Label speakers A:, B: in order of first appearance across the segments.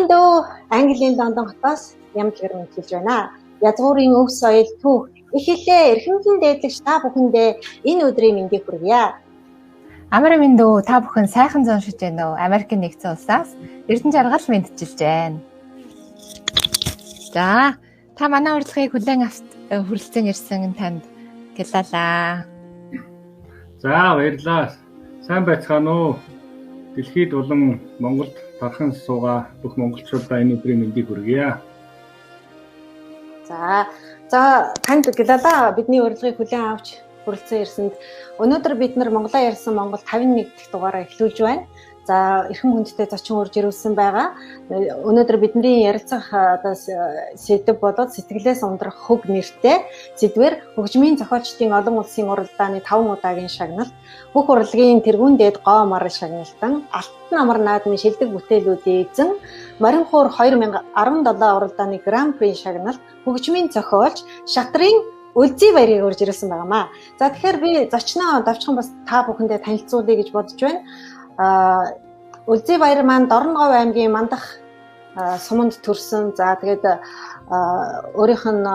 A: Танд Английн Лондон хотоос ямдлгэр мэдүүлж байна. Язгуурын өв соёл түүх их хэлээ эрхэмлэн дээдлэгч та бүхэндээ энэ өдрийн мэндийг хүргье.
B: Амар минь дөө та бүхэн сайхан зоншиж байна уу? Америкийн нэгдсэн улсаас Эрдэнэ жаргал мэдчилж байна. За, та манай урилгыг хүлээн авт хүрэлцэн ирсэн танд гялалаа.
C: За, баярлалаа. Сайн байцгаана уу? Дэлхийд болон Монголд тархан суугаа бүх монголчуудаа энэ өдрийн мэндийг хүргье.
A: За танд гялалаа бидний урилгыг хүлээн авч хүрэлцэн ирсэнд өнөөдөр бид нар Монголоо ярьсан Монгол 51 дахь дугаараа эхлүүлж байна. За эрхэм хүндтэй зочин урьж ирүүлсэн байгаа. Өнөөдөр бидний ярилцах сэдэв болоод сэтгэлээс ундрах хөг нэртэй сэдвэр хөгжмийн зохиолчдын олон улсын уралдааны 5 удаагийн шагналт, бүх урлагийн тэргүүн дээд гоо мар шагналтан, Алтан амар наадмын шилдэг бүтээлүүдийн эзэн, Морин хуур 2017 уралдааны Гран-при шагналт, хөгжмийн зохиолч Шатрын Үлзий баярыг урьж ирүүлсэн байнамаа. За тэгэхээр би зочноо давчхан бас та бүхэндээ танилцуулъя гэж бодож байна. Үлзий баяр маань Дорноговь аймгийн Мандах суманд төрсөн. За тэгээд өөрийнх нь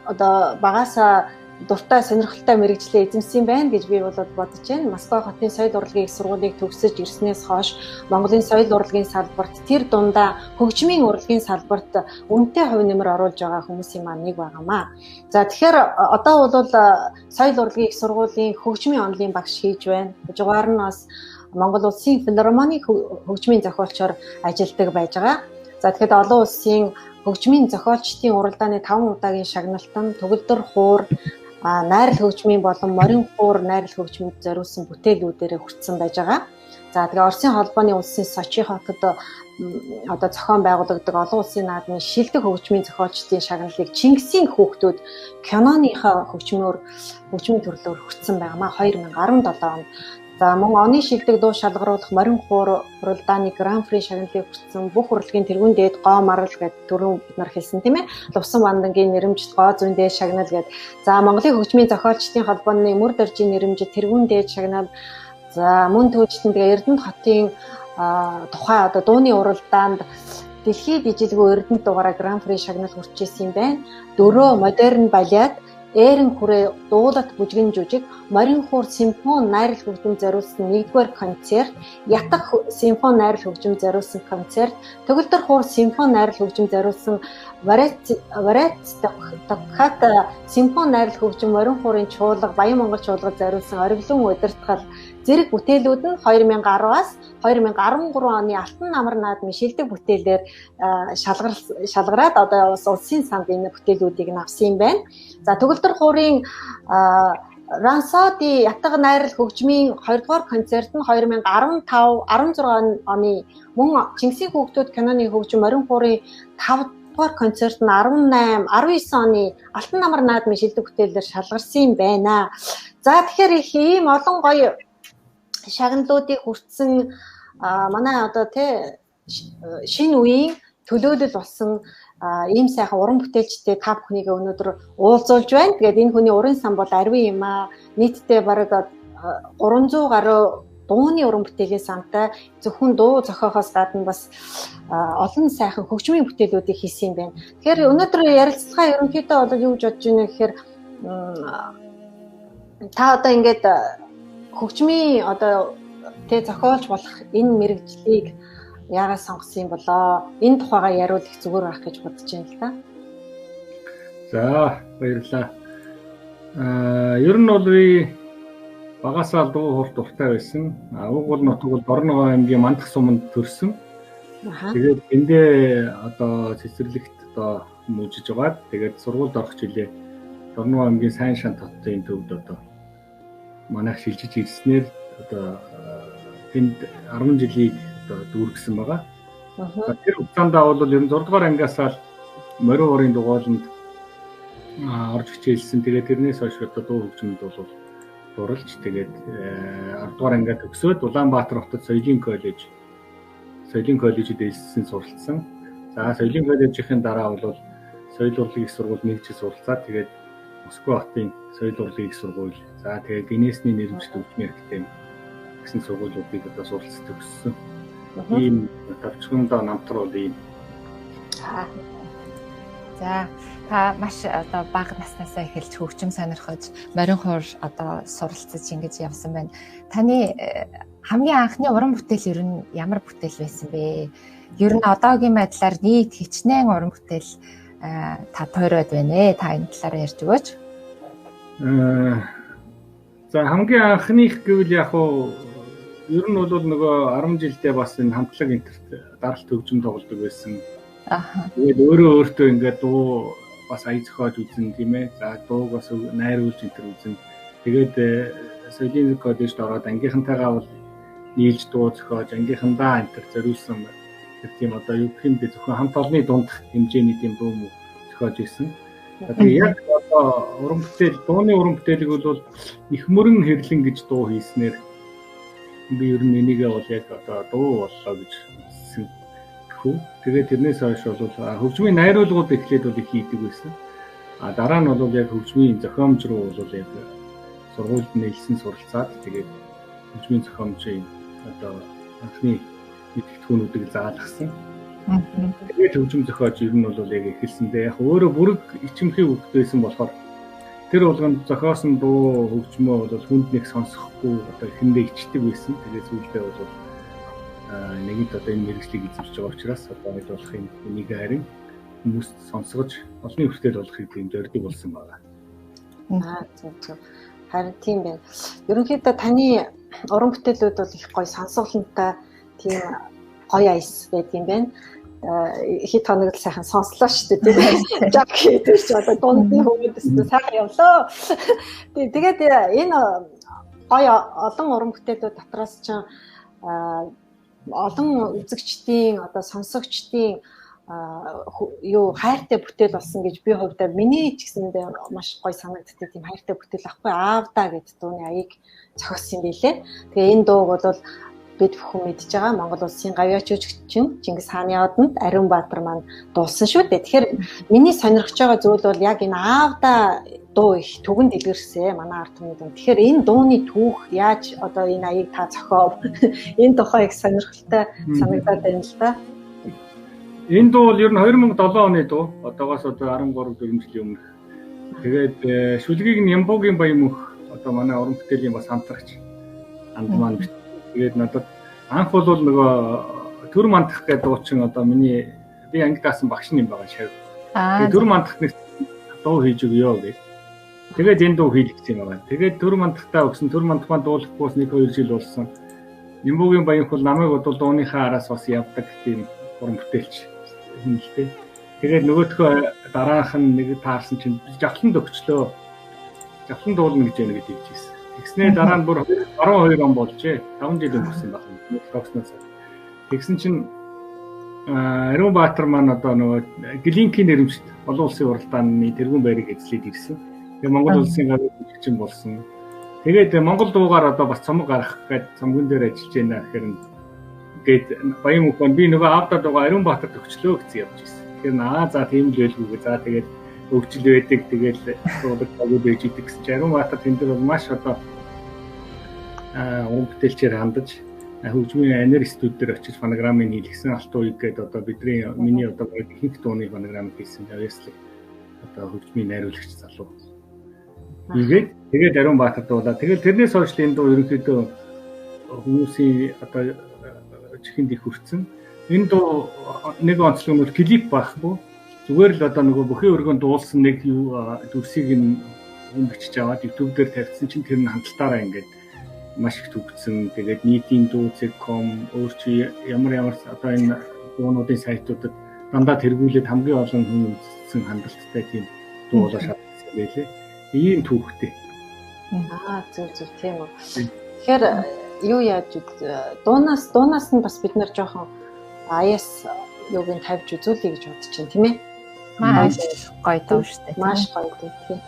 A: одоо багаасаа дуртай сонирхолтой мэргэжлээ эзэмсэн байна гэж би бодож байна. Москва хотын соёл урлагийн их сургуулийг төгсөж ирснээс хойш Монголын соёл урлагийн салбарт тэр дундаа хөгжмийн урлагийн салбарт үнэтэй хувь нэмэр оруулж байгаа хүмүүсийн маань нэг байгаамаа. За тэгэхээр одоо бол соёл урлагийн их сургуулийн хөгжмийн онлын багш хийж байна. Хажуугаар нь бас Монгол улсын филармоны хөгжмийн зохиолчоор ажилладаг байж байгаа. За тэгэхэд олон улсын хөгжмийн зохиолчдын уралдааны 5 удаагийн шагналтан төгөлдөр хуур, найрал хөгжмийн болон Морин хуур найрал хөгжмөд зориулсан бүтээлүүдээр хүртсэн байж байгаа. За тэгээ Оросын холбооны улсын Сочи хотод одоо зохион байгуулагддаг олон улсын наадмын шилдэг хөгжмийн зохиолчдын шагналыг Чингисийн хүүхдүүд киноныхоо хөгжмийн төрлөөр хүртсэн байнамаа 2017 онд. За мөн оны шилдэг дуу шалгаруулах Морин хуур уралдааны Гран-при шагналыг хүртсэн бүх урлагийн тэргүүн дээд гоо марал гэдэг түрүүн бид нар хэлсэн тийм ээ. Лувсан бандангийн нэрэмжит гоо зүүн дээд шагнал гэдэг. За Монголын хөгжмийн зохиолчдын холбооны мөр доржийн нэрэмжит тэргүүн дээд шагнал. За мөн түүжтэн тэгээ Эрдэнэ хотын тухай одоо дууны уралдаанд дэлхийд ижилгүй Эрдэнэ дугаараа Гран-при шагнал хүртчихсэн юм байна. 4 модерн балет, Эрен хүрээ дуулалт бүжгэн жүжиг, Морин хуур симфони найрал хөгжим зориулсан 1-р концерт, Ятах симфони найрал хөгжим зориулсан концерт, Төгөлдөр хуур симфони найрал хөгжим зориулсан Варец Токхата симфони найрал хөгжим, Морин хуурын чуулга, Баян Монгол чуулгад зориулсан Ориглон удирдгал зэрэг бүтээлүүд нь 2010-аас 2013 оны Алтан амар наадмын шилдэг бүтээлээр шалгараад одоо бас улсын санд энэ бүтээлүүдийг авсан юм байна. За Төгөлдөр хуурын Рансоди ятаг найрал хөгжмийн 2-р концерт нь 2015-16 оны мөн Чингисийн хүүхдүүд киноны хөгжим Морин хуурын 5-р концерт нь 18-19 оны Алтан амар наадмын шилдэг бүтээлээр шалгарсан юм байна. За тэгэхээр их ийм олон гоё шагналуудыг хүртсэн манай одоо шинэ үеийн төлөөлөл болсон ийм сайхан уран бүтээлчтэй та бүхнийг өнөөдөр уулзуулж байна. Тэгээд энэ хүний уран сан бол арвин юм аа. Нийтдээ бараг 300 гаруй дууны уран бүтээлийн сантай зөвхөн дуу зохиохоос гадна бас олон сайхан хөгжмийн бүтээлүүдийг хийсэн юм байна. Тэгэхээр өнөөдөр ярилцлагаа ерөнхийдөө бол юу гэж бодож байна гэхээр та одоо ингээд хөгжмийн одоо зохиолч болох энэ мэргэжлийг яагаад сонгосон юм болоо? Энэ тухайгаа яриул их зүгээр байх гэж бодож байна л да.
C: За баярлалаа. Ер нь бол би багасаа дуу хурд дуртай байсан. Уг бол нутаг бол Дорноговь аймгийн Мандах суманд төрсөн. Тэгээд эндээ одоо цэцэрлэгт одоо мужиж байгаад тэгээд сургуульд орох жилээ Дорноговь аймгийн Сайн шан хотын төвд одоо манайх шилжиж ирснээр одоо тэнд 10 жилийн одоо дүүргэсэн байгаа. Тэр хугацаанд бол ер нь 6 дугаар ангиасаа Морин хуурын дугуйланд орж хичээлсэн. Тэгээд тэрнээс хойш одоо дуу хөгжмөд бол дурлж тэгээд 10 дугаар ангиа төгсөөд Улаанбаатар хотод соёлын коллежид элсэн суралцсан. За соёлын коллежийн дараа бол соёл урлагийн их сургууль нэгж суралцаад тэгээд Москва хотын соёл урлагийн их сургууль. За тэгээд Гинесний нэрмжит өвчмөр гэдэг гэсэн сургуулиудыг одоо суралцж төгссөн. Ийм тавчгандаа намтар бол ийм
B: За та маш одоо бага наснаасаа эхэлж хөгжим сонирхож морин хуур одоо суралцаж ингэж явсан байна. Таны хамгийн анхны уран бүтээл ер нь ямар бүтээл байсан бэ? Ер нь одоогийн байдлаар нийт хичнээн уран бүтээл та тойроод байна ээ. Та энэ талаар ярьж өгөөч.
C: За хамгийн анхных гэвэл яг уу ер нь бол нөгөө 10 жилдээ бас энэ хамтлаг интерт даралт хөгжим тоглодог байсан. Тэгээд өөртөө ингээд дуу бас ая зохиож үзэн тийм ээ. За дууг бас найруулж интер үзэн. Тэгээд соёлын коллежд ороод ангийнхантайгаа бол нийлж дуу зохиож ангийнхандаа интер зориулсан тийм одоо юу гэх юм бэ зөвхөн хамт олонны дунд хэмжээний тийм дуу мө зохиож ирсэн. Тэгээд яг одоо уран бүтээл дууны уран бүтээлийг бол их мөрөн хэрлэн гэж дуу хийснээр би ер нь энийгээ бол яг одоо дуу боллоо гэж хэлсэн. Тэгээд тэрнээс хойш бол хөгжмийн найруулгууд эхлээд бол их хийдэг байсан. Дараа нь бол яг хөгжмийн зохиомж руу бол яг сургуульд нээлсэн суралцаад тэгээд хөгжмийн зохиомжийн одоо анхны мэдээлэлүүдийг заалгасан. Тэгээд хөгжим зохиож ер нь бол яг эхэлсэндээ яг өөрөө бүрэг ичимхий хөгждөөсөн болохоор тэр болгонд зохиосон дуу хөгжмөө бол хүнд нэг сонсохгүй одоо эхэндээ ичдэг байсан. Тэгээд сүүлдээ бол нэгэнт одоо энэ мэргэжлийг эзэмшиж байгаа учраас одоо ойлгох юм энийг харин хүмүүст сонсгож олонний хүртэл болгохыг тийм зорилго болсон байна.
A: Зөв. Харин тийм байна. Ерөнхийдөө таны уран бүтээлүүд бол их гоё сонсголонтой тийм гоё айс байдаг юм байна. Хит хоног л сайхан сонслоо шүү дээ тийм. Жаг хийдэж одоо дундны хүмүүст сайхан явлаа. Тэгээд энэ гоё олон уран бүтээлүүд дотроос ч олон үзэгчдийн одоо сонсогчдын юу хайртай бүтээл болсон гэж би хувьдаа миний ч гэсэндээ маш гоё санагддаг тийм хайртай бүтээл ахгүй аавдаа гэдэг дууны аяыг зохиосон юм билээ. Тэгээ энэ дууг бол бид бүхэн мэдж байгаа Монгол улсын гавьяач жүжигчин Чингис хааны одонд Ариун Баатар маань дуусан шүү дээ. Тэгэхээр миний сонирхож байгаа зүйл бол яг энэ аавдаа дуу их түгэнд илэрсэн манай ард түмний дунд. Тэгэхээр энэ дууны түүх яаж одоо энэ аяыг та зохиов энэ тухай их сонирхолтой санагдаад байна л да.
C: Энэ дуу бол ер нь 2007 оны дуу. Одоогоос одоо 13-4 жилийн өмнө. Тэгээд шүлгийг нь Ямбуугийн баян мөнх одоо манай уран бүтээлийн бас хамтрагч анд маань. Тэгээд надад анх бол нөгөө төр мандах гэдэг дуучин одоо би анги даасан багш юм байгаа шав. Тэгээд төр мандахт нэг дуу хийж өгөө гэж. Тэгээд энэ дуу хийлгэж юм байна. Тэгээд төр мандахтаа өгсөн төр мандах маань дуулахгүйс 1-2 жил болсон. Ямбуугийн баян бол намайг бол дууныхаа араас бас явдаг тийм уран бүтээлч юм л дээ. Тэгээд нөгөөдхөө дараах нь нэг таарсан чинь жавхлан дөгчлөө. Жавхлан дуулна гэж яана гэж хэлжсэн. Тэгснээр дараа нь бүр 12 он болжээ. 5 жил өнгөрсөн байна. Тогсноос. Тэгсэн чинь Ариун Баатар маань одоо нөгөө Глинкийн нэрмжт олон улсын уралдааны тэргүүн байрыг эзлээд ирсэн. Тэгээ Монгол улсын гавьяачин болсон. Тэгээд Монгол дуугаар одоо бас цомог гаргах гээд цомгон дээр ажиллаж байна гэхээр гээд баян мөнх би нөгөө аавдаа дуугаа Ариун Баатар төгчлөө гэсэн явж ирсэн. Тэгэхээр за тийм л байлгүй. За тэгээд өвчл байдаг тэгээд дуудаг агуу байж идэг гэсэн чинь Ариун Баатар тэнд дээр маш одоо уран бүтээлчээр хандаж хөгжмийн анер студ дээр очиж фонограмын хийлгсэн алт ууг гээд одоо миний одоо ихэнх дууны фонограм хийсэн явьяслаг одоо хөгжмийн найруулагч залуу. Тэгээд Ариун Баатар дуулаа. Тэгээд тэрнээс хойш энэ дуу ерөнхийдөө хүмүүсийн одоо чихэнд их хүрсэн. Энэ дуу нэг онцлог нь клип байхгүй. Зүгээр л одоо нөгөө бүхий өргөнд дуулсан нэг дүрсийг нь хүн бичиж аваад YouTube дээр тавьсан чинь тэр нь хандлтаараа ингээд маш их төгссөн. Тэгээд нийтийн дуу.com өөрчи ямар одоо энэ дуунуудын сайтуудад дандаа тэргүүлээд хамгийн олон хүн үзсэн хандлттай тийм дуу болоо шаардсан байлээ. Ийм түүхтэй.
A: Зөв тийм үү. Тэгэхээр юу яаж дуунаас нь бас бид нэр жоохон аяас юуг нь тавьж үзүүлэе гэж бодож байна тийм ээ.
B: Маш гоё дуу шүү дээ.
A: Маш гоё дуу тийм.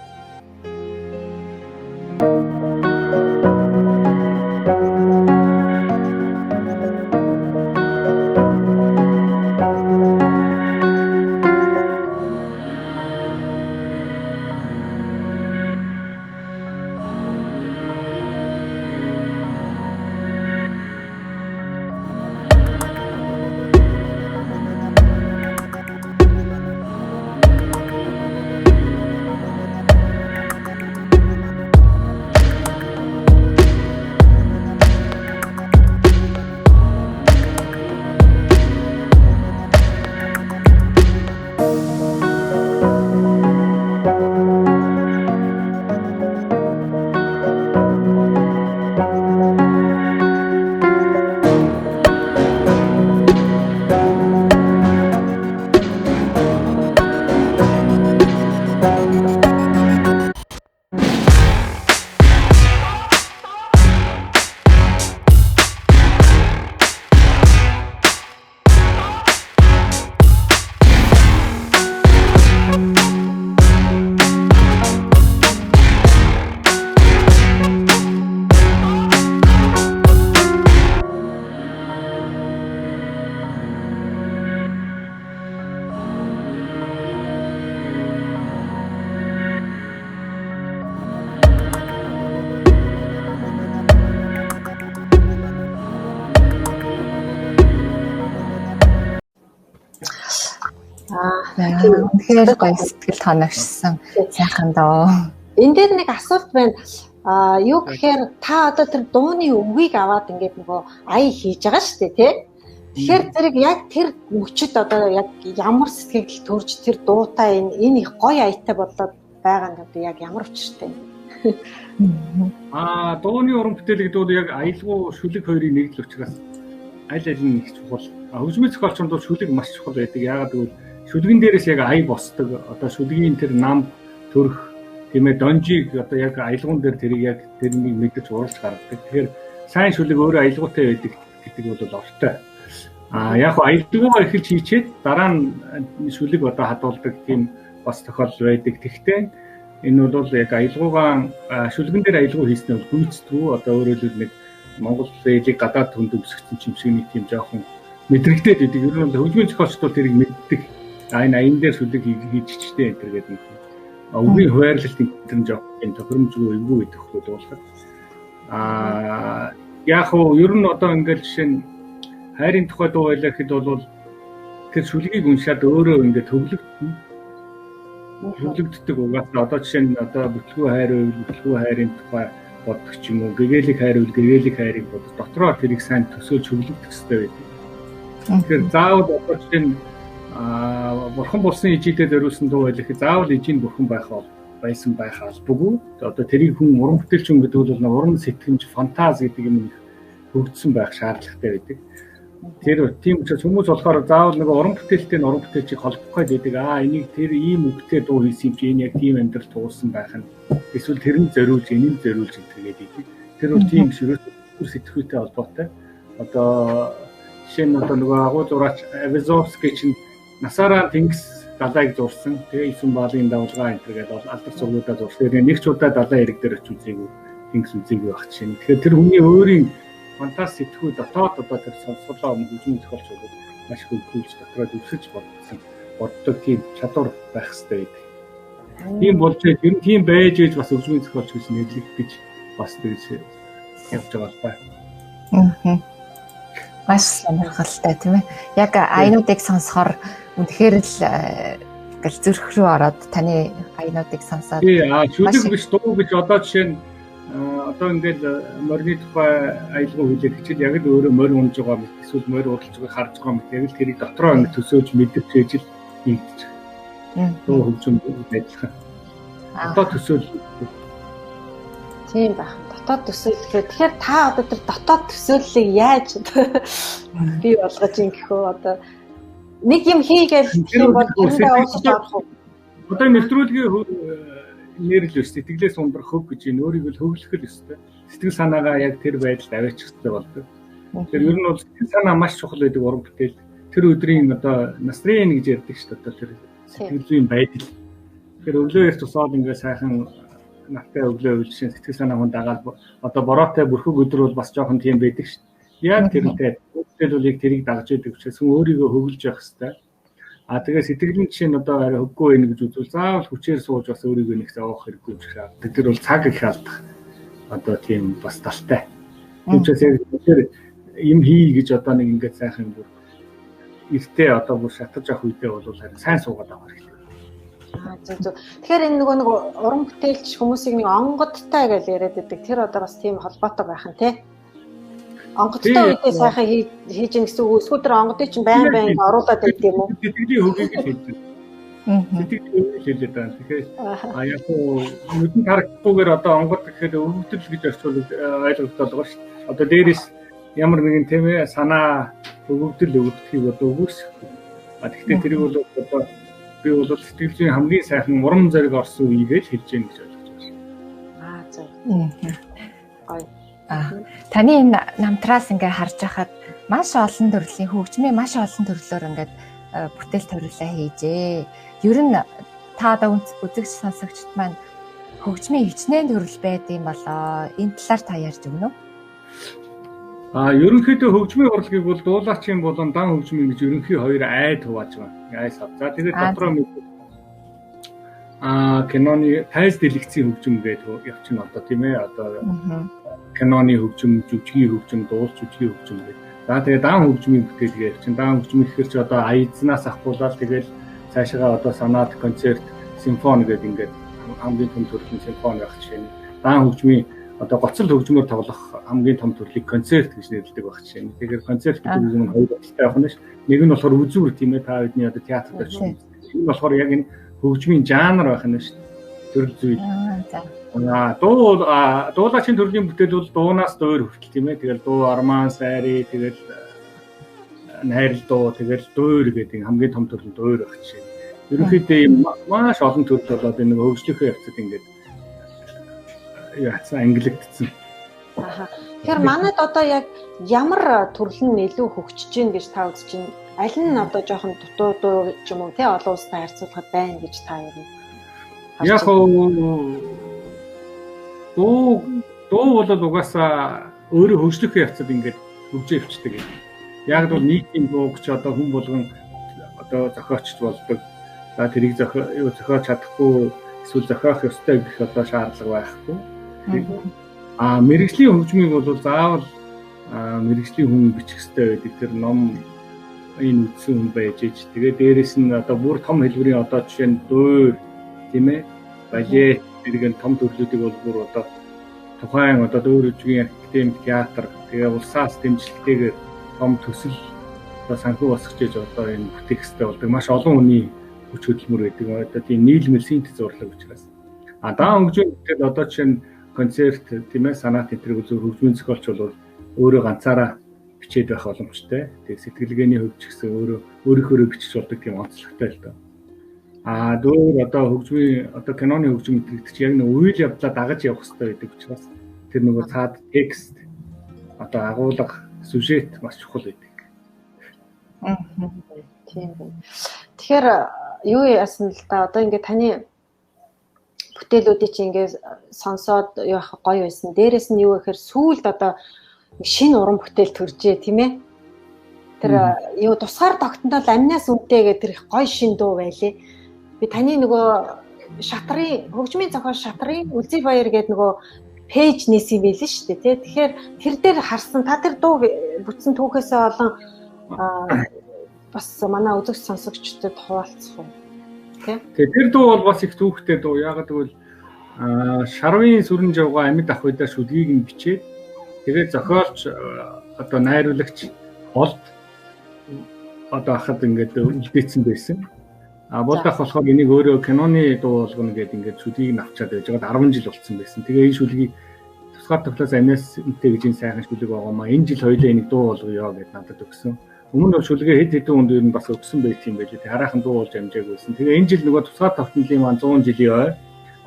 B: Тэгэхээр гоё сэтгэл тоногшсон сайхан доо.
A: Энэ дээр нэг асуулт байна. Юу гэхээр та одоо тэр дууны үгийг аваад ингээд нөгөө ая хийж байгаа шүү дээ, тий? Тэгэхээр зэрэг яг тэр мөчөд одоо яг ямар сэтгэл төрж тэр дуутай энэ их гоё аятай болоод байгаа нь одоо яг ямар учиртай юм.
C: Дууны уран бүтээлийг дууд яг аялгау шүлэг хоёрын нэг л учраас аль аль нь их чухал. Хөгжмийн зохиолчонд бол шүлэг маш чухал байдаг. Яагаад гэвэл шүлгэн дээрээс яг ая босдог. Одоо шүлгийн тэр нам төрх тиймээ донжиг одоо яг аялгуун дээр тэрийг яг тэрнийг мэдэж уурж гаргадаг. Тэгэхээр сайн шүлэг өөрөө аялгаутай байдаг гэдэг бол ортой. Яг аялгаугаа эхэлж хийчээд дараа нь шүлэг одоо хадуулдаг тийм бас тохиолдол байдаг. Тэгвэл энэ бол яг аялгаугаа шүлгэн дээр аялгау хийснээр гүйцэтгэв. Одоо өөрөөр хэлбэл нэг Монгол ээлийг гадаад хүнд өмсгсөн чимшигний тийм жоохон мэдрэгдээд идэг. Ер нь хөгжмийн зохиолчд бол тэрийг мэддэг. Энэ аян дээр шүлэг хийчихтэй энэ төр гэдэг юм. Үгийн хуваарлалт энэ жоохон тохиромжгүй эвгүй гэдэг хөл болгоход. Яг хөө ер нь одоо ингээд жишээ нь хайрын тухай дуу байлаа гэхэд бол тэр шүлгийг уншаад өөрөө ингээд төвлөгддөг. Угаасаа одоо жишээ нь одоо бүтлгүй хайр байвал бүтлгүй хайрын тухай боддог ч юм уу, гэгээлэг хайр байвал гэгээлэг хайрыг боддог. Дотроо тэрийг сайн төсөөлж хөвлөгдөх хэрэгтэй байдаг. Тэгэхээр заавал одоо жишээ нь бурхан болсон ижидээ зориулсан дуу байлаа гэхэд заавал ижийн бурхан байсан байх албагүй. Одоо тэрийг хүн уран бүтээлч хүн гэдэг бол уран сэтгэмж, фантаз гэдэг юм хөгжсөн байх шаардлагатай байдаг. Тэр тийм учраас хүмүүс болохоор заавал нэг уран бүтээлтэй нь уран бүтээлчийг холбох гэдэг. Энийг тэр ийм үгтэй дуу хийсэн юм чи энэ яг тийм амьдрал туулсан байх нь. Эсвэл тэр нь зориулж, энийг зориулж гэдэг. Тэр бол тийм ширүүр сэтгүүлтэй холбоотой. Одоо жишээ нь одоо нөгөө агуу зураач Авизовский чинь насаараа тэнгис далайг зурсан. Тэгээ 9 баалын давлгаа энэ гэдэг алдар цуглуудаа зурсан. Нэг ч удаа далайн ирэг дээр очиж үзээгүй, тэнгис үзээгүй байх чинь. Тэгэхээр тэр хүний өөрийн фантаз сэтгүү дотоод одоо тэр сонсголоо хөгжмийн зохиолч бол маш хөгжүүлж дотроо өвсөж боддог тийм чадвар байх хэрэгтэй байдаг. Тийм болж ер нь тийм байж ээж бас хөгжмийн зохиолч гэж нэрлэгдэж бас тэгж явж байгаа байна.
B: Маш сонирхолтой тийм ээ. Яг аянуудыг сонсохоор үнэхээр л гал зүрх рүү ороод таны аянуудыг сонсоод
C: шүлэг биш дуу гэж одоо жишээ нь одоо ингээд морины тухай аялгаа хүлээх хичээл яг л өөрөө морь унж байгаа мэт эсвэл морь уралж байгааг харж байгаа мэт яг л тэрийг дотроо ингээд төсөөж мэддэг чийж хийгдэж байгаа. Дуу хөгжим ажиллах. Одоо төсөөл.
A: Тийм байх. Дотоод төсөөлөхөөр тэгэхээр та одоо тэр дотоод төсөөллийг яаж бий болгож ин гэхөө одоо нэг юм хийгээл юм бол тэндээ уусаж авах уу?
C: Одоо нэвтрүүлгийн нэрлэл өс сэтгэлээс ундрах хөг гэж энэ өөрийг л хөглөх л өстэй. Сэтгэл санаагаа яг тэр байдалд аваачих хэрэгтэй болдог. Тэгэхээр ер нь бол сэтгэл санаа маш чухал байдаг уран бүтээл. Тэр өдрийн одоо насрын гэж ярьдаг шүү дээ. Тэр сэтгэл зүйн байдал. Тэгэхээр өглөөр тусаад ингээ сайхан навтай өглөө үйлшин сэтгэл санаа хүн дагаад одоо бороотой бүрхэг өдөр бол бас жоохон тийм байдаг шүү дээ. Яг тэрнтэй бүтээл бол яг тэрийг дагж байдаг учраас өөрийгөө хөглөж явах хэрэгтэй. Тэгээ сэтгэлийн жишээ нь одоо арай хөггүй байх гэж үзвэл заавал хүчээр сууж бас өөрийгөө нэг заавах хэрэггүй юм шиг байна. Тэр бол цаг их алдах одоо тийм бас талтай. Түүнээс яг тэр юм хий гэж одоо нэг ингээд сайхан бүр эртээ одоо бүр шатаж авах үедээ бол харин сайн суугаад авах хэрэгтэй.
A: Зөв. Тэгэхээр энэ нөгөө нэг уран бүтээлч хүмүүсийг нэг онгодтой гэж яриад байдаг. Тэр одоо бас тийм холбоотой байх нь тий. Онгодтой үедээ сайхан хийж ин гэсэн үг. Эсвэл тэр онгодыг чинь байн оруулаад байдаг юм уу?
C: Сэтгэлийн хөгийг л хэлдэг. Сэтгэлийн хөгийг хэлээд байна. Тэгэхээр яг нүдэн харагдахгүйгээр одоо онгод гэхээр өвөгдөл гэж орчуулж ойлгогдоод байгаа шүү дээ. Одоо дээрээс ямар нэгэн тийм ээ санаа өвөгдөл өвөгдөхийг одоо үгүйсэхгүй. Тэгэхдээ тэрийг бол одоо би бол сэтгэл зүйн хамгийн сайхан урам зориг орсон үеийг хэлж гэнэ гэж ойлгож байна.
A: За. Гоё.
B: Таны энэ намтраас ингээ харж байхад маш олон төрлийн хөгжмийн маш олон төрлөөр ингээд бүтээл төрөлөө хийжээ. Ер нь та одоо үзэгч сонсогчд маань хөгжмийн хичнээн төрөл байдсан болоо. Энэ талаар та ярьж өгнө үү?
C: Ерөнхийдөө хөгжмийн урлагийг бол дуулаачийн болон дан хөгжмийн гэж ерөнхий хоёр айд хувааж байна. Айс хав. За тэгээд дотроо киноны тайз дэлгэцийн хөгжим гэдэг явчихна одоо тийм ээ. Одоо киноны хөгжим, жүжигийн хөгжим, дуул жүжигийн хөгжим гэдэг. За тэгээд дан хөгжмийн бүтээлгээ явчихна. Дан хөгжим гэхээр ч одоо аязнаас ахгуулаад тэгээд цаашгаа одоо сонат, концерт, симфони гэдэг ингээд хамгийн том төрлийн симфони байх жишээ нь. Дан хөгжмийн одоо гоцол хөгжмөөр тоглох хамгийн том төрлийг концерт гэж нэрлэдэг байх жишээ нь. Тэгэхээр концерт гэдэг юм нь хоёр талтай байх нь ш. Нэг нь болохоор үзүүр тийм ээ та бидний одоо театрт очиж. Нэг нь болохоор яг энэ хөгжмийн жанр байх нь ш. Төрөл зүйл. Дуулаачийн төрлийн бүтээл бол дуунаас дуур хүртэл тийм ээ. Тэгэл дуу арман сайри тэгэл найрал дуу тэгэл дуур гэдэг хамгийн том төрөл дуур байх жишээ. Ерөнхийдөө маш олон төрөл болоод энэ хөгжлийнхөө явцад ингээд яцсан англигдсан.
A: Тэгэхээр манайд одоо яг ямар төрөл нь илүү хөгжиж гин гэж та үзэж байна? Аль нь одоо жоохон дутуу дуу ч юм уу тий олон улстай харьцуулахад байна гэж та юу?
C: Яг дуу бол угаасаа өөрөө хөгжлийнхөө явцад ингээд хөгжиж явцдаг юм. Яг бол нийтийн дуу гэж одоо хүн болгон одоо зохиогч болдог. За тэрийг зохиож чадахгүй эсвэл зохиох ёстой гэх одоо шаардлага байхгүй. Мэргэжлийн хөгжмийг бол заавал мэргэжлийн хүн бичих ёстой байдаг. Тэр ном энэ үтсэн хүн байж ич. Тэгээ дээрэс нь одоо бүр том хэлбэрийн одоо жишээ нь дуур тийм ээ балет зэрэг том төрлүүдийг бол бүр одоо тухайн одоо дуур үжигийн академик театр тэгээ улсаас дэмжлэгтэйгээр том төсөл одоо санхүү босгож одоо энэ бүтээх ёстой болдог. Маш олон хүний хүч хөдөлмөр байдаг. Одоо тийм нийлмэл синтез урлаг учраас. Даан хөгжмийн бүтээл одоо жишээ нь концерт тийм ээ санаат энтриг үзүүр хөгжмийн зохиолч бол өөрөө ганцаараа бичээд байх боломжтой. Тэг сэтгэлгээний хөгж гэсэн өөрийнхөө бичиж болдог тийм онцлогтой л доо. Дөөр одоо хөгжмийн одоо киноны хөгжим гэдэг чинь яг нэг үйл явдлаа дагаж явах хэрэгтэй байдаг учраас тэр нөгөө цаад текст одоо агуулга сюжет маш чухал байдаг.
A: Тийм байна. Тэгэхээр юу яасан л да одоо ингээд таны бүтээлүүдийг чи ингээд сонсоод явах гоё байсан. Дээрээс нь юу гэхээр сүүлд одоо шинэ уран бүтээл төржээ тийм ээ. Тэр юу тусгаар тогтнол амнаас үнэтэйгээ тэр их гоё шин дуу байлээ. Би таны нөгөө шатрын хөгжмийн зохиол шатрын Үлзий баяр гэдэг нөгөө пэйж нээсэн юм байл шүү дээ тий. Тэгэхээр тэр дээр харсан та тэр дуу бүтсэн түүхээсээ олон бас манай үзэгч сонсогчдод хуваалцах уу? Тэр
C: дуу бол бас их түүхтэй дуу. Яг гэвэл Шарвын сүрэн жавга амьд ах үедээ шүлгийг нь бичээд тэгээд зохиолч одоо найруулагч олд одоо ахад ингээд үлдээсэн байсан. Болдох болохоор энийг өөрөө киноны дуу болгоно гэдэг ингээд шүлгийг нь авчаад байж байгаа 10 жил болсон байсан. Тэгээ энэ шүлгийг тусгаар тоглоос амнаас үнэтэй гэж энэ сайхан шүлэг байгаамаа. Энэ жил хоёлаа энийг дуу болгоё гэж надад өгсөн. Өмнө нь шүлгээ хэд хэдэн хүнд ер нь бас өгсөн байх юм байлээ. Хараахан дуу болж амжаагүй байсан. Тэгээ энэ жил нөгөө тусгаар тогтнолын маань 100 жилийн ой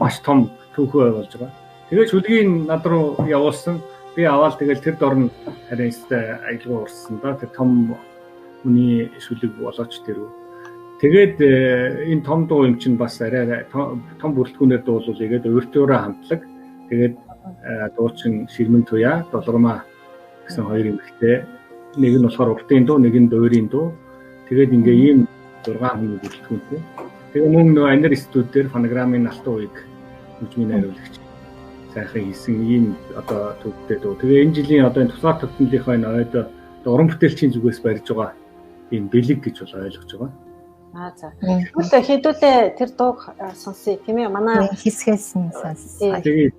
C: маш том түүхээ болж байгаа. Тэгээ шүлгийг над руу явуулсан. Би аваад тэгэл тэр дорн харин өстэй аялгаа урссан да. Тэр том хүний шүлэг болооч тэр. Тэгээд энэ том дуу юм чинь бас арай том бүрэлдэхүүнээр дуулуул игээд өөртөөрөө хамтлаг. Тэгээд дуучин Ширмэн Туяа, Долгормаа гэсэн хоёр эмэгтэй. Нэг нь болохоор уртын дуу, нэг нь дуурийн дуу. Тэгээд ингээ ийм 6 хүний бүрэлдэхүүнтэй. Тэгээ мөн нөө анир студиудээр фонограмын алтан уяг хөгжмийн найруулагч сайхан хийсэн ийм одоо төвтэй дуу. Тэгээ энэ жилийн одоо энэ тусгаар тогтнолынхаа энэ ойд уран бүтээлчийн зүгээс барьж байгаа ийм бэлэг гэж бол ойлгож байгаа.
A: За. Тэгвэл хэдүүлээ тэр дууг сонсъё тийм ээ. Манай
B: хэсгээс нь сонсъё.
C: Тэгээд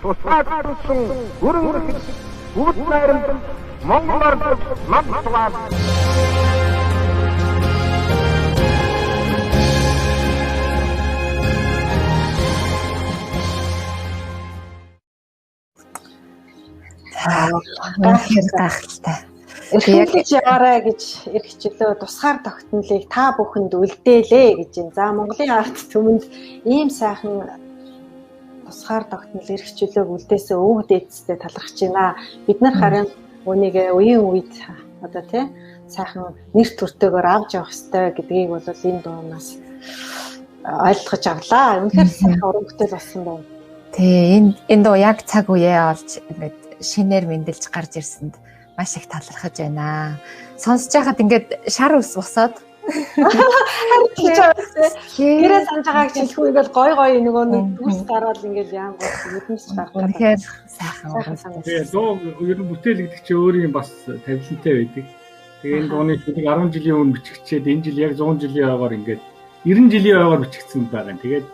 D: тусгаарлсан өрөнгө бүгд найрамд Монгол ард мандтугаар
B: гайхалтай.
A: Эрхэмлэж яваарай гэж эрх хичээлөө тусгаар тогтнолыг та бүхэнд үлдээлээ гэж юм. За Монголын ард түмэнд ийм сайхан тусгаар тогтнол эрх хичээлөөг үлдээсэн өвөг дээдстэй талархаж байна. Бид нар харин үнийг үеийн үед одоо тий сайхан нэр төртөөгөр авч явах ёстой гэдгийг бол энэ дуунаас ойлгож авлаа. Үнэхээр сайхан уран бүтээл болсон байна.
B: Тий энэ дуу яг цаг үеэ олж ингээд шинээр мэндэлж гарч ирсэнд маш их талархаж байна. Сонсож байхад ингээд шар ус босоод
A: гэрээ санаж байгааг хэлэхгүй ингээд гой нөгөө нэг дүрс гараад ингээд яам мэдмэс гарах.
B: Үнэхээр сайхан.
C: Тэгээ дуу ер нь бүтээл гэдэг чинь өөрийн бас тавилантай байдаг. Тэгээ энэ дууны шүлэг 10 жилийн өмнө бичигчээд энэ жил яг 100 жилийн ойгоор ингээд 90 жилийн ойгоор бичигдсэн байгаа. Тэгээд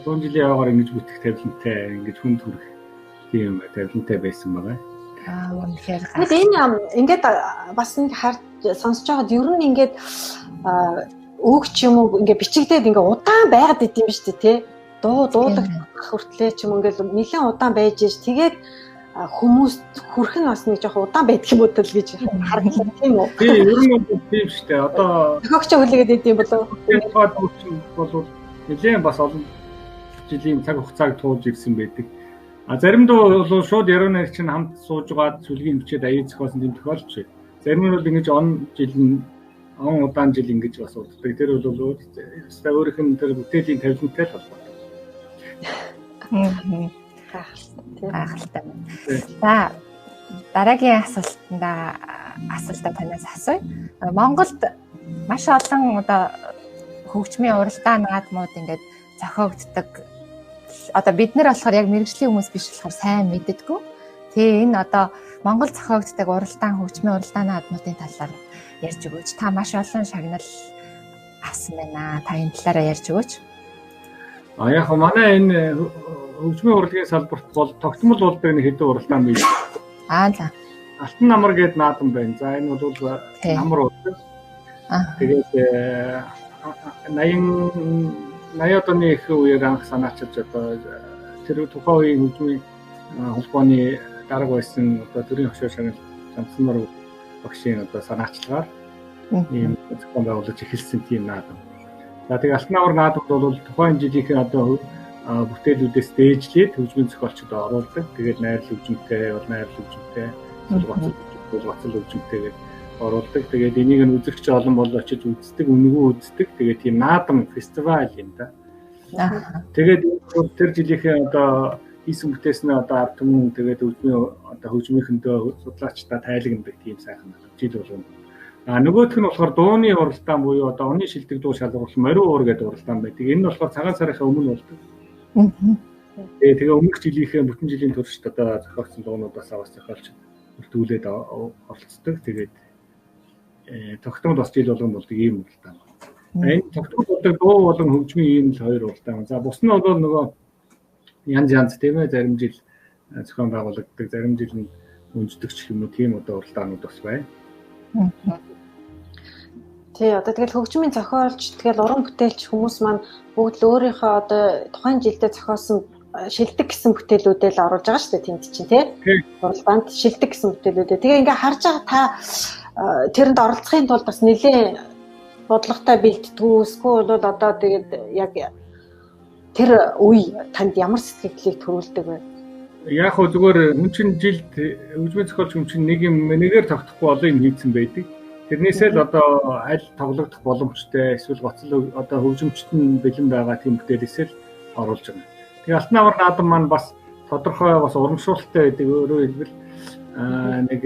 C: 100 жилийн ойгоор ингэж бүтэх тавилантай ингэж хүнд хүрэх тийм тавилантай байсан байгаа.
B: Үнэхээр.
A: Тэгээд энэ ингээд бас нэг харж сонсож байгаад ер нь ингээд үг ч юм уу ингээд бичигдээд ингээд удаан байгаад идэм биш үү те. Дуудаг хүртлээ ч юм ингээд нэлээд удаан байж ш. Тэгээд хүмүүс хүрх нь бас нэг жоох удаан байдаг юм уу гэж харагдлаа тийм үү?
C: Тийм ер нь тийм шүү дээ. Одоо
A: тохиогч хүлээгээд идэм болов.
C: Тэгээд бол нэлээд бас олон жилийн цаг хугацааг туулж ирсэн байдаг. Заримдаа бол шууд яруу найр чинь хамт сууж байгаа сүлгийн бичээд аяа зохиосон тийм тохиолдож байна. Зарим нь бол ингэж он удаан жил ингэж бас уддаг. Тэр бол өөрийнх нь тэр бүтээлийн тавилантай л холбоотой.
B: Гайхалтай. За дараагийн асуултаа танаас асууя. Монголд маш олон одоо хөгжмийн уралдаан наадмууд ингээд зохиогддог. Одоо бид нар болохоор яг мэргэжлийн хүмүүс биш болохоор сайн мэддэггүй. Тэгээ энэ одоо Монгол зохиогддог уралдаан хөгжмийн уралдаан наадмуудын талаар ярьж өгөөч. Та маш олон шагнал авсан байна. Та энэ талаараа ярьж өгөөч.
C: Яг манай энэ хөгжмийн урлагийн салбарт бол тогтмол болдог нэг хэдэн уралдаан бий.
B: За.
C: Алтан намар гэдэг наадам байна. За энэ бол намар уралдаан. Тэгээд 80-аад оны их үеэр анх санаачилж одоо тэр тухайн үеийн хөгжмийн холбооны дарга байсан одоо төрийн хөшөө шагнал Жамсанмар багшийн одоо санаачлагаар ийм зохион байгуулж эхэлсэн тийм наадам. За тэгээд алтан намар наадамд бол тухайн жилийн одоо бүтээлүүдээс дээжлээд хөгжмийн зохиолчдод оруулдаг. Тэгээд найрал хөгжмөнтэй, найрал хөгжмөнтэй, бацал хөгжмөнтэй оруулдаг. Тэгээд энийг нь үзэгч олон бол очиж үздэг, үнгүү үздэг. Тэгээд тийм наадам фестивал юм да. Тэгээд тэр жилийн одоо хийсэн бүтээснээ одоо ард түмэн тэгээд хөгжмийнхөндөө судлаачдаа тайлагнадаг тийм сайхан жил болгоно. Нөгөөх нь болохоор дууны уралдаан буюу одоо оны шилдэг дуу шалгаруулах морин уур гэдэг уралдаан байдаг. Энэ нь болохоор цагаан сарынхаа өмнө болдог. Тэгээ өмнөх жилийнхээ бүтэн жилийн туршид одоо зохиогдсон дуунуудаас аваад зохиолч бүртгүүлээд оролцдог. Тэгээд тогтмол бас жил болгон болдог ийм уралдаан. Энэ тогтмол болдог дуу болон хөгжмийн ийм л хоёр уралдаан. За бус нь бол нөгөө янз тийм ээ зарим жил зохион байгуулагддаг, зарим жил нь өнждөг ч юм уу тийм одоо уралдаанууд бас байна.
A: Тий, одоо тэгэл хөгжмийн зохиолч, тэгэл уран бүтээлч хүмүүс маань бүгд л өөрийнхөө одоо тухайн жилдээ зохиосон шилдэг гэсэн бүтээлүүдээ л оруулж байгаа шүү дээ тэнд чинь тий. Уралдаанд шилдэг гэсэн бүтээлүүдээ. Тэгээ ингээ харж байгаа та тэрэнд оролцохын тулд бас нэлээд бодлоготой бэлддэггүй эсвэл бол одоо тэгээд яг тэр үе танд ямар сэтгэлийг төрүүлдэг вэ?
C: Яг хөө зүгээр хүн чинь жилд хөгжмийн зохиолч хүн чинь нэгээр тогтохгүй олон юм хийцэн байдаг. Тэрнээсээ л одоо аль тоглогдох боломжтой эсвэл гоцол одоо хөгжимчт нь бэлэн байгаа тийм бүтээлээсээ л оруулж байгаа. Тэгээ алтан намар наадам маань бас тодорхой бас урамшуулалтай байдаг. Өөрөөр хэлбэл нэг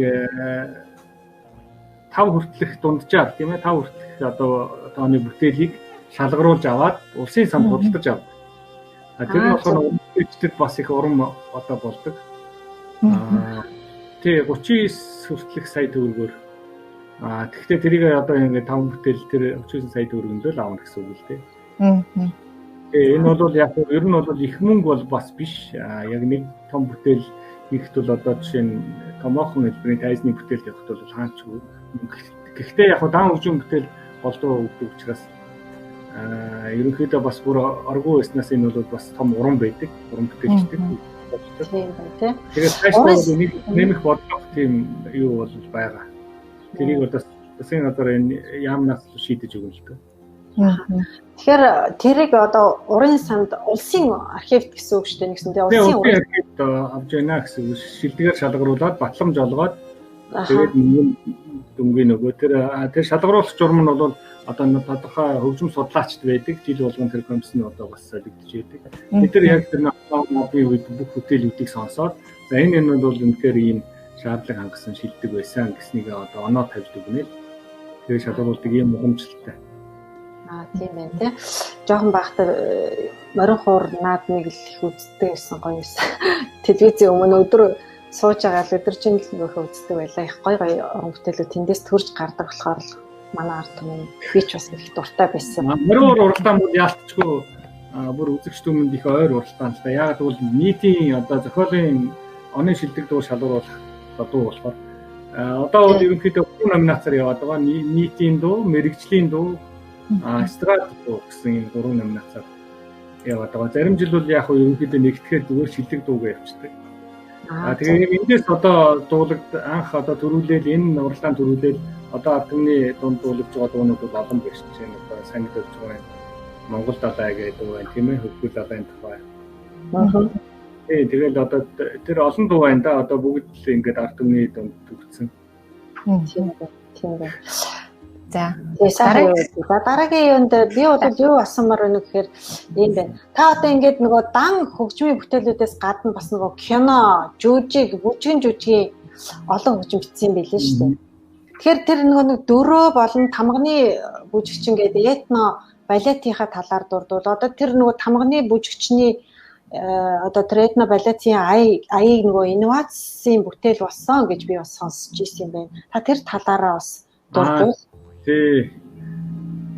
C: 5 хүртэлх дунджаар тийм ээ 5 хүртэлх одоо тооны бүтээлийг шалгаруулж аваад улсын самд худалдаж авдаг. Тэр нь болохоор үнэтэд бас их урам одоо болдог. Тэ 39 хүртэлх сая төгрөгөөр тэгэхдээ тэрийг одоо ингээд 5 бүтээл тэр 39 сая төгрөгөндөө л аавна гэсэн үг л дээ. Тэгээ энэ бол яг ер нь бол их мөнгө бол бас биш. Яг нэг том бүтээл хийхэд бол одоо жишээ нь томоохон хэлбэрийн тайзны бүтээл явахд бол хаанчгүй. Гэхдээ яг даан хөгжим бүтээл голдуу өгдөг учраас ерөнхийдөө бас бүр оргуу байснаас энэ бол бас том уран байдаг. Уран бүтээлчдэг.
A: Тийм байна тий.
C: Тэгээд цаашдаа нэг нэмэх бодлого тийм юу бол байгаа. Тэрийг одоо засгийн газар энэ яамнаас шийдэж өгнө л дээ.
A: Тэгэхээр тэрийг одоо урын санд улсын архивт гэсэн үг шүү дээ нэгсэндээ
C: улсын архивт авч яана гэсэн үг шилдэгээр шалгаруулад батламж олгоод тэгээд нэгэн дүнгийн нөгөө тэр шалгаруулах журам нь бол одоо тодорхой хөгжим судлаачд байдаг жил болгон тэр комиссны одоо бас солигдож байдаг. Бид нар яг тэр мобийн үед бүх бүтээлүүдийг сонсоод за энэ нь бол үнэхээр ийм шаардлага хангасан шилдэг байсан гэснийг одоо оноо тавьж өгнө. Тэр шалгаруулдаг ийм ухамжлалтай.
A: Тийм байна тий. Жохон байхдаа морин хуур наад нэг л их үздэг гэсэн гоё юмсан. Телевизийн өмнө өдөр сууж байгаа л өдөржин л нөхөө үздэг байлаа. Их гоё уран бүтээлүүд тэндээс төрж гардаг болохоор л манай ард түмэн би ч бас их дуртай байсан.
C: Морин хуур уралдаан бол яалтчгүй бүр үзэгч түмэнд их ойр уралдаан л та. Яг бол нийтийн одоо зохиолын оны шилдэг дуу шалгаруулах дуу болохоор одоо бол ерөнхийдөө бүх номинацаар яваад байгаа. Нийтийн дуу, мэрэгжлийн дуу эстрад дуу гэсэн энэ 3 номинацаар яваад байгаа. Зарим жил бол яг ерөнхийдөө нэгтгэхээр зүгээр шилдэг дуугаа явуулдаг. Тэгээд эндээс одоо анх одоо төрүүлэл энэ уралдаан төрүүлэл одоо ард түмний дунд дуулж байгаа дуунууд бол олон биш чинь одоо санагдаж байгаа юм. Монгол далай гэдэг байна тийм ээ хөвгөл далайн тухай. Тэгээд одоо тэр олон дуу байна да одоо бүгд л ингээд ард түмний дунд төгссөн.
A: Тийм байна. За дараагийн юунд би бол юу асуумаар байна гэхээр юм байна. Та одоо ингээд нөгөө дан хөгжмийн бүтээлүүдээс гадна бас нөгөө кино, жүжиг, бүжгийн олон хөгжим бичсэн байлээ шүү дээ. Тэгэхээр тэр нөгөө нэг дөрөө болон тамганы бүжигчин гэдэг этно балетийнхаа талаар дурдвал одоо тэр нөгөө тамганы бүжигчний одоо тэр этно балетийн аяыг нөгөө инновацийн бүтээл болсон гэж би бас сонсч ирсэн юм байна. Та тэр талаараа бас дурдвал
C: тий.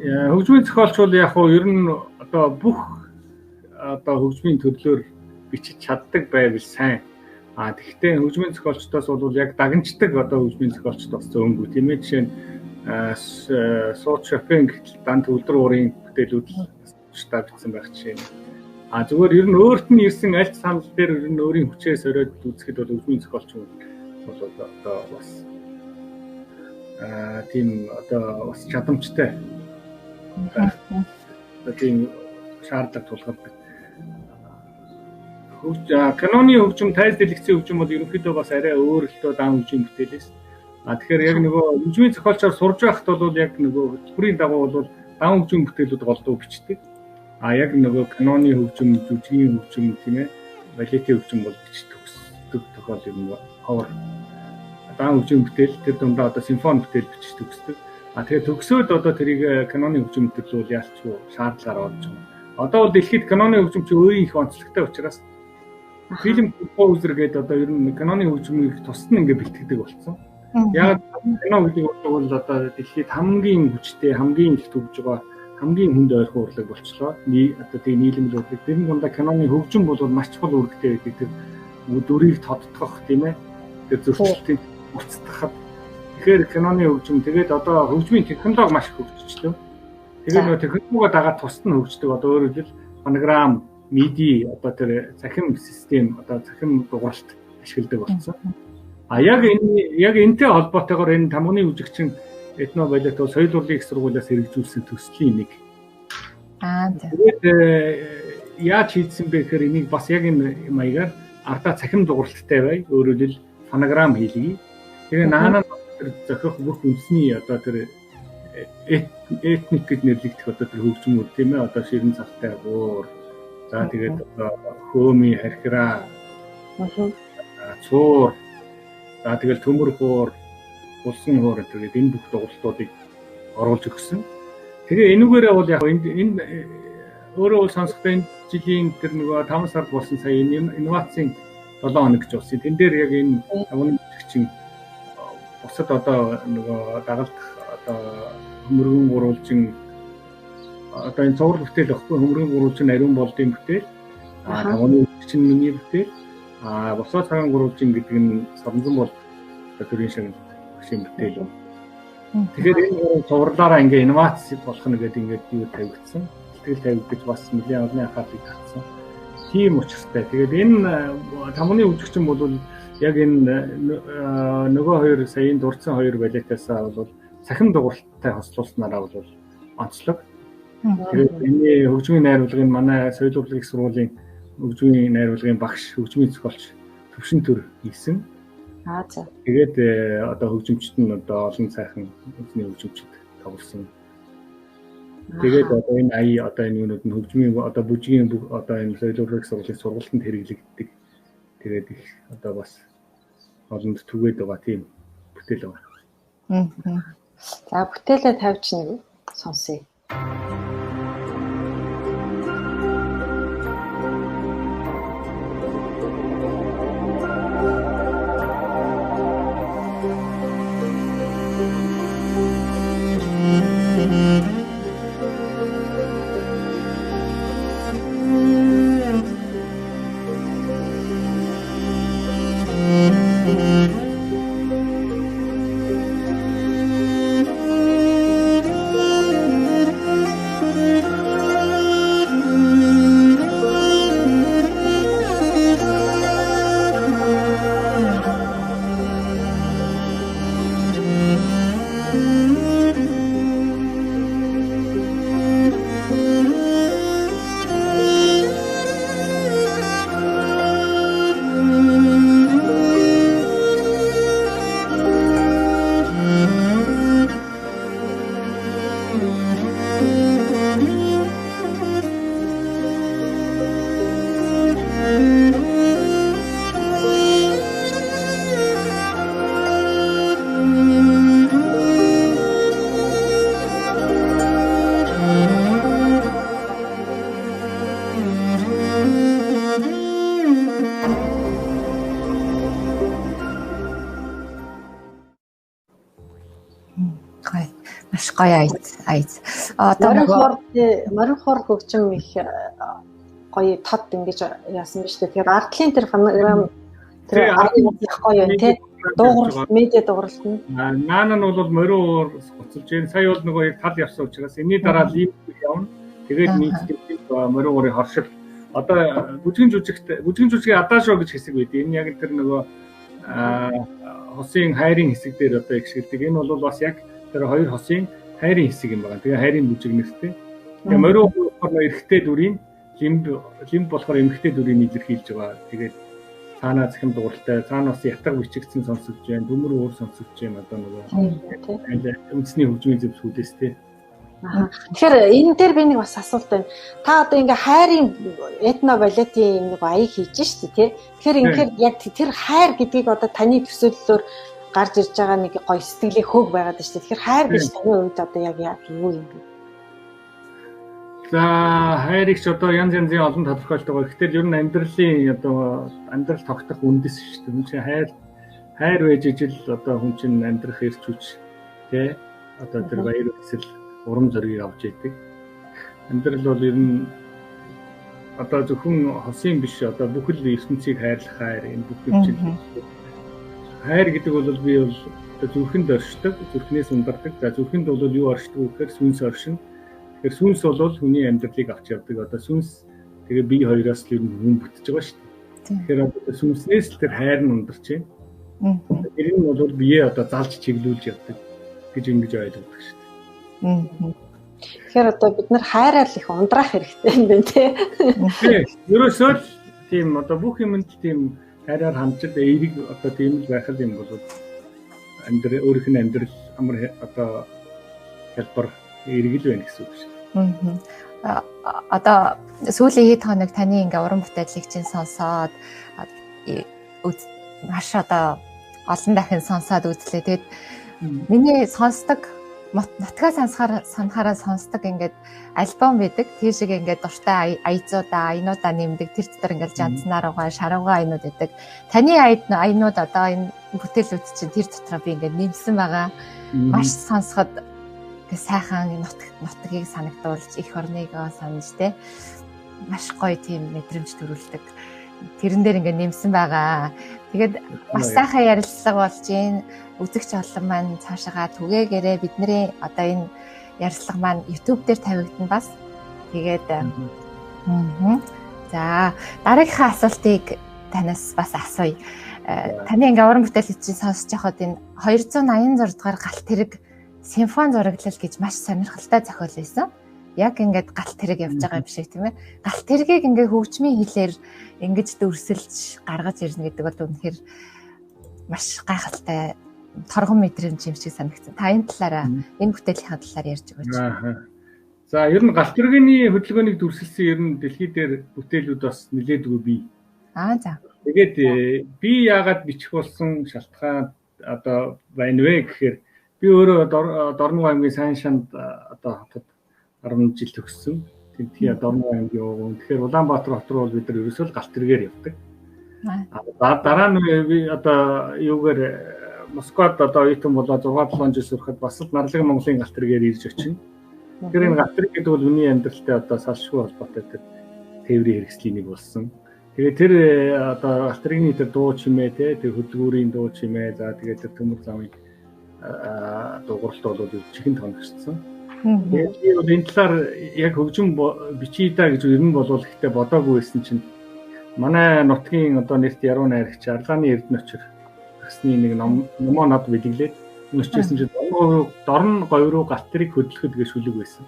C: Хөгжмийн зохиолч бол яг хуу ер нь одоо бүх одоо хөгжмийн төрлөөр бичиж чаддаг байвал сайн. Тэгэхдээ хөгжмийн зохиолчдоос бол яг дагнчдаг одоо хөгжмийн зохиолчд бас зөөнгүй тийм ээ. Жишээ нь Сууд Шопен гэтэл дан төвлөр уурын бүтээлүүд штаб бичсэн байх жишээ нь. Зүгээр ер нь өөрт нь ирсэн аль санал дээр ер нь өөрийн хүчээс өрөөд үзэхэд бол хөгжмийн зохиолч бол одоо бас тийм одоо бас чадамжтай. Тийм шаардлага тулгардаг. Каноны хөгжим, тайз дэлгэцийн хөгжим бол ерөнхийдөө бас арай өөр л доо даан хөгжим бүтээлээс. Тэгэхээр яг нөгөө хөгжмийн зохиолчоор сурж байхад бол яг нөгөө хөтөлбөрийн дагуу бол даан хөгжим бүтээлүүд голдуу бичдэг. Яг нөгөө каноны хөгжим, жүжигийн хөгжим тийм ээ, балетийн хөгжим бол бичдэг тохиол юм ховор. Даан хөгжим бүтээл тэр дундаа одоо симфони бүтээл бичиж төгсдөг. Тэгэхээр төгсөөд одоо тэрийг каноны хөгжим бүтээл бол ялчгүй шаардлагаар олж байгаа. Одоо бол дэлхийд каноны хөгжим чи өөрийн их онцлогтой учраас фильм композер гэдэг одоо ер нь каноны хөгжмийг тусад нь ингээд бэлтгэдэг болсон. Яг канон гэдэг бол одоо дэлхийд хамгийн хүчтэй, хамгийн их төгж байгаа, хамгийн хүнд ойрхон урлаг болчлоо. Одоо тийм нийлэмж урлаг. Тэр дундаа каноны хөгжим бол маш чухал үүрэгтэй байдаг. Тэр дүрийг тодтогох тийм ээ. Тэр зөрчилтийг уцтахад. Тэгэхээр каноны хөгжим тэгээд одоо хөгжмийн технологи маш хөгжчихлөө. Тэгээд нөгөө технологио дагаад тусад нь хөгждөг. Одоо өөрөөр хэлбэл фонограм, MIDI одоо тэр цахим систем одоо цахим дугуйлт ашигладаг болсон. Яг энэтэй холбоотойгоор энэ тамганы үжигчин этно балет соёл урлагийн их сургуулиас хэрэгжүүлсэн төслийн нэг. Тэгээд яаж хийдсэн бэ гэхээр энийг бас яг энэ маягаар ардаа цахим дугуйлттай бай. Өөрөөр хэлбэл фонограм хийлгий. Тэгээ наанаа тэр зохиох бүх үндэсний одоо тэр этник гэж нэрлэгдэх одоо тэр хөгжмүүд тийм ээ одоо ширэн цавтай буур за тэгээд одоо хөөми хархираа цуур за тэгээд төмөр хуур улсын хуур гэдэг энэ бүх дугуйлтуудыг оруулж өгсөн. Тэгээ энүүгээрээ бол яг энэ өөрөө сонсохдоо энэ жилийн тэр нөгөө 5 сард болсон сая инновацийн 7 хоног гэж болсон. Тэн дээр яг энэ тамганы бүжигчин бусад одоо нөгөө дагалдах одоо мөргөн гурвалжин одоо энэ цуврал бүтээл өгөхгүй хөмрөн гурвалжин ариун болдын бүтээл. Тавны чинь миний бүтээл. Босоо цагаан гурвалжин гэдэг нь соронзон бол төрийн шиг хөшийн бүтээл. Тэгэхээр энэ цувралаараа ингээ инновац болох нь гэдэг ингээд юу тавигдсан. Сэтгэл тавигдаж бас нэлийн олон анхаарлыг татсан. Тийм учраас тэгээд энэ тамны үжигчин бол яг энэ нөгөө хоёр саяын дурдсан хоёр балетаасаа бол цахим дугуйлттай хослуулснараа бол онцлог. Тэгээд энэ хөгжмийн найруулгын манай соёл урлагийн сургуулийн хөгжмийн найруулгын багш хөгжмийн зохиолч төвшин төр хийсэн.
A: За.
C: Тэгээд одоо хөгжимчд нь одоо олон сайхан эзний хөгжимчд тоглосон. Тэгээд одоо энэ одоо энэ юунууд нь хөгжмийн одоо бүжгийн одоо энэ соёл урлагийн сургуулийн сургалтанд хэрэглэгддэг. Тэгээд их одоо бас олонд түгээд байгаа тийм бүтээл байна.
A: За бүтээлээ тавьж нэг сонсъё.
B: Гоё айц. Одоо
A: морин хор хөгжим их гоё тод ингэж яасан биз дээ. Тэгэхээр артлын тэр фонограм тэр гоё юм тий. Дуугарлалт, медиа дуугарлалт нь.
C: Наана нь бол морин хор гоцолж जैन. Сая бол нөгөө яг тал явсан учраас энэний дараа лив явна. Тэгээд нийцдэг морин хорын хоршил. Одоо бүжгийн жүжигчгийн адаашоо гэж хэсэг байдаг. Энэ яг тэр нөгөө хосын хайрын хэсэг дээр одоо ихшгэлдэг. Энэ бол бас яг тэр хоёр хосын хайрын хэсэг юм байна. Тэгээ хайрын бүжиг нэртэй. Тэгээ морин болохоор эрэгтэй дүрийн лимб болохоор эмэгтэй дүрийг илэрхийлж байгаа. Тэгээд цаанаа захим дууралтай, цаанаас ятга бичигдсэн сонсогдож байна. Дүмэр уур сонсогдож байна. Одоо нөгөө үндэсний хөгжмийн зөв сүлээстэй.
A: Тэгэхээр энэ дээр би нэг бас асуулт байна. Та одоо ингээ хайрын этно балетын нэг аяг хийж штэ тий. Тэгэхээр ингээд яг тэр хайр гэдгийг одоо таны төсөөллөөр гарч ирж байгаа нэг гоё сэтгэлийн хөг байгаад штэ. Тэгэхээр хайр гэж таны хувьд одоо яг юу юм бэ?
C: За хайрыг ч одоо янз янзын олон тодорхойлт байгаа. Гэтэл ер нь амьдрал тогтох үндэс штэ. Хүн чинь хайр байж ижил одоо хүн чинь амьдрах эрч хүч тий. Одоо тэр баяр хөсөл урам зориг авч идэг. Амьдрал бол ер нь одоо зөвхөн хосын биш одоо бүхэл ертөнцийг хайрлах хайр энэ бүхэл чинь хайр гэдэг бол би бол зүрхэнд оршдог, зүрхнээс ундардаг. За зүрхэнд бол юу оршдог гэхээр сүнс оршин. Тэгэхээр сүнс бол хүний амьдралыг авч явдаг. Одоо сүнс тэгээ бие хоёроос л ер нь хүн бүтэж байгаа шүү дээ. Тэгэхээр одоо сүнснээс л тэр хайр нь ундарч байна. Тэр нь бол бие одоо залж чиглүүлж явдаг гэж ингэж ойлгодог шүү дээ.
A: Тэгэхээр одоо бид нар хайраар их ундрах хэрэгтэй юм байна тий.
C: Ерөөсөө л тийм одоо бүх юмд тийм хайраар хамжид эерэг одоо тийм л байх юм бол өөрийнх нь амьдрал амар одоо хэлбэр эргэл байна гэсэн үг шүү
B: дээ. Одоо сүүлийн хэд хоног таны ингээ уран бүтээлийг чинь сонсоод маш одоо олон дахин сонсоод үзлээ. Тэгэд миний сонсдог нутгаа санахаараа сонсдог ингээд альбом байдаг. Тэр шиг ингээд дуртай аязуудаа, аянуудаа нэмдэг. Тэр дотор ингээд жанцнаар байгаа, шаруугаа аянууд байдаг. Таны аянууд одоо энэ бүтээлүүд чинь тэр дотроо би ингээд нэмсэн байгаа. Маш сонсоход гэ сайхан нутгийг санагдуулж их орныгоо санаж те маш гоё тийм мэдрэмж төрүүлдэг. Тэрэн дээр ингээ нэмсэн байгаа. Тэгээд бас сайхан ярилцлага болж байна. Үзэгч олон маань цаашаа түгээгээрээ бидний одоо энэ ярилцлага маань YouTube дээр тавигдана бас. Тэгээд за дараагийнхаа асуултыг танаас бас асууя. Таны ингээ уран бүтээл хийж сонсож байхад энэ 286 дугаар галт тэрэг симфони зураглал гэж маш сонирхолтой зохиол байсан. Яг ингээд галт тэрэг явж байгаа юм шиг тийм ээ. Галт тэрэгийг ингээ хөгжмийн хэлээр ингэж дүрсэлж гаргаж ирнэ гэдэг бол үнэхээр маш гайхалтай торгон мэдрэмж юм шиг санагдсан. Та энэ талаараа энэ бүтээлийн талаар ярьж өгөөч.
C: За ер нь галт тэргийн хөдөлгөөнийг дүрсэлсэн ер нь дэлхий дээр бүтээлүүд бас нэлээдгүй бий.
B: За.
C: Тэгээд би яагаад бичих болсон шалтгаан одоо байна вэ гэхээр би өөрөө Дорногов аймгийн сайн шанд одоо хотод 10 жил төгссөн. Тэнтгий Дорногов аймгийн өвгөн. Тэгэхээр Улаанбаатар хот руу бид нар ерөөсөө галт тэргээр явдаг. Дараа нь би одоо юугаар Москвад одоо оюутан болоо 6-7 жил сурахад бас л Нарлаг Монголын галт тэргээр ирж очино. Тэгэхээр энэ галт тэрэг гэдэг бол миний амьдралтай одоо салшгүй холбоотой тээврийн хэрэгслийн нэг болсон. Тэгээ тэр одоо галт тэрэгний тэр дуу чимээ тэр хөдөлгүүрийн дуу чимээ за тэгээ тэр төмөр замын дууралт бол чихэн тоногчсон. Тэгээд би бол энэ талаар яг хөгжим бичиж даа гэж ер нь бол ихтэй бодоогүй байсан чинь манай нутгийн одоо нэрт яруу найрагч Арлааны Эрдэнэ очир гэсний нэг номоо над бэлгэлээд нүчсэн чинь Дорн говь руу галт тэрэг хөдлөхөд гэж шүлэг байсан.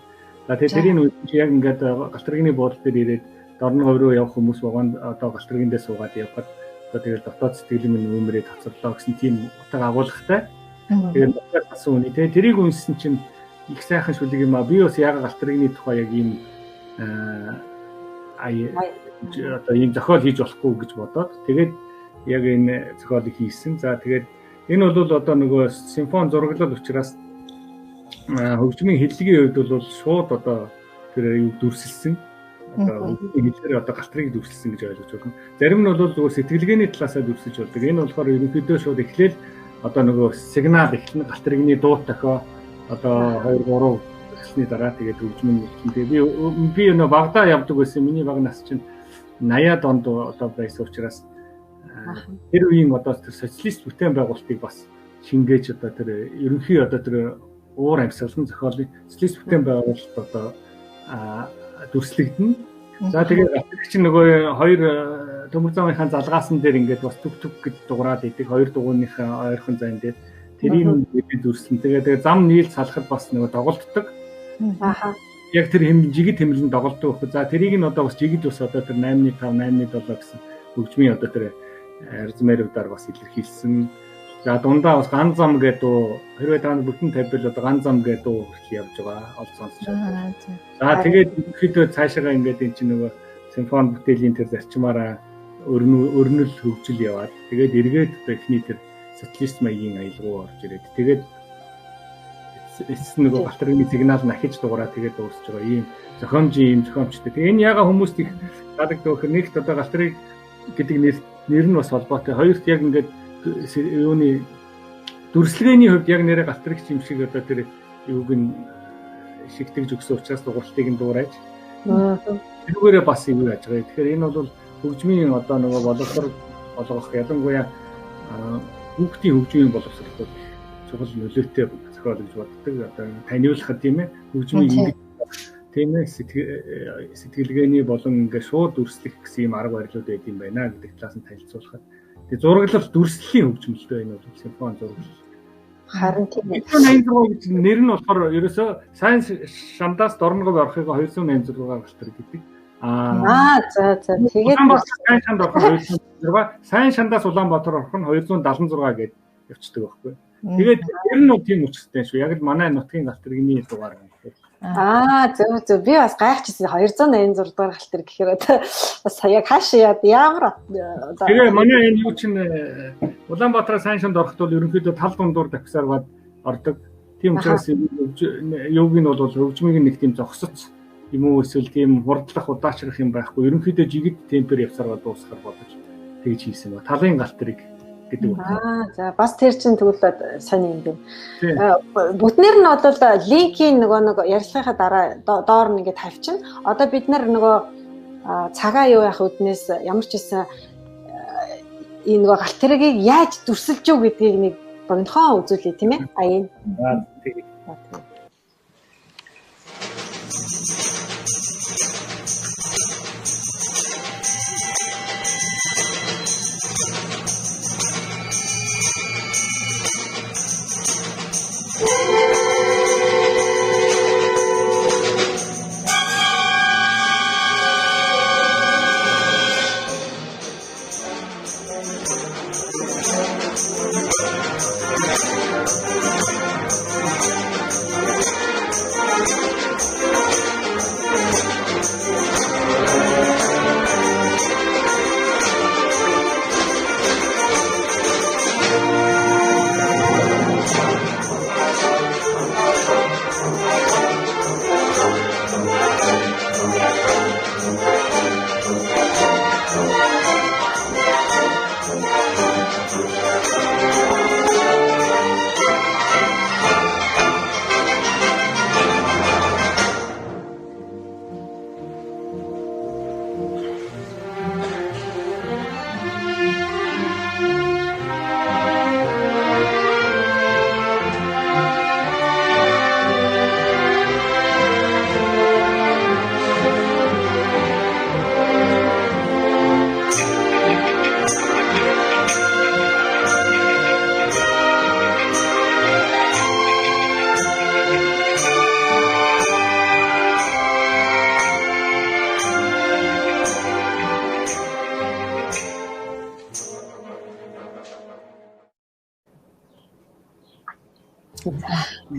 C: За тэгээд тэрийн үед яг ингээд галт тэрэгний буудлын дээр ирээд Дорн говь руу явах хүмүүс байгаа одоо галт тэрэгэндээ суугаад явхад одоо тэгээд дотоод сэтгэл минь нөмрөө тацарлаа гэсэн тийм утга агуулгатай. Тэгээд батсан үний тэрийг үнсэн чинь их сайхан шүлэг юм а. Би бас яг галт тэрэгний тухай яг ийм одоо ийм зохиол хийж болохгүй гэж бодоод тэгээд яг энэ зохиолыг хийсэн. За тэгээд энэ бол одоо нөгөө симфони зураглал учраас хөгжмийн хэллэгийн үед бол шууд одоо тэр юу дүрсэлсэн. Одоо хөгжмийн хэллэгээр одоо галт тэргийг дүрсэлсэн гэж ойлгож байна. Зарим нь бол зөвхөн сэтгэлгээний талаасаа дүрсэлж болдог. Энэ болохоор ерөнхийдөө шууд эхлээл одоо нөгөө сигнал эхлэн галт тэрэгний дуут дохио одоо 2-3 эхлсний дараа тэгээд хөгжмийн эхлэн. Би нөгөө Багдаа явдаг байсан. Миний баг нас чинь 80-аад онд одоо байсан учраас тэр үеийн одоо тэр социалист бүтээн байгуулалтыг бас шингээж одоо тэр ерөнхий одоо тэр уур амьсгалын зохиолын социалист бүтээн байгуулалт одоо дүрслэгдэнэ. За тэгээд галт чинь нөгөө хоёр төмөр замынхаа залгаасан дээр ингээд бас төг гэж дуурайд идэг хоёр дугуйныхаа ойрхон зайн дээр тэрийг дүрслэн. Тэгээд зам нийлж салахад бас нөгөө доголддог. Яг тэр жигд хэмлэн доголдог. За тэрийг нь одоо бас жигд бас одоо тэр 8.5 8.7 гэсэн хөгжмийн одоо тэр арзмэрүүдээр бас илэрхийлсэн. За дундаа бас ган зам гэдэг хэрвээ та бүтэн тавьбал одоо ган зам гэдэг хүртэл явж байгаа олж сонсч байна. За тэгээд ихэд цаашаа ингээд эн чинь нөгөө симфони бүтээлийн тэр зарчмаараа өрнөл хөгжил яваад тэгээд эргээд одоо эхний тэр социалист маягийн аялгау орж ирээд тэгээд нөгөө галт тэргийн сигнал нахиж дуураа тэгээд дуусч байгаа ийм зохиомжтой. Тэгээ энэ яга хүмүүст их таалагддаг гэхээр нэгт одоо галт тэрэг гэдэг нэр нь бас холбоотой. Хоёрт яг ингээд юуны дүрслэгээний хувьд яг нэрээ галт тэрэг юм шиг одоо тэр юуг нь шигтгэж өгсөн учраас дууралтыг нь дуурайж. Тэрүүгээрээ бас юу яаж байгаа. Тэгэхээр энэ бол хөгжмийн одоо нөгөө боловсрол болгох ялангуяа хүүхдийн хөгжмийн боловсролд чухал нөлөөтэй зохиол гэж боддог. Одоо таниулахад тийм ээ хөгжмийн тийм ээ сэтгэлгээний болон ингээ шууд дүрслэх гэсэн юм арга барилуд байд юм байна гэдэг талаас нь танилцуулахад. Тэгээ зураглал дүрслэлийн хөгжмөлтэй энэ бол симфони зураглал.
A: Харин тийм ээ.
C: 286 гэж нэр нь болохоор ерөөсөө сайн шандаас Дорногов орохыг 286 галт тэрэг гэдэг.
A: За тэгээд
C: сайн шанд орох нь 286, сайн шандаас Улаанбаатар орох нь 276 гэж явцдаг байхгүй. Тэгээд ер нь тийм үчтэй шүү. Яг л манай нутгийн галт тэрэгний дугаар юм.
A: Зөв би бас гайхчихсан 286 дугаар галт тэрэг гэхээр бас яг хаашаа ямар
C: тэгээ манай энэ юу чинь Улаанбаатар сайн шанд ороход бол ерөнхийдөө тал дундуур давхсаар бод ордог. Тийм учраас юуг нь бол хөгжмийг нэг тийм зогсоц юм уу эсвэл тийм хурдлах удаачрах юм байхгүй. Ерөнхийдөө жигд темпер явсаар дуусгахар бодож тэгж хийсэн ба. Талын галт тэрэг гэдэг үг.
A: За бас тэр чинь тэгвэл сони юм байна. Бүтнээр нь бол линкийн нөгөө ярилцлагынхаа дараа доор нь ингээд тавьчихна. Одоо бид нар нөгөө цагаа юу яах үднээс ямар ч байсан энэ нөгөө галт тэргийг яаж дүрсэлж юу гэдгийг нэг богинохон үзүүлээ тийм ээ. Аян.
C: Тэгээ.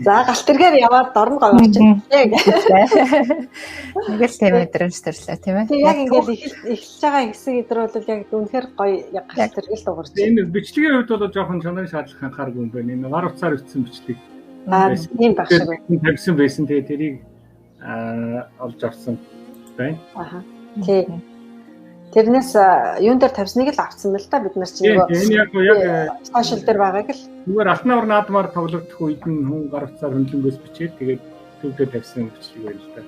A: За галт тэргээр яваад дорн говьч тийм.
B: Нэг л тийм мэдрэмж төрлөө тийм ээ.
A: Яг ингээд эхэлж байгаа хэсэг эдэр бол яг үнэхээр гоё яг галт тэргээл дуурч.
C: Энэ бичлэгийн хувьд бол жоохон чанарын шаардлага анхааргүй юм байна. Энэ гар утсаар бичсэн бичлэг.
A: Тийм баг шиг.
C: Тавьсан байсан тэгээ тэрийг олж авсан байна.
A: Тийм. Тэрнээс юун дээр тавьсныг л авсан мэл та бид нар чинь
C: нөгөө энэ яг
A: сошиал дээр байгааг л
C: зүгээр алтан авар наадмаар тоглогдох үед нь хүн гар утсаар хөндлөнгөөс бичээд тэгээд төв дээр тавьсан бичлэг байна л да.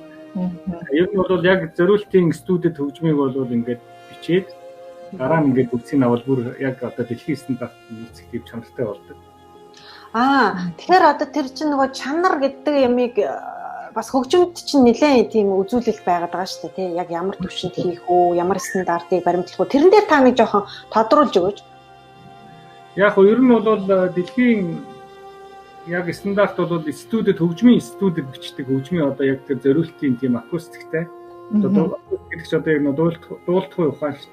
C: Ер нь бол яг зориултын студид хөгжмийг бол ингээд бичээд дараа нь ингээд үгсийг авал бүр яг одоо дэлхийн стандарт нийцэх тийм чанартай болдог.
A: Тэгэхээр одоо тэр чинь нөгөө чанар гэдэг ямыг бас хөгжимд чинь нэлээд тийм үзүүлэлт байгаад байгаа шүү дээ тий. Яг ямар төвшөнд хийх үү, ямар стандартыг баримтлах үү. Тэрэн дээр та нэг жоохон тодруулж өгөөч.
C: Яг нь ер нь бол дэлхийн яг стандарт бол студид хөгжмийн студид бичдэг хөгжмийн одоо яг тэр зориултын тийм акустиктэй. Одоо гэдэг чинь одоо яг дуултгүй ухаан шүү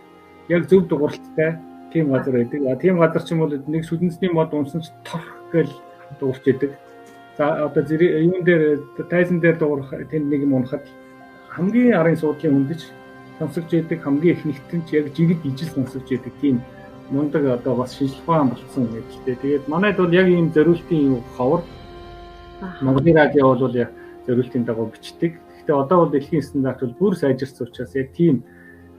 C: дээ. Яг зөв дууралттай тийм газар байдаг. Тийм газар ч юм бол нэг шүдэнсний мод унсан ч торх гэл дуурч идэг. За одоо юун дээр тайзан дээр дуурах тэнд нэг юм унахад хамгийн арын суудлын хүндэж сонсогч идэг хамгийн ихнийхт нь яг жигд ижил сонсогч идэг тийм мундаг одоо бас шинжлэх ухаан болсон гэдэгтэй. Тэгээд манайд бол яг ийм зориултын юу ховор Монголын радио бол яг зориултын дагуу бичдэг. Гэхдээ одоо бол дэлхийн стандарт бол бүр сайжирсан учраас яг тийм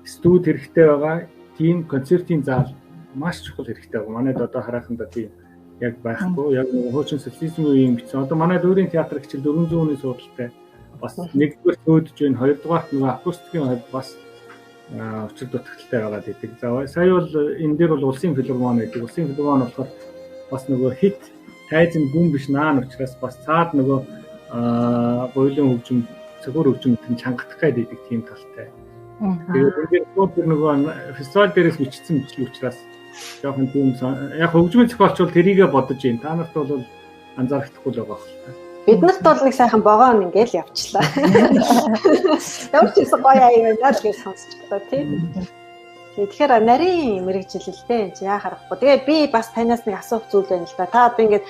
C: студ хэрэгтэй байгаа, тийм концертын зал маш чухал хэрэгтэй байгаа. Манайд одоо хараханда тийм яг байхгүй. Яг хуучин социализм үеийн бичсэн. Одоо манай дүүрийн театр хичээл 400 хүний суудалтай. Бас нэгдүгээр төөдөж байна. Хоёрдугаарт нөгөө акустикийн хувьд бас учир дутагдaltaй байгаа гэдэг. За сая бол энэ дээр бол улсын филармони гэдэг. Улсын филармони болохоор бас нөгөө хит тайзан гүн биш наан учраас бас цаад нөгөө гойлон хөгжим, цогцор хөгжимтэн чангадах гэдэг тийм талтай. Тэгээд энэ нөгөө фестивал дээрээс бичсэн бичлэг учраас жоохон тийм яг хөгжмийн зохиолч бол тэрийгэ бодож байна. Та нарт бол анзаарахдаггүй л байгаа хэл.
A: Бид нарт бол нэг сайхан богоон ингээл явчлаа. Ямар ч юм гоё аяа байна л гэж сонсчихлоо тийм. Тэгэхээр нарийн мэрэгжилэлтэй энэ яа харахгүй. Тэгээ би бас танаас нэг асуух зүйл байна л да. Та одоо ингээд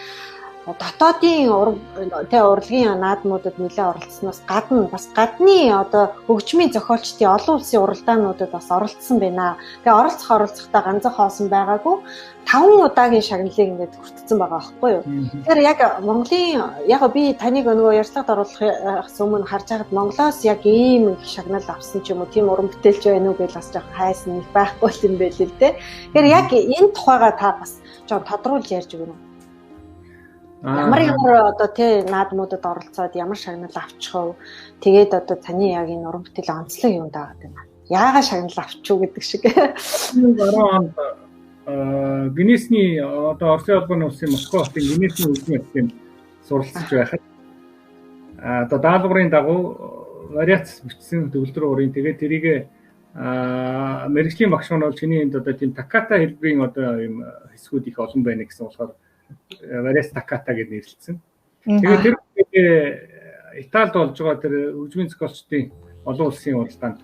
A: дотоодын урлагийн наадмуудад нэлээд оролцсноос гадна бас гадны одоо хөгжмийн зохиолчдын олон улсын уралдаануудад бас оролцсон байна. Тэгээ оролцохдоо ганцхан хоосон байгаагүй 5 удаагийн шагналыг ингээд хүртсэн байгаа байхгүй юу. Тэгэхээр яг Монголын яг би таныг нөгөө ярьцлагад оруулахаас өмнө харж байгаад Монголоос яг ийм их шагнал авсан ч юм уу тийм уран бүтээлч байна уу гэж бас жоохон хайсан нэг байхгүй юм байл л дээ. Тэгэхээр яг энэ тухайга та бас жоохон тодруулж ярьж өгнө. Ямар одоо тий наадмуудад оролцоод ямар шагнал авчих вэ? Тэгээд одоо таны яг энэ уран бүтээлийн онцлог юм даа гэдэг юм. Яагаад шагнал авчих уу гэдэг шиг.
C: Баруун Гиннесний одоо Оросын улбаны улсын Москва хотын Гиннесний үлгэн суралцж байхад одоо даалгаврын дагуу вариац бичсэн төгөлдөр уурын тэгээд тэрийг мэрэгжлийн багш маань бол чиний энд одоо тийм таката хэлбэрийн одоо юм хэсгүүд их олон байна гэсэн болохоор вариац таката гэж нэрлэлсэн. Тэгээд тэр Италид болж байгаа тэр хөгжмийн зохиолчдын олон улсын уралдаанд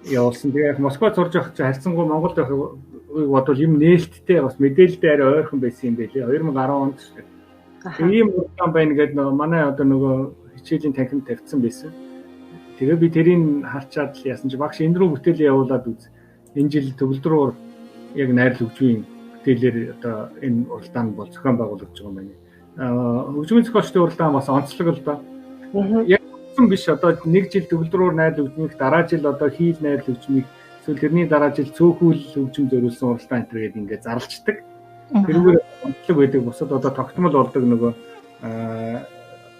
C: явуулсан. Тэгээд Москвад сурж явах чинь харьцангуй Монголд явах бодвол юм нээлттэй бас мэдээлэлтэй арай ойрхон байсан юм байлээ. 2010 онд шүү дээ. Ийм уралдаан байна гэдэг манай одоо нөгөө хичээлийн танхимд тавьсан байсан. Тэгээ би тэрийг харчаад л яасан чи багш энэ рүү бүтээлээ явуулаад үз. Энэ жил төгөлдрөөр яг найрал хөгжмийн бүтээлээр одоо энэ уралдаан бол зохион байгуулагдж байгаа юм байна. Хөгжмийн зохиолчдын уралдаан бас онцлог л доо. Яг биш одоо нэг жил төгөлдрөөр найрал хөгжмийг дараа жил одоо хийл найрал хөгжмийг эсвэл тэрний дараа жил цөөхүүл хөгжим зориулсан уралдаан энэ гэдэг ингээд зарлцдаг. Тэрүүгээр онцлог байдаг. Бусад одоо тогтмол болдог нөгөө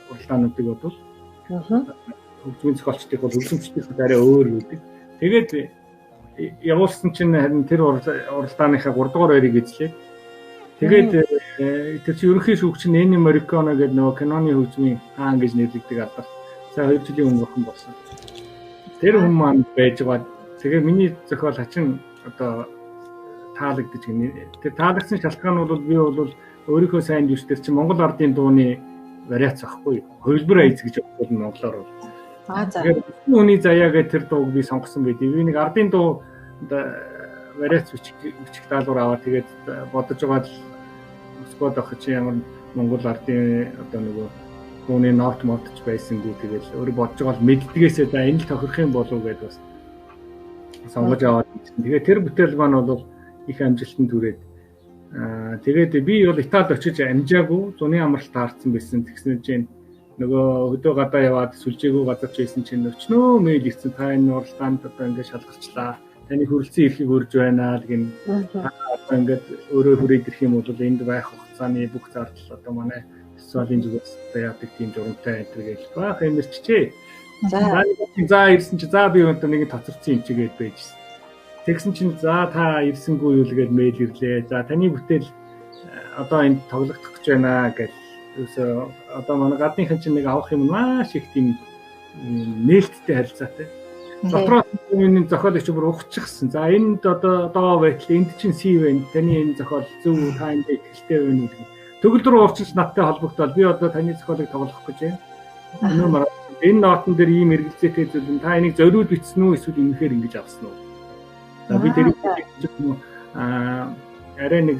C: уралдаануудыг бодвол хөгжмийн зохиолчдын бол хөгжимчдийн арай өөр үүдэг. Тэгээд явуулсан чинь харин тэр уралдааныхаа 3 дугаар байрыг эзлээ. Тэгээд тэр чинь ерөнхий шүүгч нь Энни Морриконе гэдэг нөгөө киноны хөгжмийн хаан гэж нэрлэгддэг алдар. За 2 жилийн өмнө охин болсон. Тэр хүн маань байж байгаа. Тэгээ миний зохиол хачин одоо таалагдж гинэ. Тэр таалагдсан шалтгаан бол би бол өөрийнхөө сайн жүжигчдэр чинь Монгол ардын дууны вариац ахгүй. Хөлбөр айц гэж бодвол монголоор бол. Тэгэхээр хүний заяа гэх тэр дууг би сонгосон байдгийг. Би нэг ардын дуу вариац бичих даалгавар аваад тэгээд бодож байгаа л Москвад авах чи ямар Монгол ардын одоо нөгөө дууны нот модч байсангүй тэгээд өөрөө бодож байгаа л мэддгээсээ за энэ л тохирох юм болов уу гэдээ бас сонгож аваад. Тэгээд тэр бүтээл маань бол их амжилтанд хүрээд тэгээд би бол Италид очиж амжаагүй зуны амралт таарсан байсан. Тэгснээр чинь нөгөө хөдөө гадаа яваад сүлжээгүй газар ч байсан чинь өчнөө мэйл ирсэн та энэ уралдаанд одоо ингээд шалгарчлаа. Таны хүрэлцэн эрхийг өрж байна гэн. Одоо ингээд өөрөө хүрээд ирэх юм бол энд байх хугацааны бүх зардал одоо манай фестивалийн зүгээс одоо яадаг тийм журамтай энэ гэж баах юмэрчээ. За ирсэн чи за би одоо нэг тоцорсон юм чигээд байжсэн. Тэгсэн чинь за та ирсэнгүй юу л гээд мэйл ирлээ. За таны бүтээл одоо энд тоглогдох гэж байна гэж. Одоо манай гадныхан чинь нэг авах юм маш их тийм нээлттэй харилцаатай. Дотроо миний зохиолч бүр ухчихсан. За энд одоо доо байтал энд чинь C байна. Таны энэ зохиол зөв та энд ихтэй байна гэх. Төгөлдөр уурчилж надтай холбогдоод би одоо таны зохиолыг тоглох гэж байна. Энэ нотон дээр ийм эргэлзээтэй зүйл та энийг зориуд бичсэн үү эсвэл ингэхээр ингэж авсан уу? За би тэрийг арай нэг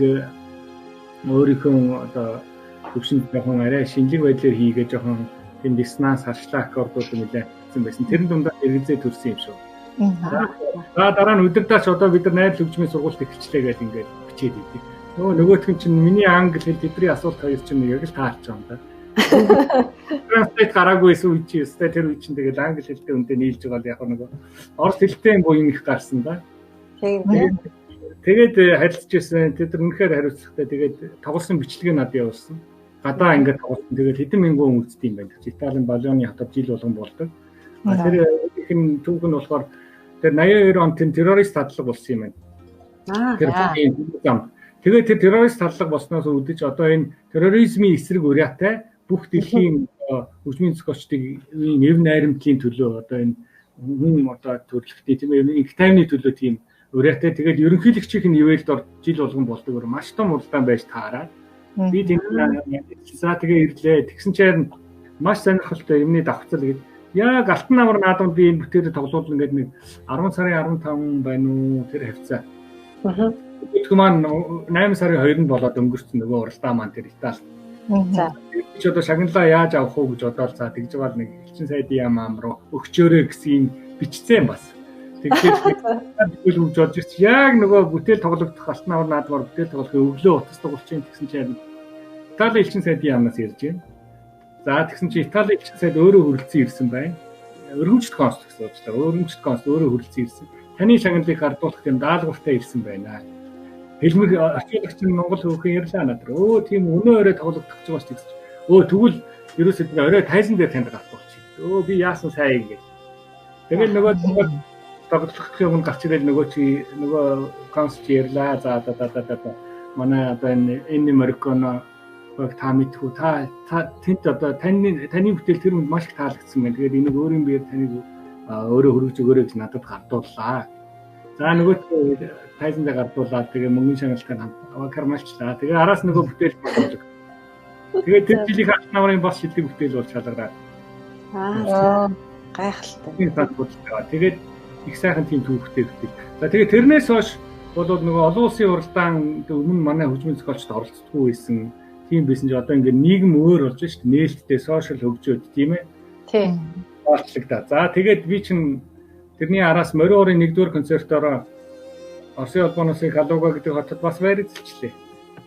C: өөрийнхөө одоо төвшөнд жоохон арай шинжлэх байдлаар хийгээд жоохон тийм диссонанс харшлаа аккордууд нэлээд хийсэн байсан. Тэр дундаа эргэлзээ төрсэн юм шүү. За дараа нь өдөрдөөч одоо бид нар найрал хөгжмийн сургуульд эхэлчлээ гэж ингээд бичээд идэв. Нөгөөх нь чинь миний англи хэл тэдний асуулт хоёр чинь яг л таарч байгаа юм да. Транслейт гараагүй эсвэл үчи өстэй тэр үчин тэгээд англи хэлтэй үнтэй нийлж байгаа л яг нэг орос хэлтэй буюу их гарсан да. Тэгээд харилцаж байсан тэд үнэхээр хариуцлагатай тэгээд тоглосон бичлэгээ надад явуулсан. Гадаа ингээд тоглосон тэгээд хэдэн мянган хүн үздэг юм байна. Италийн баллоны хотод жил болгон болдог. Тэр их нь түүх нь болохоор тэр 82 он террорист тадлаг болсон юм байна. Тэгээд тэр террорист тадлаг болсноос үүдэж одоо энэ терроризмын эсрэг уриатай бүх дэлхийн хөгжмийн зохиолчдын нэв найрамдлын төлөө одоо энэ хүн одоо төрөлхтний тийм ээ их таймны төлөө тийм уриатай тэгээд ерөнхийлөгчийн ивэлд жил болгон болдог маш том уралдаан байж таараад би тийм за тэгээ ирлээ тэгсэн чинь маш сонирхолтой юмны давхцал гэдэг яг алтан намар наадамд би энэ бүтээлд тоглуулна гэдэг нэг 10 сарын 15 байна уу тэр хавцаа. Тэгэх маань 8 сарын 2-нд болоод өнгөрсөн нөгөө уралдаан маань тэр Итали
A: За.
C: Чи одоо шагналаа яаж авах уу гэж бодоод за тэгж байгаа нэг элчин сайдын яам руу өгчөөрэй гэсэн бичсэн бас. Тэгэхээр тэгвэл бодож ирч яг нөгөө бүтээл тоглогдох алтан авар наадмаар бүтээл тоглохын өглөө утас тоглолцсон гэсэн чинь Итали элчин сайдын яамнаас ирж байна. За тэгсэн чинь Итали элчин сайд өөрөө хүрэлцэн ирсэн байна. Өргөмжт консул гэсэн уучлаа. Өргөмжт консул өөрөө хүрэлцэн ирсэн. Таны шагналыг ардуулах юм даалгавартай ирсэн байна. Хэлмэг арчуулагч нь Монгол хөвхөн ярьлаа надад. Тийм өнөө өрөө тоглогдох гэж байгаа ч гэсэн. Тэгвэл ерөөсөө орой тайзан дээр танд гартуулчих. Би яасан сайн ингэж. Тэгээд нөгөө тоглох юм гарч ирэл нөгөө консул ярьлаа. За манай одоо энэ Марокконо та мэдхүү та тэнд одоо таны бүтээл тэр хүнд маш их таалагдсан байна. Тэгээд энийг өөрийн биеэр таныг өөрөө хөргөж өгөөрэй гэж надад гардууллаа. За нөгөө тайзан дээр гардуулаад тэгээ мөнгөний шаналтай кармалчлаа. Тэгээ араас нөгөө бүтээл болгож. Тэгээд тэр жилийн алтан аврын бас шилдэг бүтээл болж шалгараад. Гайхалтай. Тэгээд их сайхан тийм түүхтэй бүтээл. За тэгээд тэрнээс хойш бол нөгөө олон улсын уралдаан өмнө манай хөгжмийн зохиолчд оролцдоггүй байсан. Тийм байсан ч одоо ингээд нийгэм өөр болж шүү дээ. Нээлттэй сошиал хөгжөөд тийм ээ.
A: Тийм.
C: Болцлогдоо. За тэгээд би чинь тэрний араас Мориорын 1-р концертоор Оросын холбооноос Калуга гэдэг хотод бас байрлуулчихлээ.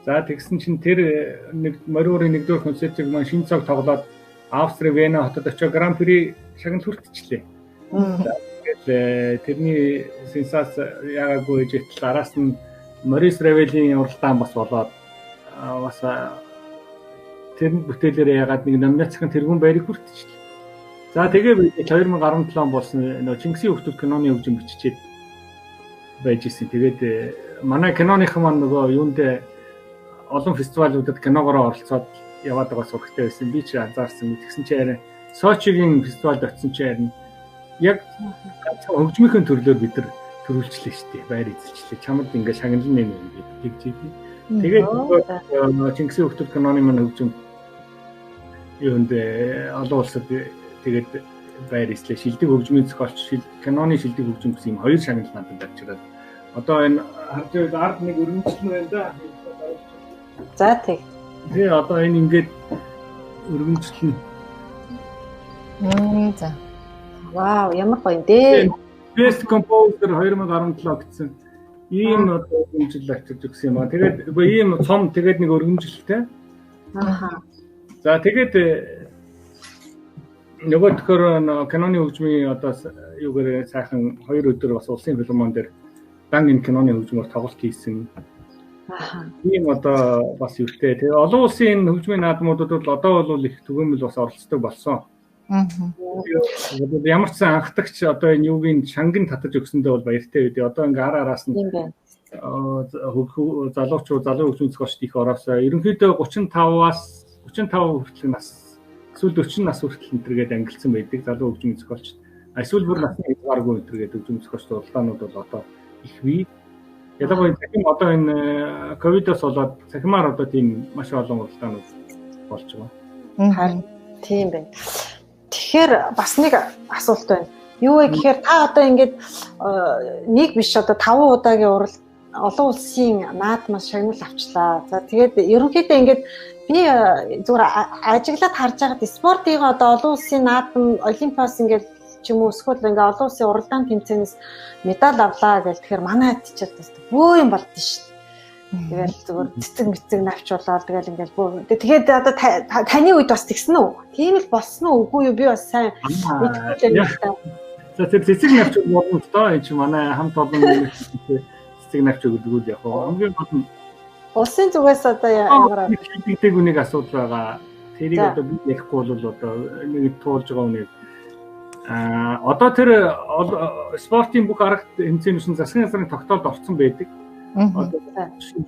C: За тэгсэн чинь тэр Мориорын 1-р концертыг маань шинэ цаг тоглоод Австри Вена хотод очиж Гран При шагнал хүртчихлээ. Тэгээд тэрний сенсац яагаагүй житэл араас нь Морис Равелийн уралдаан бас болоод бас тэр бүтээлээр ягаад нэг номинацийн тэргүүн байрыг хүртчихлээ. За тэгээ 2017 он болсон нөө Чингисийн хүүхдүүд киноны хөгжим биччихэд байж ирсэн. Тэгээд манай киноныхан маань нөгөө юунд олон фестивалуудад киногоор оролцоод яваад байгаа сурагтай байсан. Би ч анзаарсан. Тэгсэн чинь харин Сочигийн фестивальд очисон чинь харин яг хөгжмийн төрлөөр бид нар төрүүлчихлээ шүү дээ. Байр эзэлчихлээ. Чамд ингээ шагналын нэм юм гэдэг тийм. Тэгээд Чингисийн хүүхдүүд киноны маань хөгжим юунд олон улсад тэгээд байр эзлээ шилдэг хөгжмийн зохиолч киноны шилдэг хөгжим гэсэн юм хоёр шагнал надад авчираад одоо энэ харж байвал ард нэг өргөмжлөн байна да.
A: За тэг.
C: Тэгээ одоо энэ ингээд өргөмжлөн.
B: За.
A: Вау, ямар гоё дээ.
C: Best Composer 2017 гэсэн ийм одоо өргөмжлөл авчирч өгсөн юм аа. Тэгээд ийм цом тэгээд нэг өргөмжлөлтэй.
A: Ааха.
C: За тэгээд нөгөө төхөр киноны хөгжмийн одоо юугаар сайхан 2 өдөр бас улсын филармон дээр дан энэ киноны хөгжмөөр тоглолт хийсэн.
A: Ааха.
C: Ийм одоо бас юутэй. Тэгээ олон улсын хөгжмийн наадмуудад бол одоо бол их түгээмэл бас оролцдог болсон. Ямар ч сан анхдагч одоо энэ юугийн шангин татаж өгсөндөө бол баяртай байдээ. Одоо ингээ араас нь залуучууд залуу хөгжмийн зохиолчд их ороосоо ерөнхийдөө 35-аас 45 хүртэл нас эсвэл 40 нас хүртэл энтергээд ангилсан байдаг залуу хөгжмийн зохиолчд. Эсвэл бүр насны хязгааргүй энтергээд хөгжмийн зохиолчд уралдаанууд бол одоо их бий. Ялангуяа цахим одоо энэ ковидос болоод цахимаар одоо тийм маш олон уралдаанууд болж байгаа.
A: Харин тийм байна. Тэгэхээр бас нэг асуулт байна. Юу вэ гэхээр та одоо ингээд нэг биш одоо 5 удаагийн олон улсын наадмаас шагнал авчлаа. За тэгээд ерөнхийдөө ингээд би зүгээр ажиглаад харж байгаад спортыг одоо олон улсын наадам олимпиас ингээд ч юм уу эсвэл ингээд олон улсын уралдаан тэмцээнээс медаль авлаа гэл тэгэхээр манай хэд ч бөө юм болдсон шүү дээ. Тэгэл зүгээр цэцэг навчуулаад тэгэл ингээд бөө. Тэгээд одоо таны үед бас тэгсэн үү? Тийм л болсон уу? Үгүй юу? Би бас сайн мэдгүй л байна.
C: За тэр цэцэг навчуул болно л доо. Энд чи манай хамт олон цэцэг навч өгдөг үл яг. Хамгийн гол нь
A: улсын зүгээс одоо ямар
C: гэдэг үнийг асуудал байгаа. Тэрийг одоо би ярихгүй бол одоо нэг туулж байгаа үнийг одоо тэр спортын бүх арга хэмжээний засгийн газрын тогтоолд орсон байдаг.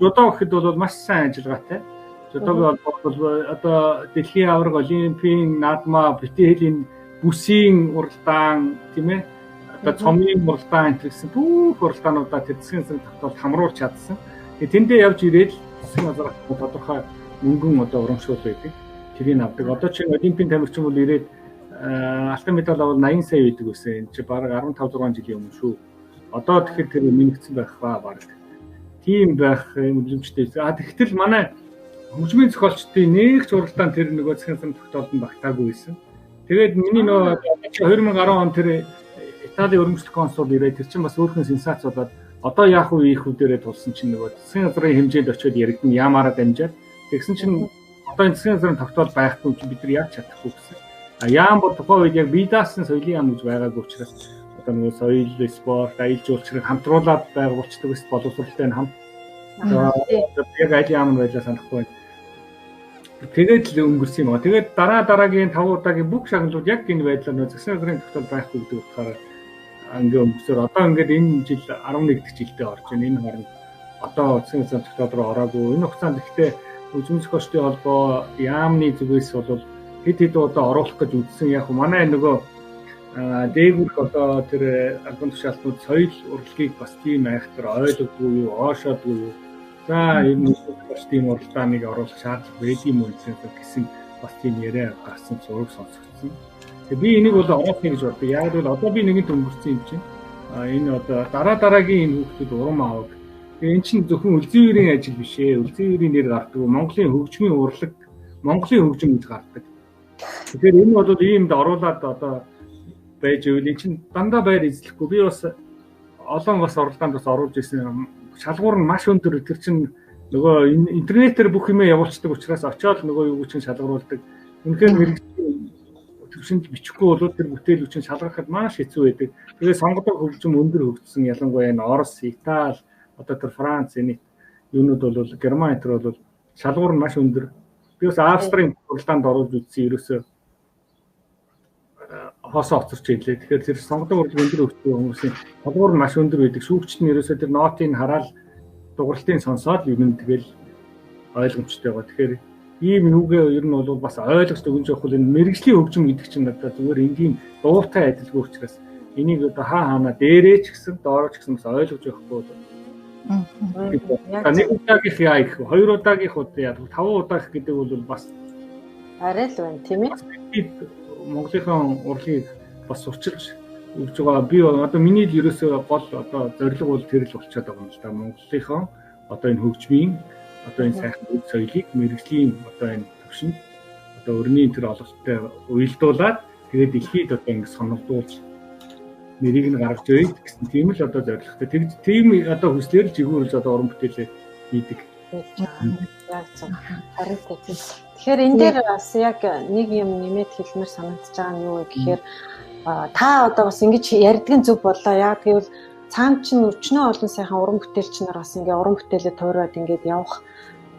C: Жодоо гэхэд бол маш сайн ажиллагаатай. Жодоог бол одоо дэлхийн аварга олимпийн наадмаа битээлийн бүсийн уралдаан тийм ээ одоо цомын уралдаан гэсэн бүх уралдаануудаа тэр засгийн газрын тогтоолд хамруулж чадсан. Тэгээ тэндээ явж ирээд засгийн газраас тодорхой мөнгөн одоо урамшуул байдаг. Тэрийг авдаг. Одоо чинь олимпийн тамирчин бол ирээд алтан медаль авал 80 сая байдаг байсан. Энд чи бараг 15-6 жилийн өмнө шүү. Одоо тэгэхээр тэр нэмэгдсэн байх ба бараг. Тийм байх юм үзэмжтэй. Тэгтэл манай хөгжмийн зохиолчдын нэг ч уралдаан тэр нөгөө засгийн газрын тогтоолтод багтаагүй байсан. Тэгээд миний нөгөө 2010 он тэр Италийн өргөмжлөх консул ирээд тэр чинь бас өөрхөн сенсац болоод одоо яах вэ ийх үдэрээ тулсан чинь нөгөө засгийн газрын хэмжээнд очиод яригдсан яамаараа дамжаад тэгсэн чинь одоо энэ засгийн газрын тогтоол байхгүй чинь бид нар яаж чадахгүй гэсэн. Яам бол тухайн үед яг бие даасан соёлын яам гэж байгаагүй учраас одоо нөгөө соёл, спорт, аялал жуулчлалыг хамтруулаад байгуулцдаг гэсэн боловсролтой хамт. Яг аль яам нь байлаа санахгүй байна. Тэгээд л өнгөрсөн юм аа. Тэгээд дараагийн 5 удаагийн бүх шагналууд яг энэ байдлаар нөгөө засгийн газрын тогтоол байхгүй гэдэг утгаараа ингээ өнгөсөөр одоо ингээд энэ жил 11 дахь жилдээ орж байна. Энэ харин одоо засгийн газрын тогтоол руу ороогүй. Энэ хугацаанд ихтэй хөгжмийн зохиолчдын холбоо яамны зүгээс бол хэд удаа оруулах гэж үзсэн. Яг манай нөгөө дээгүүрх одоо тэр албан тушаалтнууд соёл урлагийг бас тийм айхтар ойлгодгүй юу, оошоодгүй юу. За энэ тийм уралдааныг оруулах шаардлага байдаг юм уу гэсэн бас тийм яриа гарсан зураг сонсогдсон. Тэгээ би энийг бол оруулах гэж боддог. Яг л одоо би нэгэнт өнгөрсөн юм чинь. Энэ одоо дараагийн энэ хүүхдүүд урам аавд. Тэгээ эн чинь зөвхөн үлзийвэрийн ажил биш ээ. Үлзийвэрийн нэр гардаг. Монголын хөгжмийн урлаг, Монголын хөгжим гэж гардаг. Тэгэхээр энэ бол иймд оруулаад одоо байж ивэл эн чинь дандаа байр эзлэхгүй. Би бас олон бас оролдоонд бас оруулж ирсэн. Шалгуур нь маш өндөр. Тэр чинь нөгөө интернетээр бүх юмээ явуулцдаг учраас очиод нөгөө юу чинь шалгаруулдаг. Үнэхээр мэрэгжлийн төвшөнд бичихгүй бол тэр бүтээл хүчин шалгахад маш хэцүү байдаг. Тэгээ сонгодог хөгжим өндөр хөгжсөн ялангуяа энэ Орос, Итали, одоо тэр Франц энэ юунууд бол Герман энэ бол шалгуур нь маш өндөр. Би бас Австрийн уралдаанд оруулж үзсэн ерөөсөө хосоо оцорч ийлээ. Тэгэхээр тэр сонгодог урлагийн өндөр хөгжсөн хүмүүсийн шалгуур нь маш өндөр байдаг. Шүүгчд нь ерөөсөө тэр нотыг хараад дугарлтын сонсоод юу нэг тэгэл ойлгомжтой байгаа. Тэгэхээр ийм юугээ ер нь бол бас ойлгож өгөн жоохол энэ мэрэгжлийн хөгжим гэдэг чинь надад зүгээр энгийн дуутай адилгүй учраас энийг одоо хаана дээрээ ч гэсэн доороо ч гэсэн бас ойлгож явахгүй бол. Нэг удаагийнх яа гэх вэ? 2 удаагийнх удаа 5 удаагийнх гэдэг бол бас
A: арай л байна тийм ээ.
C: Монголынхон урлагийг бас сурчилж өгж байгаа. Би одоо миний л ерөөсөө гол одоо зорилго бол тэр л болчиход байгаа юм л да. Монголынхон одоо энэ хөгжмийн одоо энэ сайхан үйл соёлыг мэрэгжлийн одоо энэ төвшөнд одоо өрний тэр ололттой уялдуулаад тэгээд дэлхийд одоо ингэ сонирдуулж нэрийг нь гаргаж өгье гэсэн тийм л одоо зорилготой. Тийм одоо хүслээр л жигүүрлж одоо уран бүтээлээ хийдэг.
A: Яг зөв. Харин тийм. Тэгэхээр энэ дээр бас яг нэг юм нэмээд хэлмээр санагдаж байгаа нь юу вэ гэхээр та одоо бас ингэж ярьдгийн зөв болоо. Яг тэгвэл цаана чинь өчнөө олон сайхан уран бүтээлч нар бас ингээ уран бүтээлээ туураад ингээд явах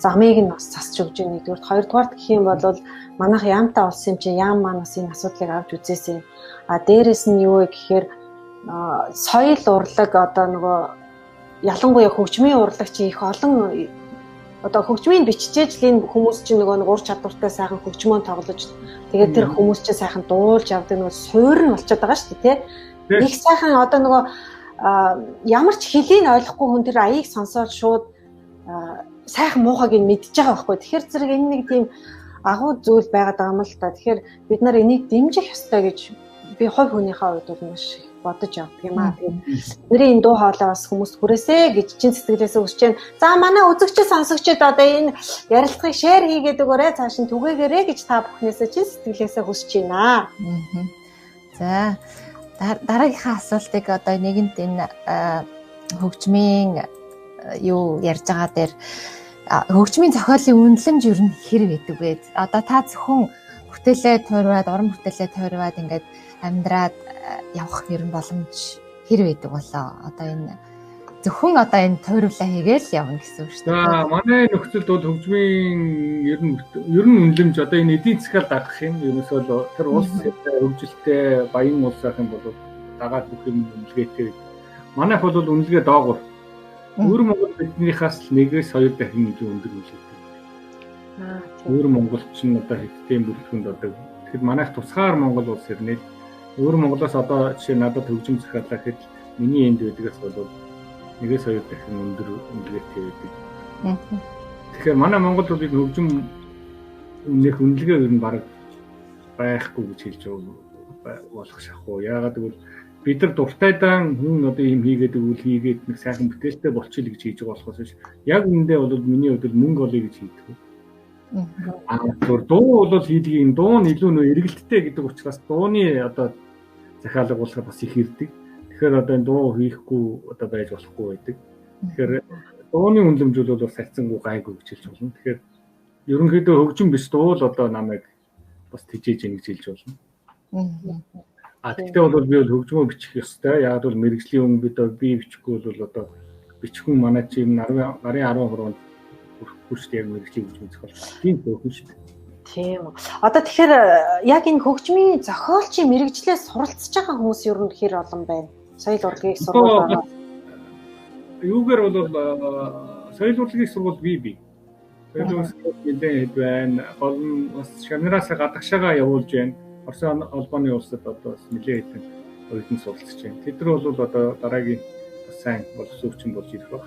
A: замыг нь бас засч өгч байгаа. Нэгдүгээр, хоёрдугаар гэх юм бол манайх яамтай улс юм чинь яам маань бас энэ асуудлыг авч үзээсэй. Дээрээс нь юу вэ гэхээр соёл урлаг одоо нөгөө ялангуяа хөгжмийн урлаг чи их олон одоо хөгжмийн биччихэж л энэ хүмүүс чинь нөгөө ур чадвартай сайхан хөгжмөө тоглож тэгээд тэр хүмүүс чинь сайхан дуулж явдаг нөгөө суурь нь болчиход байгаа шүү дээ тий. Их сайхан одоо нөгөө ямар ч хэлийг ойлгохгүй хүн тэр аяыг сонсоод шууд сайхан муухайг нь мэдчихэж байгаа байхгүй. Тэгэхээр зэрэг энэ нэг тийм агуу зүйл байгаад байгаа юм л та. Тэгэхээр бид нар энийг дэмжих ёстой гэж би хувь хүнийхээ хувьд бол маш бодож явдаг юм аа. Тэгээд нэрийн энэ дуу хоолой бас хүмүүст хүрээсэй гэж чин сэтгэлээсээ хүсэж байна. За манай үзэгчид сонсогчид одоо энэ ярилцлагыг шеэр хийгээд өгөөрэй. Цааш нь түгээгээрэй гэж та бүхнээсээ чин сэтгэлээсээ хүсэж байна.
B: За дараагийнхаа асуултыг одоо нэгэнт энэ хөгжмийн юу ярьж байгаа дээр хөгжмийн зохиолын үнэлэмж ер нь хэрэг гэдэг вэ? Одоо та зөвхөн бүтээлээ туурваад, уран бүтээлээ туурваад ингээд амьдраад явах ер нь боломж хэрэг байдаг болоо. Одоо энэ зөвхөн одоо энэ туйруулаа хийгээл явна гэсэн үг шүү дээ.
C: За манай нөхцөлд бол хөгжмийн ер нь үнэлэмж одоо энэ эдийн засгаар дагах юм. Ерөөсөө л тэр улс хөгжилтэй баян улс ах юм бол дагаад бүх юм үнэлгээтэй. Манайх бол үнэлгээ доогуур. Өөр Монгол биднийхээс 1-2 дахин илүү өндөр үнэлгээтэй. Өөр Монгол чинь одоо хэдтэй бүрэлдэхүүнд одоо тэгэхээр манайх тусгаар Монгол улс ирнэ. Өөр Монголоос одоо жишээ надад хөгжим захиалаа гэхэд миний энд байдгаас бол 1-2 дахин өндөр үнэлгээтэй байдаг. Тэгэхээр манай Монгол улсыг хөгжим нэх үнэлгээ ер нь бараг байхгүй гэж хэлж болох шахуу. Яагаад гэвэл бид нар дуртайдан хүн одоо юм хийгээд өгвөл хийгээд нэг сайхан бүтээлтэй болчихъя гэж хийж байгаа болохоос биш. Яг үүндээ бол миний хувьд мөнгө олъё гэж хийдэг. Зүгээр дуу бол хийдгийг дуу нь илүү нөө эргэлттэй гэдэг учраас дууны одоо захиалга болоход бас их ирдэг. Тэгэхээр одоо энэ дуу хийхгүй одоо байж болохгүй байдаг. Тэгэхээр дууны үнэлэмжүүд бол бас хайцангуй гайгүй гэж хэлж болно. Тэгэхээр ерөнхийдөө хөгжим биш дуу л одоо намайг бас тижээж ийн гэж хэлж болно. Гэхдээ бол би бол хөгжмөө бичих ёстой. Яг бол мэрэгжлийн өмнө би бичихгүй бол одоо бичгэн манай чим гарын 10% хүч яг мэрэгжлийн хөгжмийн зохиол. Тийм зөвхөн шүү дээ.
A: Тийм үү. Одоо тэгэхээр яг энэ хөгжмийн зохиолчийн мэрэгжлээс суралцж байгаа хүмүүс ер нь хэр олон байна? Соёл урлагийн сургууль байгаа.
C: Юугаар бол соёл урлагийн сургууль бий. Соёл урлагийн сургууль нэлээд байна. Гол нь бас шагнараас гадагшаага явуулж байна. Орсын холбооны улсад одоо бас нэлээд хэдэн оюутан суралцж байна. Тэд нар бол одоо дараагийн сайн боловсрууччин болж ирэх баг.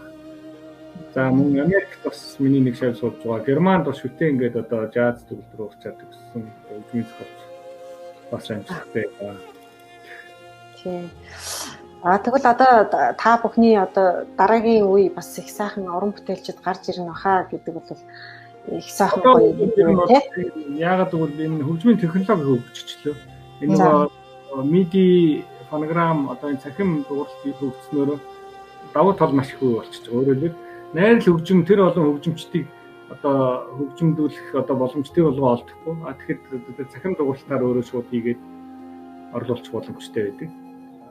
C: За мөн Америкт бас миний нэг шав суулж байгаа. Германд бас шүтээ ингээд одоо жаз төгөлдөр уурчаад гэсэн хөгжмийн зохиолч бас амжилттай байна.
A: Тийм. Тэгвэл одоо та бүхний одоо дараагийн үе бас их сайхан уран бүтээлчд гарч ирнэ хаа гэдэг бол их сайхан гоё юм тийм.
C: Яагаад гэвэл энэ хөгжмийн технологи хөгжчихлөө. Энэ нөгөө MIDI фонограм одоо энэ цахим дууралтыг хөгжснөөр давуу тал маш их болчихж байгаа. Өөрөөр хэлбэл найрал хөгжим тэр олон хөгжимчдийг одоо хөгжимдүүлэх одоо боломжтой болгоо олдохгүй. Тэгэхээр цахим дууралтаар өөрөө шууд хийгээд орлуулчих боломжтой байдаг.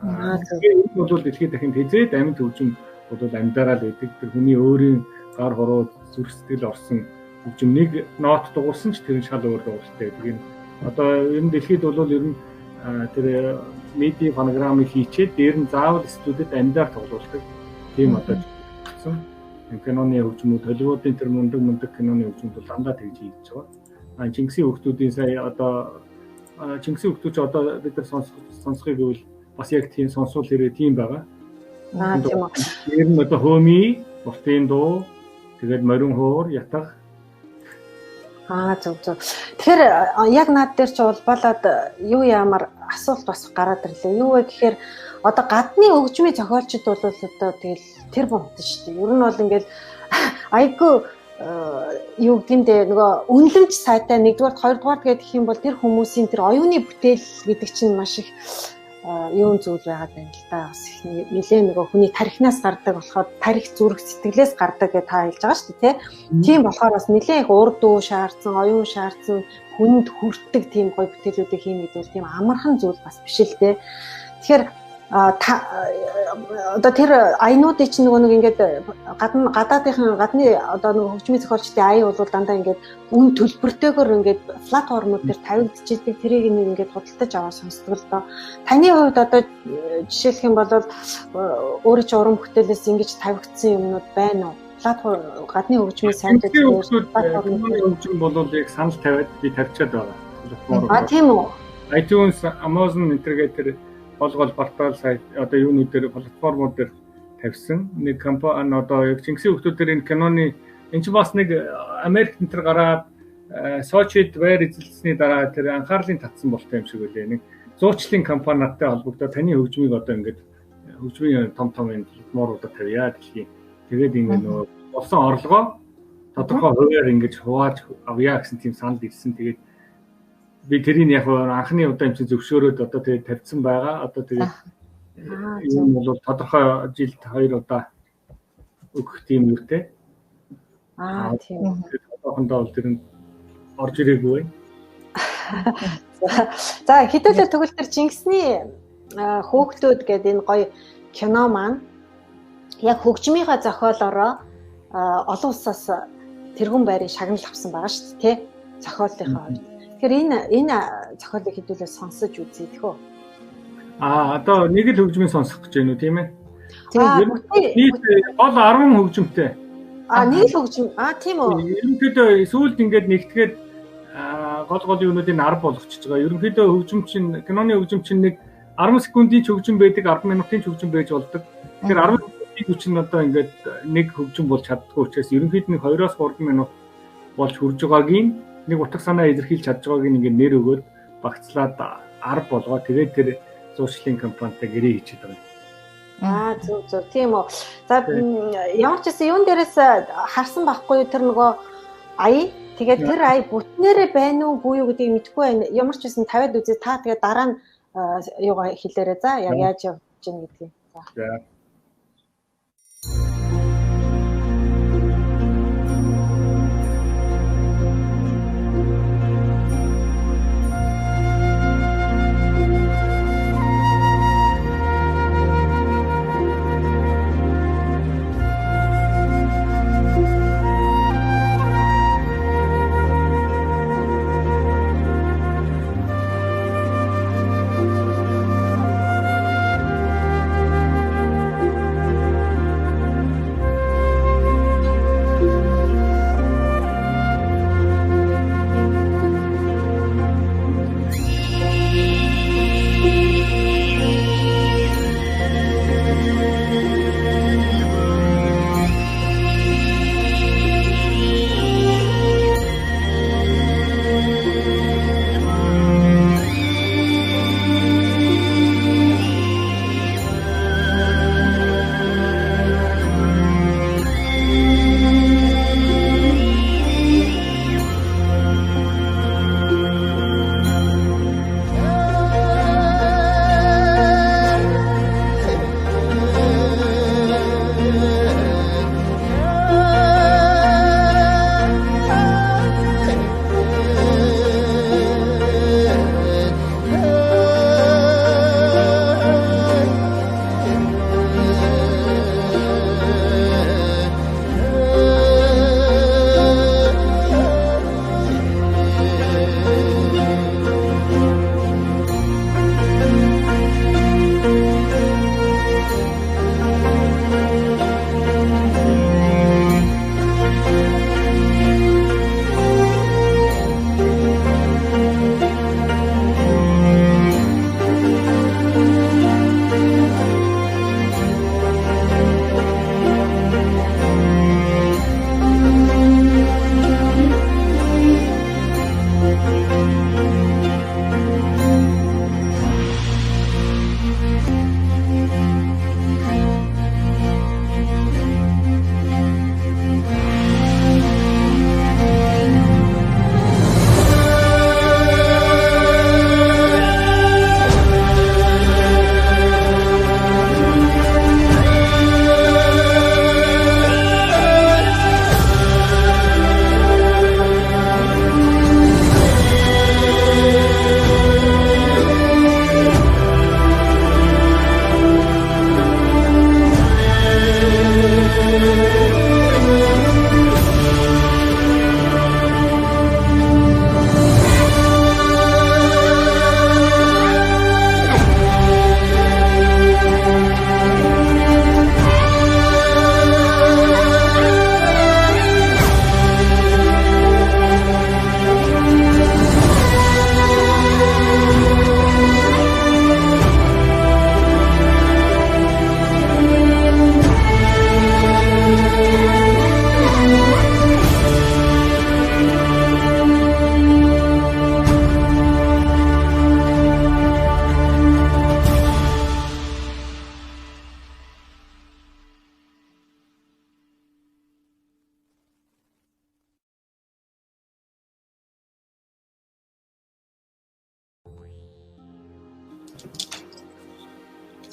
C: Тэгээд энэ бол дэлхийд дахин хязээд амьд хөгжим бол амьдараа л байдаг. Тэр хүний өөрийн гар хороо зүрх сэтгэл орсон хөгжим нэг нот дуурсан ч тэр шал өөр дууралтай байдаг. Энэ одоо ер нь дэлхийд бол ер нь тэр MIDI фонограмыг хийчээд дээр нь заавал студид амьдаар тоглуулдаг. Тийм одоо болсон. Киноны хөгжмүүд Холливуудын тэр мундаг киноны хөгжмүүд бол дандаа тэгж хийж байгаа. Чингисийн хөгжмүүдийн сая одоо Чингисийн хөгжмүүд ч одоо бид нар сонсхийг гэвэл бас яг тийм сонсвол ирээ тийм байгаа.
A: Тийм үү.
C: Ер нь одоо хөөми, бортын дуу, тэгээд морин хуур, ятгах.
A: Зөв. Тэгэхээр яг над дээр ч улбалаад юу ямар асуулт бас гараад ирлээ. Юу вэ гэхээр одоо гадны хөгжмийн зохиолчд бол одоо тэгэл тэр бомтон шүү дээ. Ер нь бол ингээл айгүй юу гэмдэ нөгөө үнэлэмж сайтай 1-р 2-р гэх юм бол тэр хүмүүсийн тэр оюуны бүтээл гэдэг чинь маш их юун зүйл байгаад байна л да. Бас их нэлээ нөгөө хүний тарихнаас гардаг болохоор тарих зүрх сэтгэлээс гардаг гэж та хэлж байгаа шүү дээ, тийм болохоор бас нэлээ их урд дуу шаардсан, оюун шаардсан, хүнд хүртдэг тийм гоё бүтээлүүдийг хийнэ гэдэг бол тийм амархан зүйл бас биш л дээ. Тэгэхээр одоо тэр аянуудыг чинь нөгөө нэг ингээд гадны одоо нөгөө хөгжмийн зохиолчдын аян бол дандаа ингээд үн төлбөртэйгээр ингээд платформуд дээр тавигдчихдаг тэрийг нэг ингээд худалдаж аваад сонсдог л доо. Таны хувьд одоо жишээлх юм бол өөрөө ч уран бүтээлээс ингэж тавигдсан юмнууд байна уу? Платформ гадны хөгжмийн сайдууд
C: хөгжим бол яг санал тавиад би тавьчаад байгаа.
A: Тийм үү?
C: iTunes, Amazon интернетээр болгол портал сайт одоо юунууд дээр платформуд дээр тавьсан. Нэг компани одоо яг Чингисийн хөгжмүүдээр энэ киноны энэ ч бас нэг Америкт энэ төр гараад Сочид байр эзэлсэний дараа тэр анхаарлын татсан болтой юм шиг үлээ. Нэг зуучлалын компани надтай холбогдоод таны хөгжмийг одоо ингээд хөгжмийн том платформуудад тавья гэхий. Тэгээд ингэ нөө болсон орлогоо тодорхой хувиар ингэж хувааж авъя гэсэн тийм санал ирсэн. Тэгээд би тэрийг яг анхны удаа юм чи зөвшөөрөөд одоо тэгээд тавьсан байгаа. Одоо тэгээд юм бол тодорхой жилд 2 удаа өгөх тийм үүртэй.
A: Тийм.
C: Одоохондоо бол тэр нь орж ирээгүй.
A: За хэдүүлээ тэгвэл тэр Чингисний хөөгтүүд гэдэг энэ гоё кино маань яг хөгжмийнхаа зохиолоороо олон улсаас тэргүүн байрын шагнал авсан байгаа шүү дээ, тий? Зохиолынхаа хувьд. Тэгэхээр энэ зохиолыг хэдүүлээ сонсож үзье тэхөө.
C: Одоо нэг л хөгжмийн сонсох гэж байна уу, тийм ээ?
A: Тийм.
C: Гол 10 хөгжмөнтэй.
A: Нэг л хөгжим. Тийм үү.
C: Ерөнхийдөө сүүлд ингээд нэгтгээд гол юунуудыг 10 болгочихж байгаа. Ерөнхийдөө хөгжим чинь киноны хөгжим чинь нэг 10 секундын ч хөгжим байдаг, 10 минутын ч хөгжим байж болдог. Тэгэхээр 10 минутын хөгжим одоо ингээд нэг хөгжим болж чаддгүй учраас ерөнхийдөө нэг 2-3 минут болж хүрж байгаагийн нэг утга санаа илэрхийлж чадж байгааг ингээд нэр өгөөд багцлаад 10 болгоо. Тэгээд тэр зуучлалын компанитай гэрээ хийчихэд байгаа.
A: Зөв тийм үү. За ямар ч гэсэн юун дээрээс харсан байхгүй тэр нөгөө ая. Тэгээд тэр ая бүтнээрээ байна уу буюу гэдгийг мэдэхгүй байна. Ямар ч байсан тавиад үзээ та тэгээд дараа нь юугаа хэлээрэй за яг яаж явж гин гэдгийг.
C: За.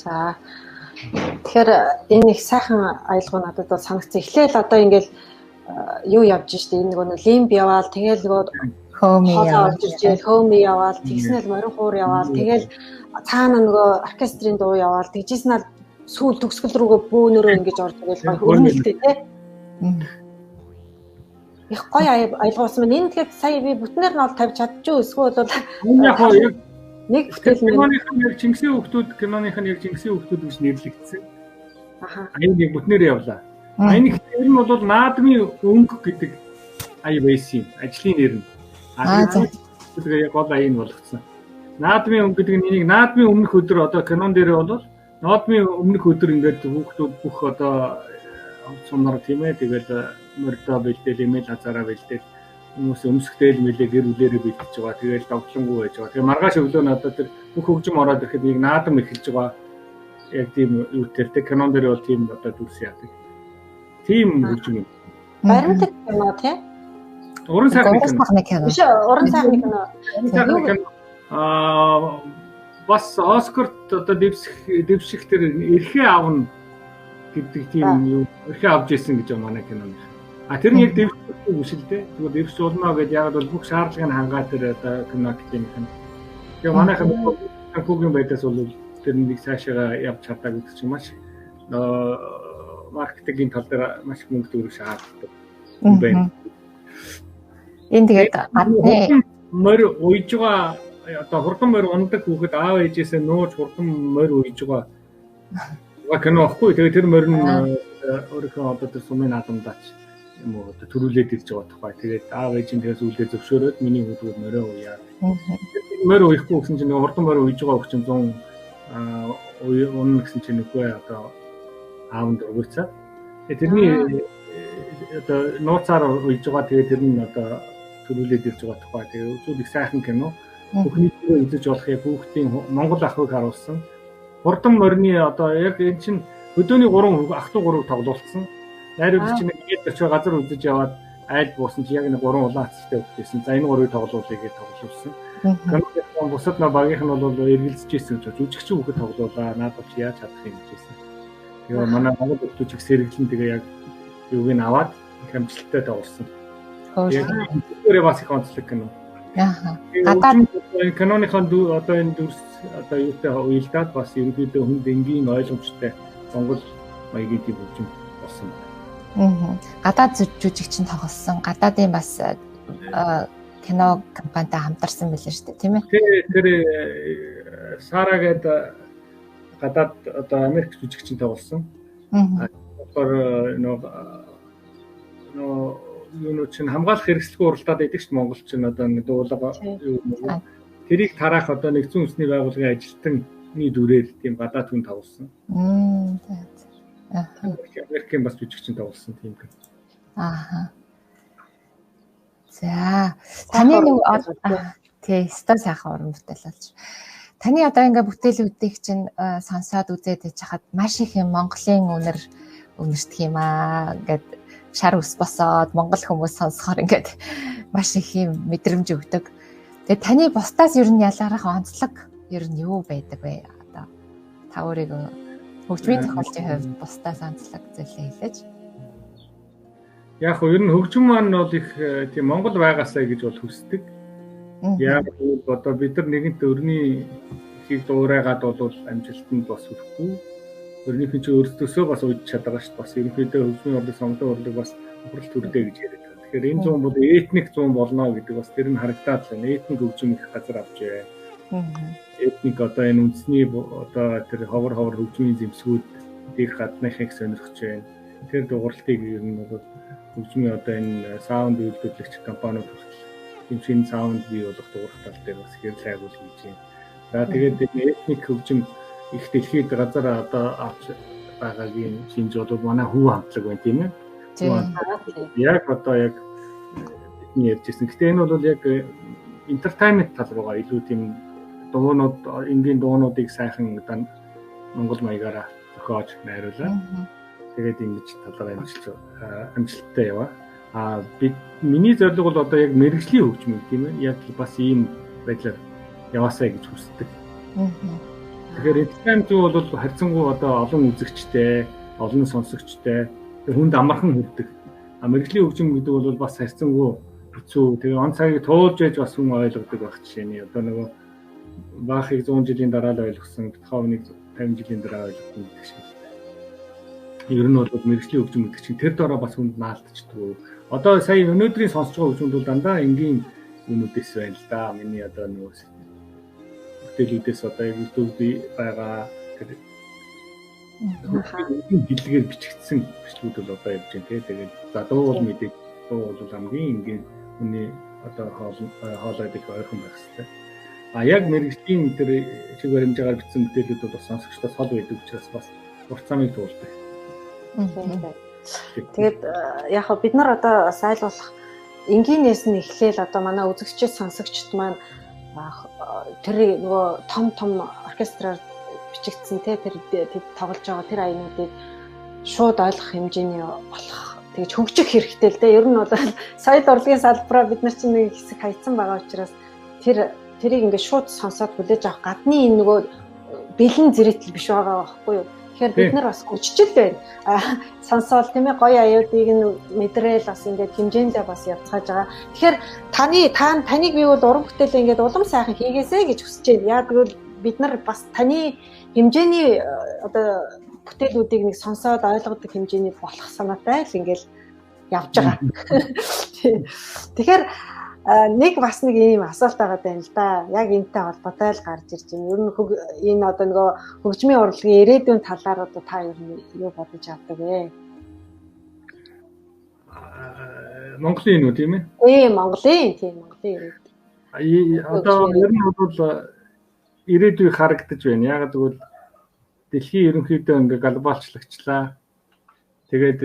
A: За тэгэхээр энэ их сайхан аялал надад бол санагдсан. Эхлээл одоо ингээл юу явж штэ энэ нөгөө лимб яваал тэгэл нөгөө
B: хөөми яваал
A: хөөми яваал тэгснэл морин хуур яваал тэгэл цаана нөгөө оркестрийн дуу яваал тэгжсэн нь сүүл төгсгөл рүүгээ бөөнөрөө ингэж орж ирэл гоё өрнөлттэй тий. Их гоё аялгуулсан байна. Энэ тэгэхээр сая би бүтнээр нь бол тавьж чадчих эсвэл бол
C: яг яг
A: нэг бүтээл
C: киноных нь яг Чингисийн хүүхдүүд гэж нэрлэгдсэн.
A: Аха.
C: Аяыг бүтнээр явлаа. Аяны хэлээр нь бол наадмын өнгө гэдэг ая байсан. Ажлын нэр нь. Тэгээд гол ая нь болгоцсон. Наадмын өнгө гэдэг нь энийг наадмын өмнөх өдөр одоо кинон дээрээ бол наадмын өмнөх өдөр ингээд хүүхдүүд бүх одоо сумнаар тийм ээ тэгэл мөрдөө бэлдээл имэйл хазаараа бэлдээл хүмүүс өмсгтэйл мэлээ гэр бүлээрээ бэлдэж байгаа. Тэгэл давтлангүй байж байгаа. Тэгээ маргааш өглөө надад тэр бүх хөгжим ороод ирэхэд нэг наадам эхэлж байгаа. Яг тийм юу тэр кинон дээр бол тийм одоо дүрс яадаг. Тийм хөгжим юм.
A: Баримтат кино тий?
C: Уран сайхны
B: кино.
A: Биш уран сайхны кино.
C: Бас Оскарт одоо дэвших тэр эрхээ авна гэдэг тийм юу эрхээ авч ирсэн гэж байна манай киноны. Тэр нь яг дэвших биш л дээ. Тэгвэл дэвш болно гэдээ яг бол бүх шаардлагыг хангаа тэр одоо кино академик нь. Тэгээ манайхан хүүгийн байдаас бол тэр нэг цаашаа явж чадаагүй гэдэг чинь маш маркетингийн тал дээр маш мөнгө төгрөг шаарддаг юм байна.
B: Энэ тэгээд гадны
C: морь уйж байгаа одоо хурдан морь ундаг хүүхэд аав ээжээсээ нууж хурдан морь уйж байгаа. Кино ахгүй. Тэгээд тэр морь нь өөрийнхөө одоо тэр сумын наадамдаач юм уу одоо төрүүлээд ирж байгаа тухай. Тэгээд аав ээж нь тэгээс үлдээ зөвшөөрөөд миний хүүхдүүд морь уяа. Морь уйхгүй гэсэн чинь хурдан морь уйж байгаа хүчин 100 унна гэсэн чинь үгүй одоо аавд өргөцөө. Тэрний одоо нууцаар уйж байгаа тэгээд тэр нь одоо төрүүлээд ирж байгаа тухай. Тэгээд үзүүл их сайхан кино. Бүхний төрөө үзэж болохыг хүүхдийн Монгол ахыг харуулсан. Хурдан морины одоо яг энэ чинь өдөөний 3 ах トゥ 3 тоглуулсан. Найруулагч чинь ингээд очиж газар үзэж яваад айл буусан чи яг нэг 3 улаан хацтай өгдөөсөн. За энэ 3-ыг тоглуулъя гэж тоглуулсан. Канадын бусад на багийнх нь бол эргэлзэж ирсэн ч жүжигч хүүхэд тоглуулаа. Наадах чи яаж чадах юм гэжсэн. Тэгээ манай Монгол хүүхдүүд их сэргэлэн тэгээ яг юуг нь аваад их амжилттай тоглосон. Тэгэхээр бас их онцлог кино.
B: Гадаад
C: каноныхон одоо энэ дүрс одоо юутай уялдаад бас ерөнхийдөө хүнд энгийн ойлгомжтой Монгол маягийн тийм хөгжим болсон байна.
B: Гадаад жүжигчин тоглосон. Гадаадын бас кино компанитай хамтарсан байлээ шүү дээ, тийм ээ?
C: Тэр Сара гэдэг гадаад одоо Америк жүжигчин тоглосон. Тэгэхээр юу чинь хамгаалах хэрэгслэгүй уралдаад байдаг шүү дээ Монголч нь одоо нэг дуулга юу тэрийг тараах одоо нэгдсэн үндэсний байгууллагын ажилтны дүрээр тийм гадаад хүн тоглосон. Америкийн бас жүжигчин тоглосон тийм гэх.
B: За таны нэг тий ста сайхан уран бүтээл болж. Таны одоо ингээ бүтээлүүдийг чинь сонсоод үзээд иж хахад маш их юм Монголын үнэртх юм аа гэд шар ус босоод монгол хүмүүс сонсохоор ингээд маш их юм мэдрэмж өгдөг. Тэгээ таны бусдаас ер нь ялгарах онцлог ер нь юу байдаг вэ? Одоо та өөрийгөө хөгжмийн тохиолдлын хувьд бусдаас онцлог зүйлээ хэлээч.
C: Яг нь ер нь хөгжим маань бол их тийм Монгол байгаасаа гэж бол хүсдэг. Яг одоо бид нар нэгэнт өрний ихийг дуурайгаад бол амжилтанд бас хүрэхгүй. Өрнийхэн чи өөрсдөөсөө бас уйд чадгаа шүү дээ. Бас ерөнхийдөө хөгжмийн урлаг, сонгодог урлаг бас хурал төрдөө гэж яриад байна. Тэгэхээр энэ зүүн бол этник зүүн болно гэдэг бас тэр нь харагдаад байна. Этник хөгжим их газар авч байна. Этник одоо энэ үндэсний одоо тэр ховор хөгжмийн зэмсгүүд дээр гадныхыг сонирхож байна. Тэр дууралтыг ер нь бол хөгжмийн одоо энэ саунд үйлдвэрлэгч компаниуд тийм шинэ саунд бий болох дуурах тал дээр бас хэрэг агуул хийж байна. За тэгээд этник хөгжим их дэлхийд газар одоо авч байгаагийн шинж бол манай хүү хамтлаг байна тийм ээ. Яг одоо яг бидний ярьжсэн. Гэтэ энэ бол яг entertainment тал руугаа илүү тийм дуунууд энгийн дуунуудыг сайхан одоо Монгол маягаараа зохиож найруулаад тэгээд ингэж талаар амжилттай яваа. Миний зорилго бол одоо яг мэргэжлийн хөгжим тийм ээ. Яг бас ийм байдлаар яваасаа гэж хүсдэг. Тэгэхээр entertainment бол харьцангуй одоо олон үзэгчтэй, олон сонсогчтой, хүнд амархан хүрдэг. Мэргэжлийн хөгжим гэдэг бол бас харьцангуй хэцүү. Тэгээ он цагийг туулж яж бас хүн ойлгодог байх жишээний. Одоо нөгөө баахыг 100 жилийн дараа л ойлгосон, битховныг 50 жилийн дараа ойлгосон гэдэг шиг. Ер нь бол мэргэжлийн хөгжим гэдэг чинь тэр дороо бас хүнд наалтчдаг. Одоо сая өнөөдрийн сонсож байгаа хөгжмүүд бол дандаа энгийн юмнуудээс байна л да. Миний одоо нөгөө бүтээлүүдээс одоо YouTube байгаа тэр хэлгээр бичигдсэн бичлэгүүд бол одоо явж байна тийм. Тэгээд за дуу бол мэдээ дуу бол хамгийн энгийн хүний одоо хоолойд их ойрхон байх хэрэгтэй. Яг мэргэжлийн тэр шиг баримжаагаар бичсэн бүтээлүүд бол бас сонсогчдоос хол байдаг учраас бас урт замыг туулдаг.
A: Тэгээд яг бид нар одоо сайлуулах энгийнээс нь эхлээл одоо манай үзэгчид сонсогчд маань тэр нөгөө том оркестраар бичигдсэн тэр тоглож байгаа тэр аянуудыг шууд ойлгох хэмжээний болох тэгж хөгжих хэрэгтэй л дээ. Ер нь бол соёл урлагийн салбараа бид нар чинь нэг хэсэг хайцсан байгаа учраас тэрийг ингээд шууд сонсоод хүлээж авах гадны энэ нөгөө бэлэн зэрэгтэл биш байгаа байхгүй юу? Тэгэхээр бид нар бас хүчтэй байна. Сонсоод тийм ээ гоё аюудыг нь мэдрээл бас ингээд хэмжээндээ бас явцгааж байгаа. Тэгэхээр таныг би бол уран бүтээлээ ингээд улам сайхан хийгээсэй гэж хүсэж байна. Яг гэвэл бид нар бас таны хэмжээний одоо бүтээлүүдийг нэг сонсоод ойлгодог хэмжээний болох санаатай л ингээд явж байгаа. Тэгэхээр нэг бас нэг ийм асуулт байгаа юм л да. Яг энэтэй холбоотой л гарч ирж байна. Ер нь энэ одоо нөгөө хөгжмийн урлагийн ирээдүйн талаар одоо та ер нь юу бодож авдаг вэ?
C: Монголын үү тийм ээ?
A: Монголын ирээдүй.
C: Одоо ер нь бол ирээдүй харагдаж байна. Яг гэвэл дэлхийн ерөнхийдөө ингээ глобалчлагдчихлаа. Тэгээд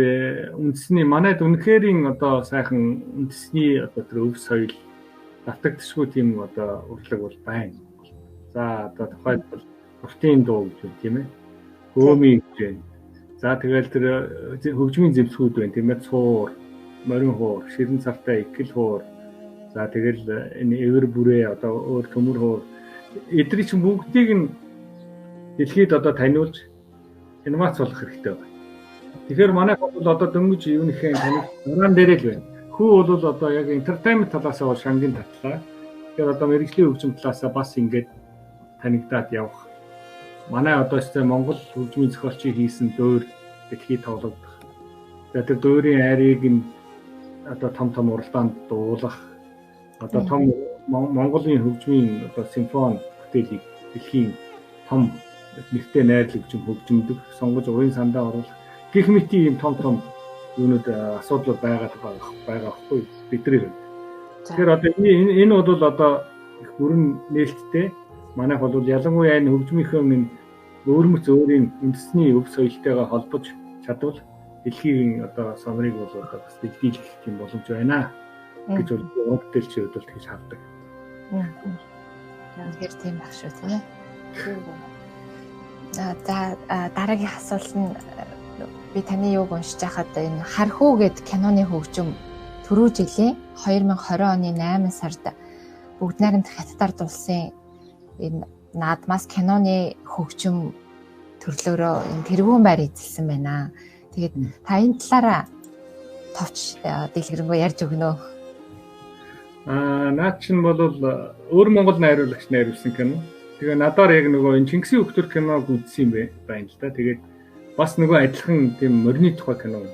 C: үндэсний манайд үнэхэрийн одоо сайхан үндэсний одоо тэр өв соёл давтагдчихгүй тийм одоо урлаг бол байна. За одоо тухайлбал уртын дуу гэж байна тийм ээ. Хөөмий гэж байна. За тэгэл тэр хөгжмийн зэвсгүүд байна тийм ээ. Цуур, морин хуур, ширэн цавтай икэл хуур. За тэгэл энэ эвэр бүрээ одоо өөр төмөр хуур эдгээр чинь бүгдийг нь дэлхийд одоо таниулж инновац болох хэрэгтэй байна. Тэгэхээр манай бол одоо дөнгөж юуныхээ таних уран дээрээ л байна. Хүү бол одоо яг entertainment талаас нь шангийн татлаа. Тэгэхээр одоо мэрэгжлийн хөгжим талаас бас ингээд танигдаад явах. Манай одоо ч Монгол хөгжмийн зохиолчийн хийсэн дөөр дэлхийд тоглогдох. За тэр дөөрийн айрыг нь одоо том уралдаанд дуулах. Одоо том Монголын хөгжмийн одоо симфони бүтээлийг дэлхийн том нэртэй найрлагч хөгжимдөг сонгож урын сандаа оруулах гэх мэт ийм том юунууд асуудал байгаа байхгүй бидний хувьд. Тэгэхээр одоо энэ бол одоо их бүрэн нээлттэй манайх бол ялангуяа энэ хөгжмийнхөө минь өөрмөц өөрийн үндэсний өв соёлтойгоо холбож чадвал дэлхийн одоо сонрыг бол одоо бас дэлгийлэх юм боломж байна гэж бол уран бүтээлчийн хувьд бол тэгж хардаг.
B: Тэгэхээр тийм байх шүү тийм ээ. За дараагийн асуулт нь би таны юуг уншиж байхад энэ Хархуу гэд киноны хөгжим түрүү жилийн 2020 оны 8 сард бүгд найрамдах хятадаар дуулсан энэ наадмаас киноны хөгжим төрлөөрөө энэ тэргүүн байр эзэлсэн байна. Тэгээд та энэ талаараа товч дэлгэрэнгүй ярьж өгнө.
C: Наад чинь бол өөр Монгол найруулагч найруулсан кино. Тэгээ надаар яг нөгөө энэ Чингисийн хөгтөр киног үзсэн юм байна л да. Тэгээд бас нөгөө адилхан тийм морины тухай кино юм.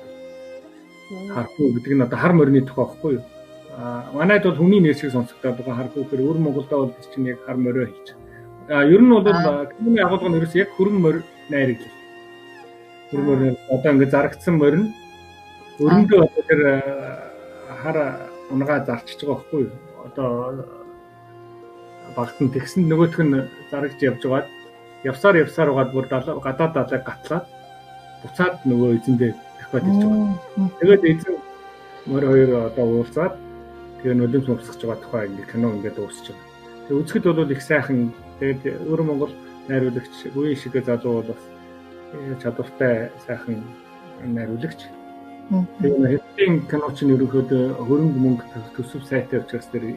C: Хархуу гэдэг нь одоо хар морины тухай байхгүй юу? Манайд бол хүний нэр шиг сонсогдоод байгаа хархуу гэхээр өөр Монголда бол чинь яг хар морио хэлж. Ер нь бол киноны агуулга нь ерөөс яг хөрөн морь найруулал. Хөрөн морь одоо ингээд зарагдсан морь нь өрөндөө одоо тэр хар унгаа зарчиж байгаа байхгүй юу? Одоо багтан тэгсэн нөгөөх нь зарагж явж байгаад явсаар угаад бүр гадаад далайг гатлаад буцаад нөгөө эзэндээ дахиад ирж байгаа. Тэгээд эзэн мөр хоёр одоо уулзаад тэгээ нулимс өмсгөж байгаа тухай ингэ кино ингээд дуусч байгаа. Тэгээд үзэхэд бол их сайхан тэгээд өөр Монгол найруулагч үеийн шиг залуу бол бас чадвартай сайхан найруулагч. Тэгээд хэдийн кино чинь ерөнхийдөө хөрөнгө мөнгө төсөв сайтай учраас тэр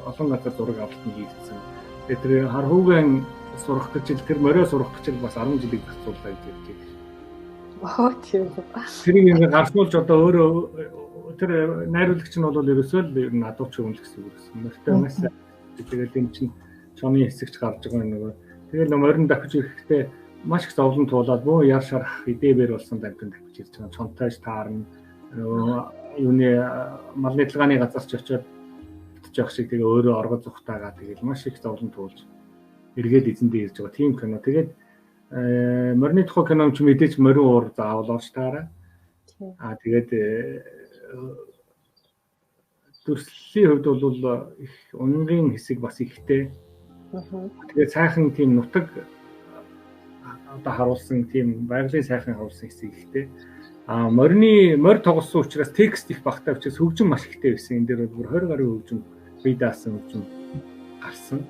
C: олон газар зураг авалт нь хийгдсэн. Тэгээд тэр Хархуугийн сурах гэж тэр морио сурах гэж бас 10 жилийг зарцууллаа гэж ярьж байна.
A: Тийм.
C: Тэрийг ингээд гарснуулж одоо өөрөө тэр найруулагч нь бол ерөөсөө л ер нь адууч юм л гэсэн үг гэсэн. Мөртөө маш тэгээд энэ чинь чоны хэсэгч гарч байгаа нөгөө. Тэгээд морин давхиж ирэхдээ маш их зовлон туулаад бөө яар шарах идеэвэр болсон дамтан давхиж ирж байгаа. Чонтойж таарна. Нөгөө юуны малны дэлгааны газар ч очиод бүтэж явах шиг тэгээ өөрөө оргол зүхтаагаа тэгээд маш их зовлон туулж эргээд эзэндээ ирж байгаа тийм кино. Тэгээд морины тухай кино ч мэдээж морин уур заавал орж таараа. Тэгээд төрслийн хувьд бол их унгийн хэсэг бас ихтэй. Тэгээд сайхан тийм нутаг одоо харуулсан тийм байгалийн сайхан харуулсан хэсэг ихтэй. Морь тоглосон учраас текст их багтаа учраас хөгжим маш ихтэй байсан. Энэ дээр бол 20 гаруй хөгжим бие даасан хөгжим гарсан.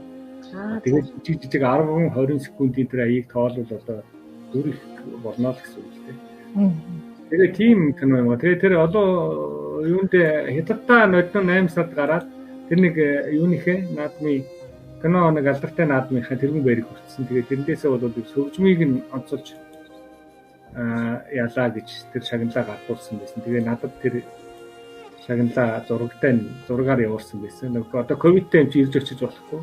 C: Тэгээд жижиг 10-20 секундын тэр аяыг тоолвол одоо дүр их болно л гэсэн үг л дээ. Тэгээ тийм кино юм. Тэгээ тэр олон юунд хятадтай нодон 8 сард гараад тэр нэг юуныхээ наадмын кино нэг алдартай наадмынхаа тэргүүн байрыг хүртсэн. Тэгээ тэрнээсээ бол сөгжмийг нь онцолж ялаа гэж тэр шагналаа гардуулсан байсан. Тэгээ надад тэр шагналаа зургаар явуулсан байсан. Нэг одоо ковидтэй юм чи ирж очиж болохгүй.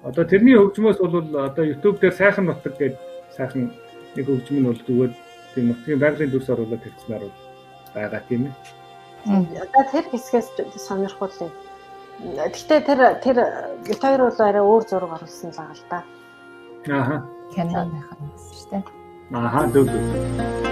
C: Одоо тэрний хөгжмөөс бол одоо YouTube дээр сайхан нутаг гэдэг сайхан нэг хөгжим нь бол зүгээр тийм нутгийн байгалийн дүрс оруулаад тавьчихмаар байгаа тийм ээ.
A: Одоо тэр хэсгээс сонирхол юм. Гэхдээ тэр бит хоёр бол арай өөр зураг оруулсан л байгаа л да.
C: Ааха.
B: Киноныхаа юм шүү дээ.
C: Ааха дүү.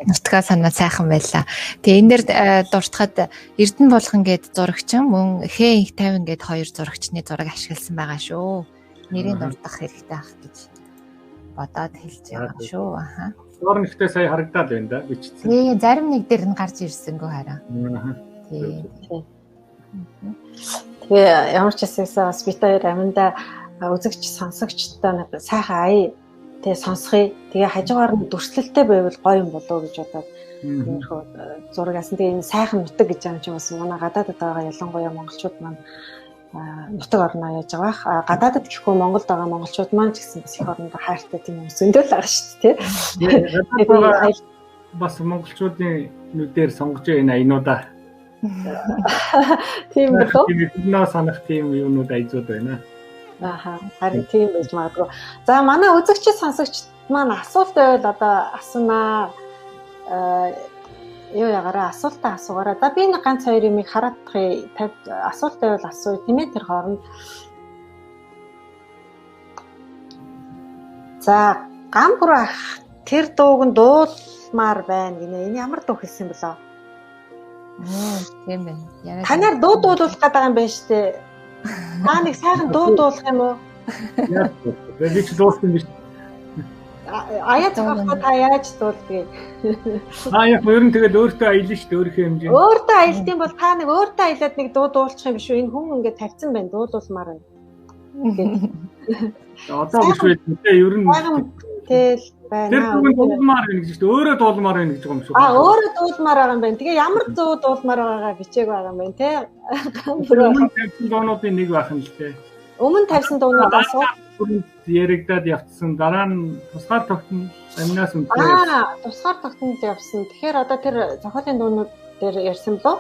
B: Нутгаа санаа сайхан байлаа. Тэгээ энэ дэр дуртахад Эрдэнэ болгон гээд зурагчин мөн Хээ их 50 гээд хоёр зурагчны зураг ашигласан байгаа шүү. Нэрийг дуртах хэрэгтэй ах гэж бодоод хэлж байгаа шүү. Аха.
C: Зураг нэгтэй сая харагдаад байна да бичсэн.
B: Тэгээ зарим нэг дээр нь гарч ирсэнгөө хараа. Тий.
A: Тэгээ ямар ч хэсэгсээ бас бит хоёр аминда үзэгч сонсогчтой нэг сайхан ая тэгээ сонсхий. Тэгээ хажуугаар нь дүрслэлтэй байвал гоё юм болоо гэж бодоод иймэрхүү зурагаас нь тэгээ энэ сайхан нутаг гэж юм чи бас манай гадаадд байгаа ялангуяа монголчууд маань нутаг орноо яаж байгаа. Гадаадд гэхгүй Монголд байгаа монголчууд маань ч гэсэн бас их орондоо хайртай тийм юм зөндөл байгаа шүү дээ.
C: Тэгээ бас монголчуудын нүдээр сонгож байна аянуудаа.
A: Тийм болов.
C: Тэрнээ санах тийм юмнууд айзууд байна.
A: Аха, харин тийм байж магадгүй. За манай үзэгчид сонсогчд маань асуулт байвал одоо асуунаа. Юу ягаараа асуултаа асуугаараа. За би нэг ганц хоёр юмыг хараадахыг асуулт байвал асууя тийм ээ тэр хооронд. За гамбар ах тэр дууг нь дуулмаар байна гинэ. Энэ ямар дуу хэлсэн бэлээ?
B: Тийм байна.
A: Танаар дуу дуулах гэдэг юм байна штэ. Та нэг сайхан дуу дуулах юм уу?
C: Яа. Би ч дууссан биш.
A: Аяа цогцоо та яаж дуулдгийг.
C: Яг ер нь тэгээд өөртөө аялна шүү дээ өөрийнхөө хэмжээ.
A: Өөртөө аялдсан бол та нэг өөртөө аялаад нэг дуу дуулчих юм биш үү? Энэ хүн ингээд тавьсан байна дуулуулмаар байна.
C: Одоо биш үү? Ер нь
A: бүтээл байна.
C: Тэр бүгд дуулмаар байна гэж шүү дээ. Өөрөө дуулмаар байна гэж байгаа юм шүү.
A: Өөрөө дуулмаар байгаа юм байна. Тэгээ ямар зүү дуулмаар байгаагаа бичээг байгаа юм байна те.
C: Өмнө тавьсан дуунуудын нэг байх нь л те.
A: Өмнө тавьсан дуунуудаас
C: яригдаад явцсан. Дараа нь тусгаар тогтно амнаас үнтэй.
A: Тусгаар тогтнод явсан. Тэгэхээр одоо тэр зохиолын дуунууд дээр ярьсан лөө?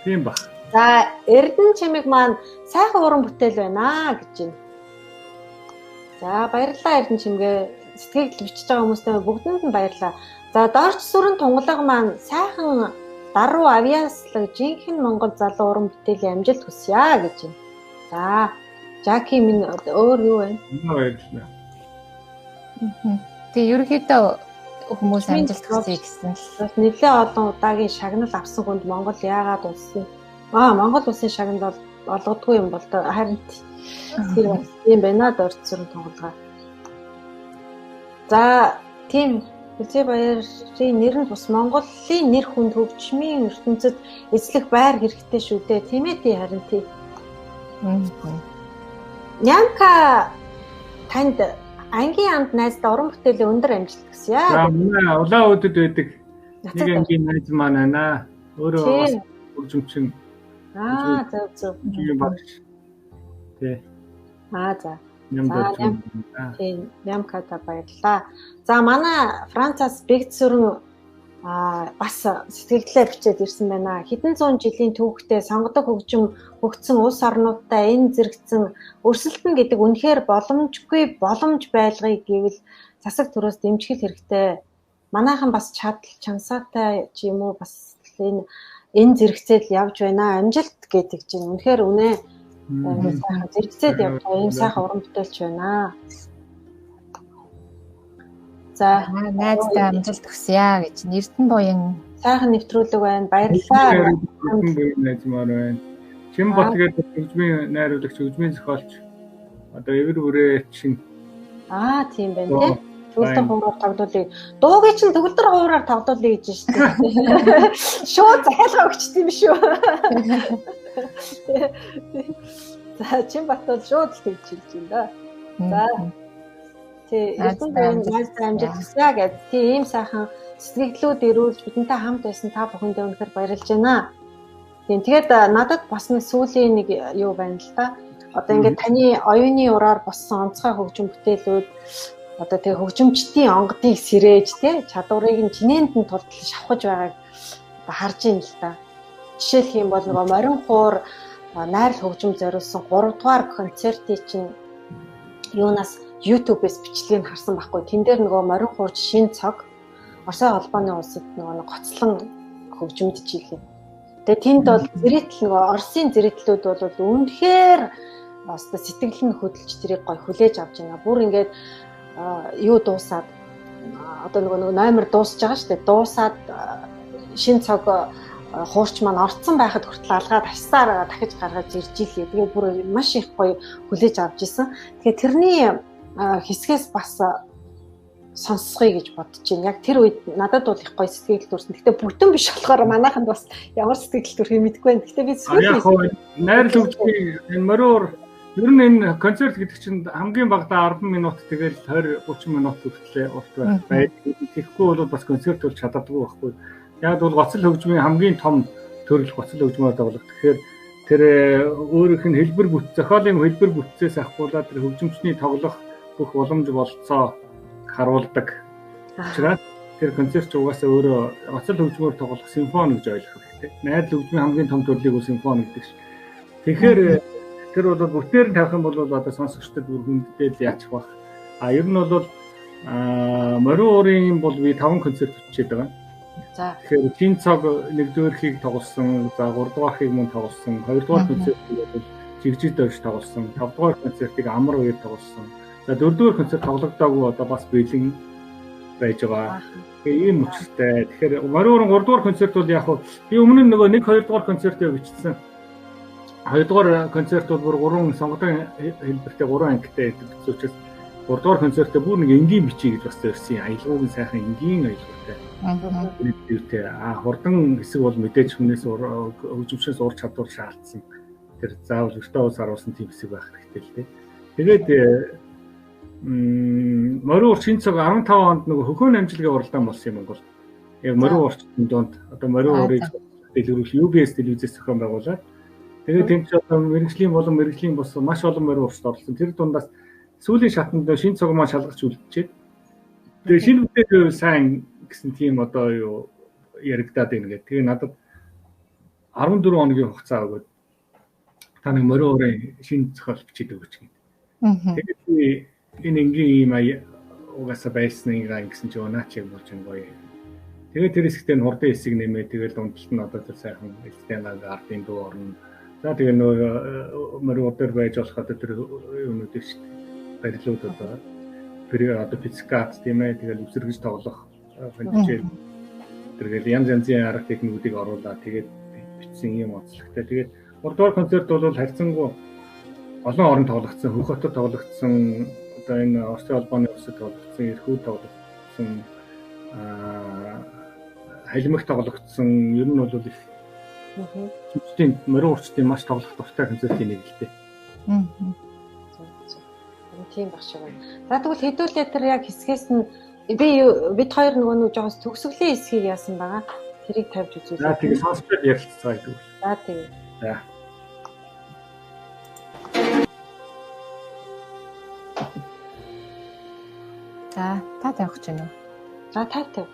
C: Тийм ба.
A: За, Эрдэнэ чимэг маань сайхан уран бүтээл байна гэж байна. За, баярлалаа Эрдэнэ чимгээ. Сэтгэл бичиж байгаа хүмүүстээ бүгдэнд нь баярлалаа. За, дорч сүрэн тунгалаг маань сайхан даруу авьяаслаг жинхэнэ Монгол залуу уран бүтээлийн амжилт хүсье гэж байна. За, Жаки минь өөр юу вэ?
C: Баярлалаа.
B: Тэгээ ерөнхийдөө хүмүүс амжилт хүсье гэсэн л
A: нэлээ олон удаагийн шагнал авсан хүнд Монгол яагаад улсын Монгол улсын шагнал бол олгодгүй юм бол харин тийм байна дорч сүрэн тунгалгаа. За тийм Хөлзий баярын нэр нь бус Монголын нэр хүнд хөгжмийн ертөнцид эзлэх байр хэрэгтэй шүү дээ. Тийм ээ тий харин тий. Нямка танд ангийн анд найздаа уран бүтээлийн өндөр амжилт хүсье.
C: За манай улаан өдөд байдаг нэг ангийн найз маань байна. Өөрөө хөгжимчин.
A: Зөв.
C: Тийм багш. Тий.
A: За.
C: Тийм
A: Нямката баярлалаа. За манай Францаас Бэгцүрэн бас сэтгэлдээ бичээд ирсэн байна. Хэдэн зуун жилийн түүхтэй сонгодог хөгжим хөгцсөн улс орнуудтай энэ зэрэгцэн өрсөлдөн гэдэг үнэхээр боломжгүй боломж байлгыг гэвэл засаг төрөөс дэмжих хэрэгтэй. Манайхан бас чадал чансаатай ч юм уу бас энэ зэрэгцээл явж байна. Амжилт гэдэг чинь үнэхээр үнэ. Сайхан зэрэгцээд явж байгаа юм сайхан уран бүтээлч байна. За
B: найздаа амжилт хүсье гэж Эрдэнэ буян
A: сайхан нэвтрүүлэг байна. Баярлалаа.
C: Найз маань байна. Чимбот гэдэг хөгжмийн найруулагч, хөгжмийн зохиолч. Одоо эвэр үрээчин.
A: Тийм байна тий. Төгөлдөр хуураар тогтоолъё. Дуугийн чинь төгөлдөр хуураар тогтоолъё гэж шүү дээ. Шууд захиалга өгчт юм шүү. За Чимбот бол шууд л тэгж хэлж байна да. За тий Эрдэнэ найздаа амжилт хүсье гэж тийм сайхан сэтгэлдлүүд ирүүлж бидэнтэй хамт байсан та бүхэндээ үнэхээр баярлж байна. Тийм тэгээд надад бас нэг сүүлийн нэг юу байна л да. Одоо ингээд таны оюуны ураар боссон онцгой хөгжим бүтээлүүд одоо тэгээ хөгжимчдийн онгодыг сэрээж тий чадварыг нь чинээнд нь тултал шавхаж байгааг харж ийн л да. Жишээлх юм бол нөгөө морин хуур найрал хөгжим зориулсан 3 дугаар концертыг чинь юунаас YouTube-с бичлэгийг харсан байхгүй. Тэн дээр нөгөө морин хуурч шин цог Орсын холбооны улсад нөгөө гоцлон хөгжимдчихилээ. Тэгээ тэнд бол зэрэгтэл нөгөө Оросын зэрэглэлүүд бол үнэхээр одоо сэтгэл нь хөдөлж тэрийг гой хүлээж авч байна. Бүр ингээд юу дуусаад одоо нөгөө номер дуусж байгаа шүү дээ. Дуусаад шин цог хуурч маань орцсон байхад хүртэл алгаад авсаар дахиж гаргаж ирж илээ. Тэгээ бүр маш их гоё хүлээж авч исэн. Тэгэхээр тэрний хэсгээс бас сонсгоё гэж бодож байна. Яг тэр үед надад бол их гоё сэтгэл төрсөн. Гэхдээ бүтэн биш болохоор манайханд бас ямар сэтгэл төрхийг мэдгүй байна. Гэхдээ би сүүлийн
C: найрал хөгжмийн энэ мориор ер нь энэ концерт гэдэг чинь хамгийн багадаа 10 минут тэгэл 20-30 минут хүртэл урт байх. Тэгэхгүй бол бас концерт бол чаддаггүй байхгүй. Яг бол гоцл хөгжмийн хамгийн том төрөл гоцл хөгжмөөр тоглох. Тэгэхээр тэр өөрийнх нь хэлбэр зохиолын хэлбэр бүтцээс ахгуулаад тэр хөгжимчний тоглох бүх боломж болцоо харуулдаг. Учираа тэр концерт угаасаа өөрөө гоцл хөгжмөөр тоглох симфони гэж ойлгох хэрэгтэй. Найрал хөгжмийн хамгийн том төрлийг симфони гэдэг шиг. Тэгэхээр тэр бол бүтээр тавих юм бол одоо сонсогчдод бүр хүндэл яачих бах. Ер нь бол морин уурын бол би 5 концерт өчөөд байгаа.
A: За.
C: Тэгэхээр шин цог 1-р тоглосон, за 3-р мөн тоглосон, 2-р концертыг бол жигжиг дөрж тоглосон, 5-р концертыг амар үеэр тоглосон. За 4-р концерт тоглогдоогүй одоо бас бэлэн байж байгаа. Тэгээ ийм учиртай. Тэгэхээр морин 3-р концерт бол яг би өмнө нь нөгөө 1-2-р концертыг бичсэн. 2-р концерт бол бүр 3 сонгодог хэлбэртэй 3 ангитай гэдэг учраас 3-р концертээ бүр нэг энгийн бичиж гэж бас зорьсон. Аялгаугийн сайхан энгийн аялгаутай. Хурдан хэсэг бол мэдээж хүнээс хөгжимчнээс ур чадвар шаардсан. Тэр заавал өртөө ус харуулсан тийм хэсэг байх хэрэгтэй л дээ. Тэгээд морин урт шинэ цаг 15 онд нөгөө хөхөөний амжилтыг уралдаан болсон юм Монгол. Яг морин уртын донд одоо морин урыг дэлгэрүүлэх UBS телевизээс зохион байгуулад тэгээд тэнд ч одоо мэрэгжлийн болон мэрэгжлийн бус маш олон морин урт орсон. Тэр дундаас сүүлийн шатанд шинэ цаг маань шалгаж үлдчихэд тэгээд шинэ бүтээл сайн гэсэн тийм одоо юу яригадаад байна гэх. Тэгээ надад 14 хоногийн хугацаа өгөөд та нэг морин урын шинэ зохиол бичиж өгөөч гэдэг. Тэгээд энэ ингийн ийм угаасаа байсныг гэсэн чи унаач юм болж гоё. Тэгээд тэр хэсэгтээ хурдан хэсэг нэмээ тэгээд унталт нь одоо тэр сайхан элтэнаг ардын дуу орно. За тэгээд нөө морин урд дээр байж болох одоо тэр юмнууд шүү дээ. Барилууд одоо одоо физикат тийм ээ тэгээд үсэргэж тоглох хөндлөж тэргээл янз янзын арга техникүүдийг оруулаад тэгээд бичсэн юм онцлогтой. Тэгээд урдуур концерт бол харьцангуй олон орнд тоглогдсон, Хөх хотод тоглогдсон, одоо энэ Орсын холбооны усад тоглогдсон, Ирхүүд тоглогдсон, Халимагт тоглогдсон, ер нь бол их чимчтийн морин урчтын маш тоглох дуртай концертын нэг л дээ.
A: Тийм баг шиг байна. За тэгвэл хэдүүлээ тэр яг хэсгээс нь бид хоёр нөгөө жоохон төгсгөлийн хэсгийг яасан байгаа. Тэрийг тавьж үзүүлээ.
C: За тэгээ сонсоод ярилцгаа гэдэг.
A: За тийм.
C: За.
B: За та тавих гэж байна уу?
A: За тав.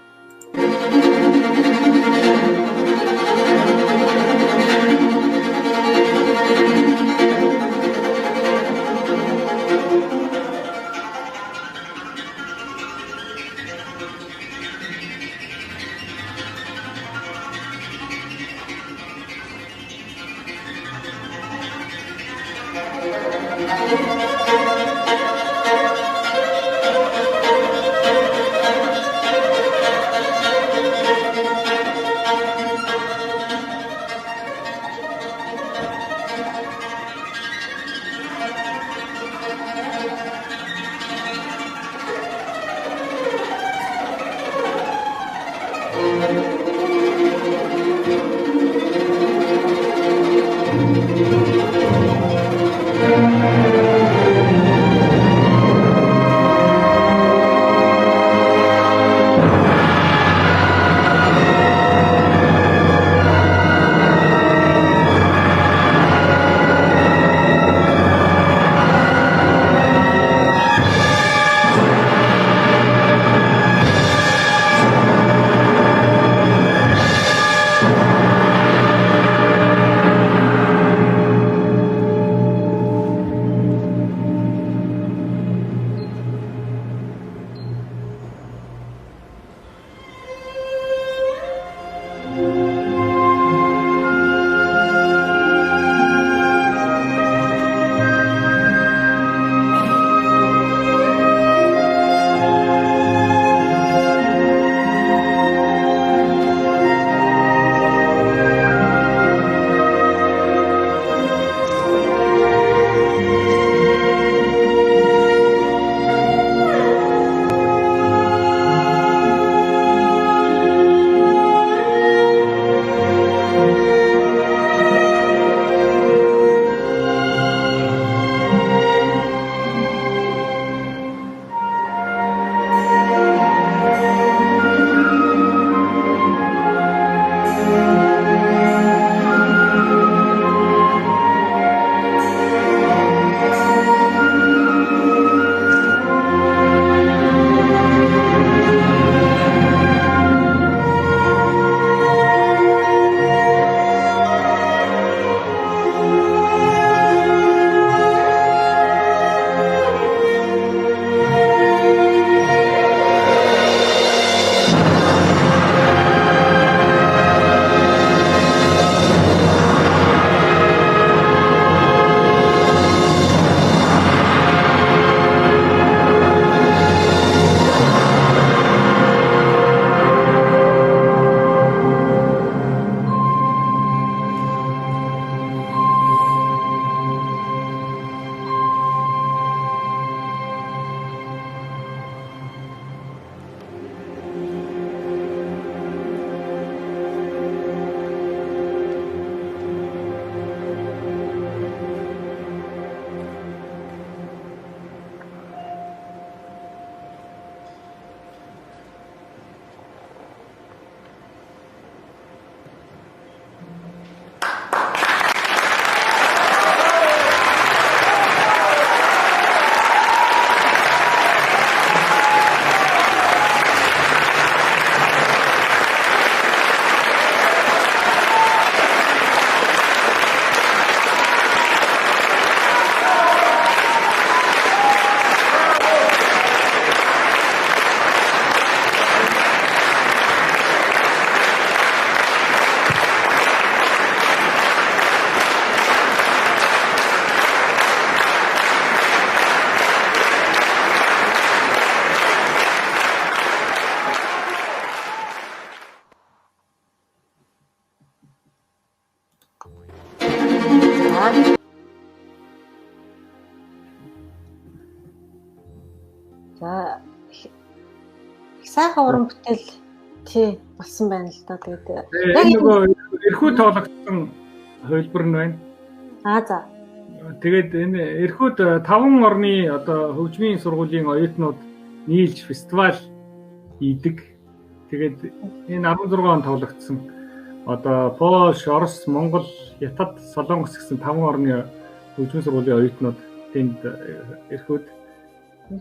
A: сайхан уран бүтээл тий болсон байна л да. Тэгээд
C: яг нөгөө эрхүү тоглогдсон хувилбар нь байна.
A: за.
C: Тэгээд энэ эрхүүд 5 орны одоо хөгжмийн сургуулийн оюутнууд нийлж фестивал хийдэг. Тэгээд энэ 16 он тоглогдсон одоо Польш, Орос, Монгол, Хятад, Солонгос гэсэн 5 орны хөгжмийн сургуулийн оюутнууд тэнд эрхүүд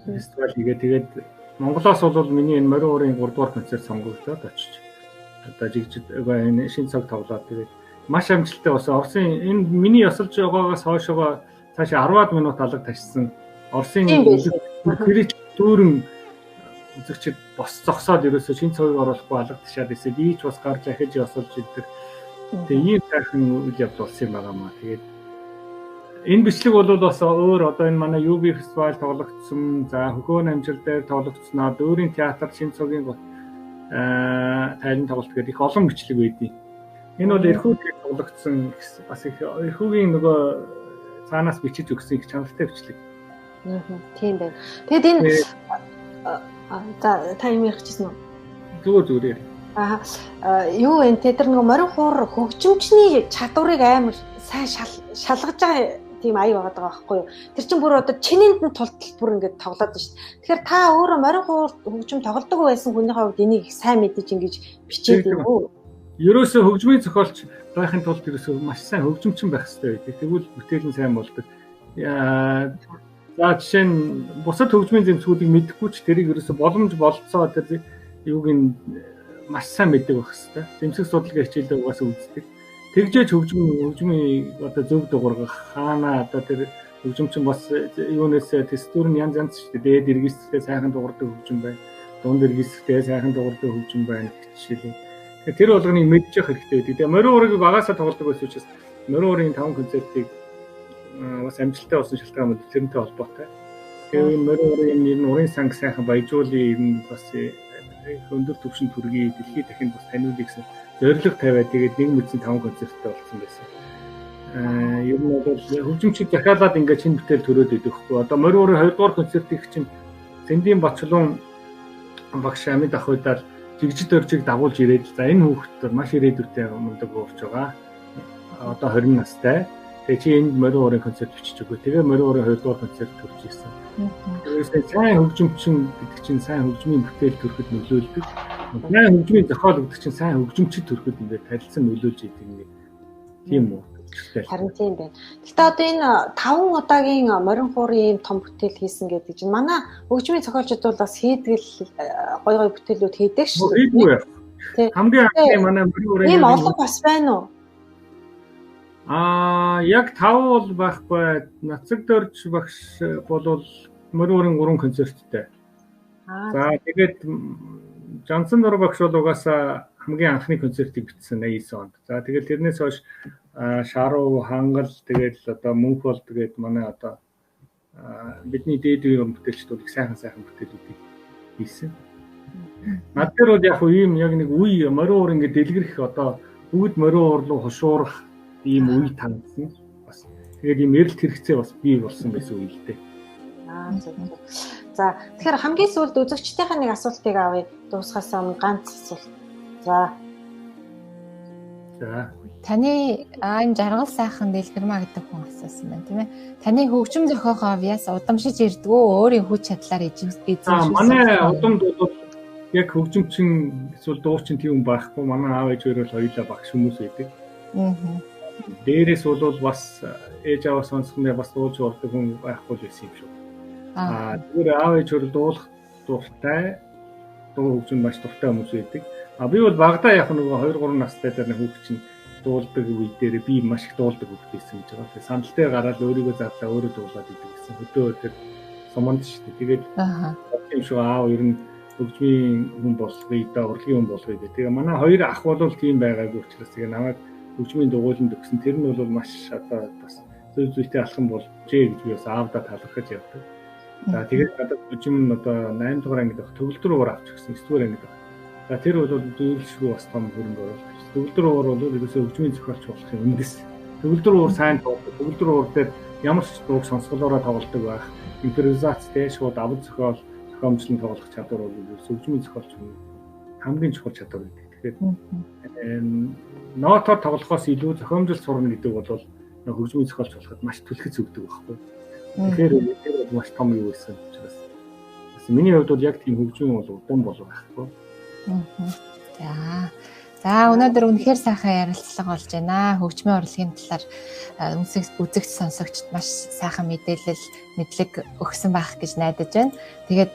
C: фестивал хийгээ. Тэгээд Монголоос бол миний энэ морин уурын 3 дугаар концерт сонгогдоод очиж одоо жигжид энэ шинэ цаг тоглоод тэгээд маш амжилттай болсон. Оросын энэ миний ёсолж байгаагаас хойшоо цаашаа 10-аад минут алга ташсан. Оросын гэрч дүүрэн үзэгчд бос зогсоод ерөөсөө шинэ цагийг оруулахгүй алга ташаад эсвэл ийж бас гарч ахиж ёсолж идэг. Тэгээ ийм сайхан үйл явдал болсон юм байгаа маа. Тэгээд энэ бичлэг бол бас өөр одоо энэ манай UB фестивал тоглогдсон, за хөгөөн амжилт дээр тоглогдсноо, дүүрийн театр шинэ цагийн тайлан тоглолт гэдэг их олон бичлэг байдیں۔ Энэ бол эрхүүдээр тоглогдсон бас их эрхүүгийн нөгөө цаанаас бичиж өгсөн их чанартай бичлэг.
A: Тийм байна. Тэгэд энэ за та юм ярьчихсан уу?
C: Зүгээр.
A: Юу вэ? Тэр нөгөө морин хуур хөгжимчний чадварыг амар сайн шалгаж байгаа тийм аяа байгаа байхгүй юу? Тэр чинь бүр одоо чинээнд нь тултал бүр ингэж тоглоод байна шүү дээ. Тэгэхээр та өөрөө морин хуур хөгжим тоглодог байсан хүнийхээ хувьд энийг их сайн мэдэж ингэж бичээд юм уу?
C: Ерөөсөө хөгжмийн зохиолч байхын тулд ерөөсөө маш сайн хөгжимчин байх хэрэгтэй байдаг. Тэгвэл бүтээл нь сайн болдог. За жишээ нь бусад хөгжмийн зэмсгүүдийг мэдэхгүй ч тэрийг ерөөсөө боломж болцоо тэр юуг нь маш сайн мэддэг байх хэрэгтэй. Зэмсэг судалгаа хичээлээ угаасаа үздэг. Тэгжээж хөгжмийн одоо зөв дуургах хаана одоо тэр хөгжимчин бас юунаас тестүр нь янз шүү дээ. Дээд эргэстэй сайхан дуурдаг хөгжим байна. Дунд эргэстэй сайхан дуурдаг хөгжим байна гэх жишээлээ. Тэр болгоныг мэдчих хэрэгтэй байдаг. Тэгээ морин уурыг багасаа тоглодог байсан учраас морин уурын 5 концертыг бас амжилттай болсон шалтгаан нь тэрнтэй холбоотой. Тэгээ морин уурын ер нь урын санг сайхан баяжуулъя ер нь бас өндөр түвшинд хүргэе дэлхийд дахин бас таниулъя гэсэн зорилго тавиад тэгээд нэг мэдсэн 5 концерттэй болсон байсан. Ер нь бол хөгжимчид дахиалаад ингээд шинэ бүтээл төрөөд идэхгүй. Одоо морин уурын 2 дугаар концертыг чинь Сэндийн Батчулуун багш Амьд ах уйдаад жигжид өржиг дагуулж ирээд за энэ хүүхэд маш ирээдүйтэй мундаг уурж байгаа. Одоо 20 настай. Тэгээ чи энэ морин уурын концерт бичиж өгөө. Тэгээ морин уурын 2 дугаар концерт төрж ирсэн. Тэрээс сайн хөгжимчин гэдэг чинь сайн хөгжмийн бүтээл төрөхөд нөлөөлдөг. Сайн хөгжмийн зохиол гэдэг чинь сайн хөгжимчид төрөхөд ингээд харилцан нөлөөлж идэг нэг тийм үү.
A: Харин тийм байна. Гэхдээ одоо энэ 5 удаагийн морин хуурын ийм том бүтээл хийсэн гэдэг чинь манай хөгжмийн зохиолчид бол бас хийдэг гой гой бүтээлүүд хийдэг шүү
C: дээ. Хамгийн анхны манай морин хуурын
A: ийм олон бас байна уу?
C: Яг 5 бол байхгүй. Нацаг дөрж багш бол морин хуурын 3 концерттэй. За тэгээд Жансан дор багш бол угаасаа хамгийн анхны концертыг бичсэн 89 онд. За тэгээд тэрнээс хойш Шаруу, Хангал тэгээд одоо Мөнх бол тэгээд манай одоо бидний дээд үеийн бүтээлчдүүд их сайхан бүтээлүүдийг хийсэн. Над дээр бол яг ийм яг нэг үе морин уур ингээд дэлгэрэх одоо бүгд морин уур руу хошуурах ийм үе тандсан. Бас тэгээд ийм эрэлт хэрэгцээ бас бий болсон байсан үе л дээ.
A: За тэгэхээр хамгийн сүүлд үзэгчдийнхээ нэг асуултыг авъя. Дуусгахаас өмнө ганц асуулт. За.
B: Таны энэ жаргал сайхан дэлгэрмаа гэдэг хүн асуусан байна тийм ээ. Таны хөгжим зохиогоо авьяас удамшиж ирдгүү өөрийн хүч чадлаар эзэмшүүлсэн.
C: Манай удамд бол яг хөгжимчин эсвэл дуучин тийм байхгүй. Манай аав ээж хоёр бол хоёулаа багш хүмүүс байдаг. Дээрээс бол бас ээж аваа сонсгондоо бас дуулж урдаг хүн байхгүй л байсан юм шүү. Тэгэхээр аав ээж хоёр дуулах дуртай, дуу хөгжим маш дуртай хүмүүс байдаг. Би бол багадаа яг нөгөө 2-3 настай дээр хүүхд чинь дуулдаг үе дээр би маш их дуулдаг хүүхд байсан гэж байгаа. Тэгээ сандал дээр гараад өөрийгөө задлаа өөрөө дуулаад идэг гэсэн. Хөдөө тэр суманд шүү дээ. Тэгээд тийм шүү аав ер нь хөгжмийн хүн болгоё да урлагийн хүн болгоё гэдэг. Тэгээ манай хоёр ах бол тийм байгаагүй учраас тэгээ намайг хөгжмийн дугуйланд өгсөн. Тэр нь бол маш одоо бас зүйтэй алхам болжээ гэж би бас аавдаа талархаж явдаг. За тэгээд одоо хөгжим нь одоо 8 дугаар ангид төгөлдөр уур авч гисэн 9 дугаар ангид. За тэр бол зөвлөшгүй бас том хөрөнгө оруулалт. Төгөлдөр уур бол ерөөсөө хөгжмийн зохиолч болохын үндэс. Төгөлдөр уур сайн тоглодог. Төгөлдөр уур дээр ямар ч дууг сонсголоороо тоглодог байх. Импровизацтэй шууд авал зохиол зохиомжлон тоглох чадвар бол хөгжмийн зохиолч хамгийн чухал чадвар гэдэг. Тэгэхээр нотоор тоглохоос илүү зохиомжил сурна гэдэг бол хөгжмийн зохиолч болоход маш түлхэц өгдөг байхгүй. Тэгэхээр энэ бол маш том юу байсан учраас миний хувьд бол яг тийм хөгжмийн бол удам болов байхгүй.
B: За өнөөдөр үнэхээр сайхан ярилцлага болж байна. Хөгжмийн урлагийн талаар үзэгч сонсогчд маш сайхан мэдлэг өгсөн байх гэж найдаж байна. Тэгээд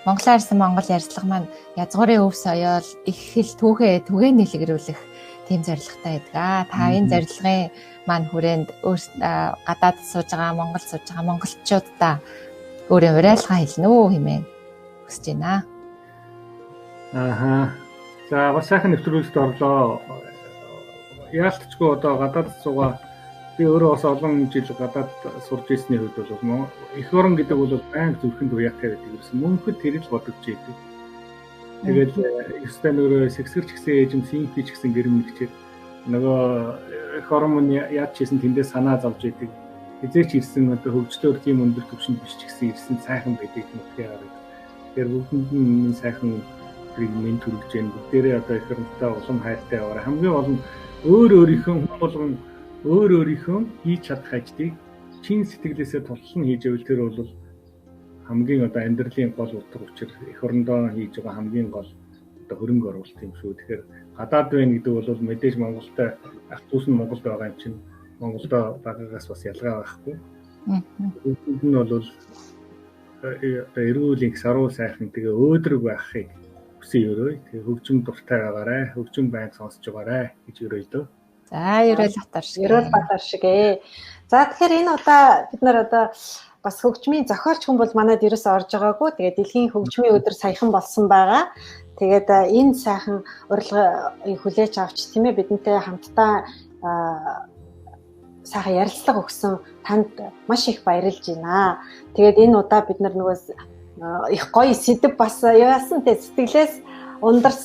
B: Монголын арьсан Монгол ярилцлага маань язгуурын өв соёол их хэл түгээн нийлгэрүүлэх тийм зорилготой байдаг. Та энэ зорилгын маань хүрээнд гадаад сууж байгаа, Монгол сууж байгаа монголчуудаа өөрийн уриалгаа хэлнэ үү хэмээн хүсэж байна.
C: За бас сайхан нэвтрүүлэгт орлоо. Яалтчгүй одоо гадаад суугаа би өөрөө бас олон жил гадаад сурж ирсний хувьд бол их орон гэдэг бол байнга зүрхэнд уяатай байдаг гэсэн. Мөнхөд тэр л бодогч идэг. Тэгээд ёстой нөрөө сэгсгэрч гэсэн эжим синхич гэсэн гэрмэлчээр нөгөө их орон мөн яаж ч хийсэн тэндээ санаа зовж идэг. Хизээч ирсэн одоо хөгжлөөр тийм өндөр түвшинд биш ч гэсэн ирсэн сайхан байдаг нүхээр. Тэр бүгдэнд нь сайхан мэн төрүүлж гэн бүгдээрээ одоо их оронтой улам хайртай аваа хамгийн гол нь өөрийнхөө хийж чадах ажлыг чин сэтгэлээсээ тулсан хийж ивэл тэр бол хамгийн одоо амьдралын гол утга учир их орондоо хийж байгаа хамгийн гол одоо хөрөнгө оруулалт юм шүү. Тэгэхээр гадаад байна гэдэг бол мэдээж Монголтой ах дүүс нь Монголд байгаа юм чинь Монголдо багаас бас ялгаа байхгүй. Үүнд нь бол одоо эрүүл их саруу сайхан тэгээ өөдрөг байхыг хүсэн өрөө. Тэгээ хөгжим дуртай байгаарай, хөгжим байнг сонсож байгаарай гэж өрөөлөө.
B: За ерөөл
A: батар шиг ээ. За тэгэхээр энэ удаа бид нар одоо бас хөгжмийн зохиолч хүн бол манайд ерөөсөө орж байгаагүй. Тэгээд дэлхийн хөгжмийн өдөр саяхан болсон байгаа. Тэгээд энэ сайхан урилгыг хүлээж авч тийм ээ бидэнтэй хамтдаа сайхан ярилцлага өгсөн танд маш их баярлж байна. Тэгээд энэ удаа бид нар нөгөөс их гоё сэдв бас яасан те сэтгэлээс ундрах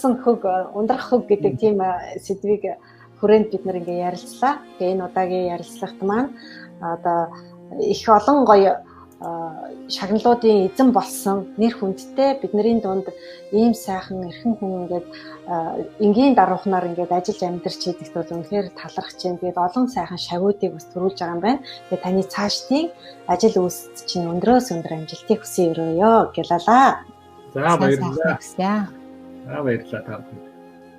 A: хөг гэдэг тийм сэдвийг хүрээнд бид нар ингээ ярилцлаа. Тэгээ энэ удаагийн ярилцлагт маань одоо их олон гоё шагналуудын эзэн болсон нэр хүндтэй бидний дунд ийм сайхан эрхэм хүн ингээд энгийн даруухнаар ингээд ажиллаж амьдарч хийдэгт бол үнэхээр талархаж байна. Тэгээд олон сайхан шавуудыг бас төрүүлж байгаа юм байна. Тэгээд таны цаашдын ажил үйлс чинь өндрөөс өндөр амжилтыг хүсье өрөөё гэлалаа.
C: За баярлалаа. За баярлалаа та бүхэнд.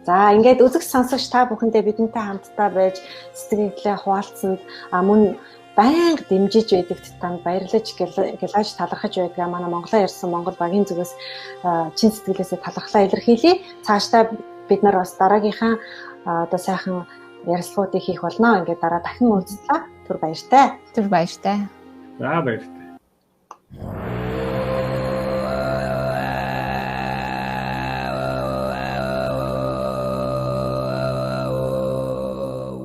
A: За ингээд үзэгч сонсогч та бүхэндээ бидэнтэй хамтдаа байж сэтгэлээ хуваалцсанд мөн байнга дэмжиж байдагт танд баярлаж гэлаж талархаж байдгаа манай Монголоо ярьсан Монгол багийн зүгээс чин сэтгэлээсээ талархлаа илэрхийлье. Цаашдаа бид нар бас дараагийнхаа одоо сайхан ярилцлагуудыг хийх болно. Ингээд дараа дахин уулзлаа. Түр баяртай.
C: За баяртай.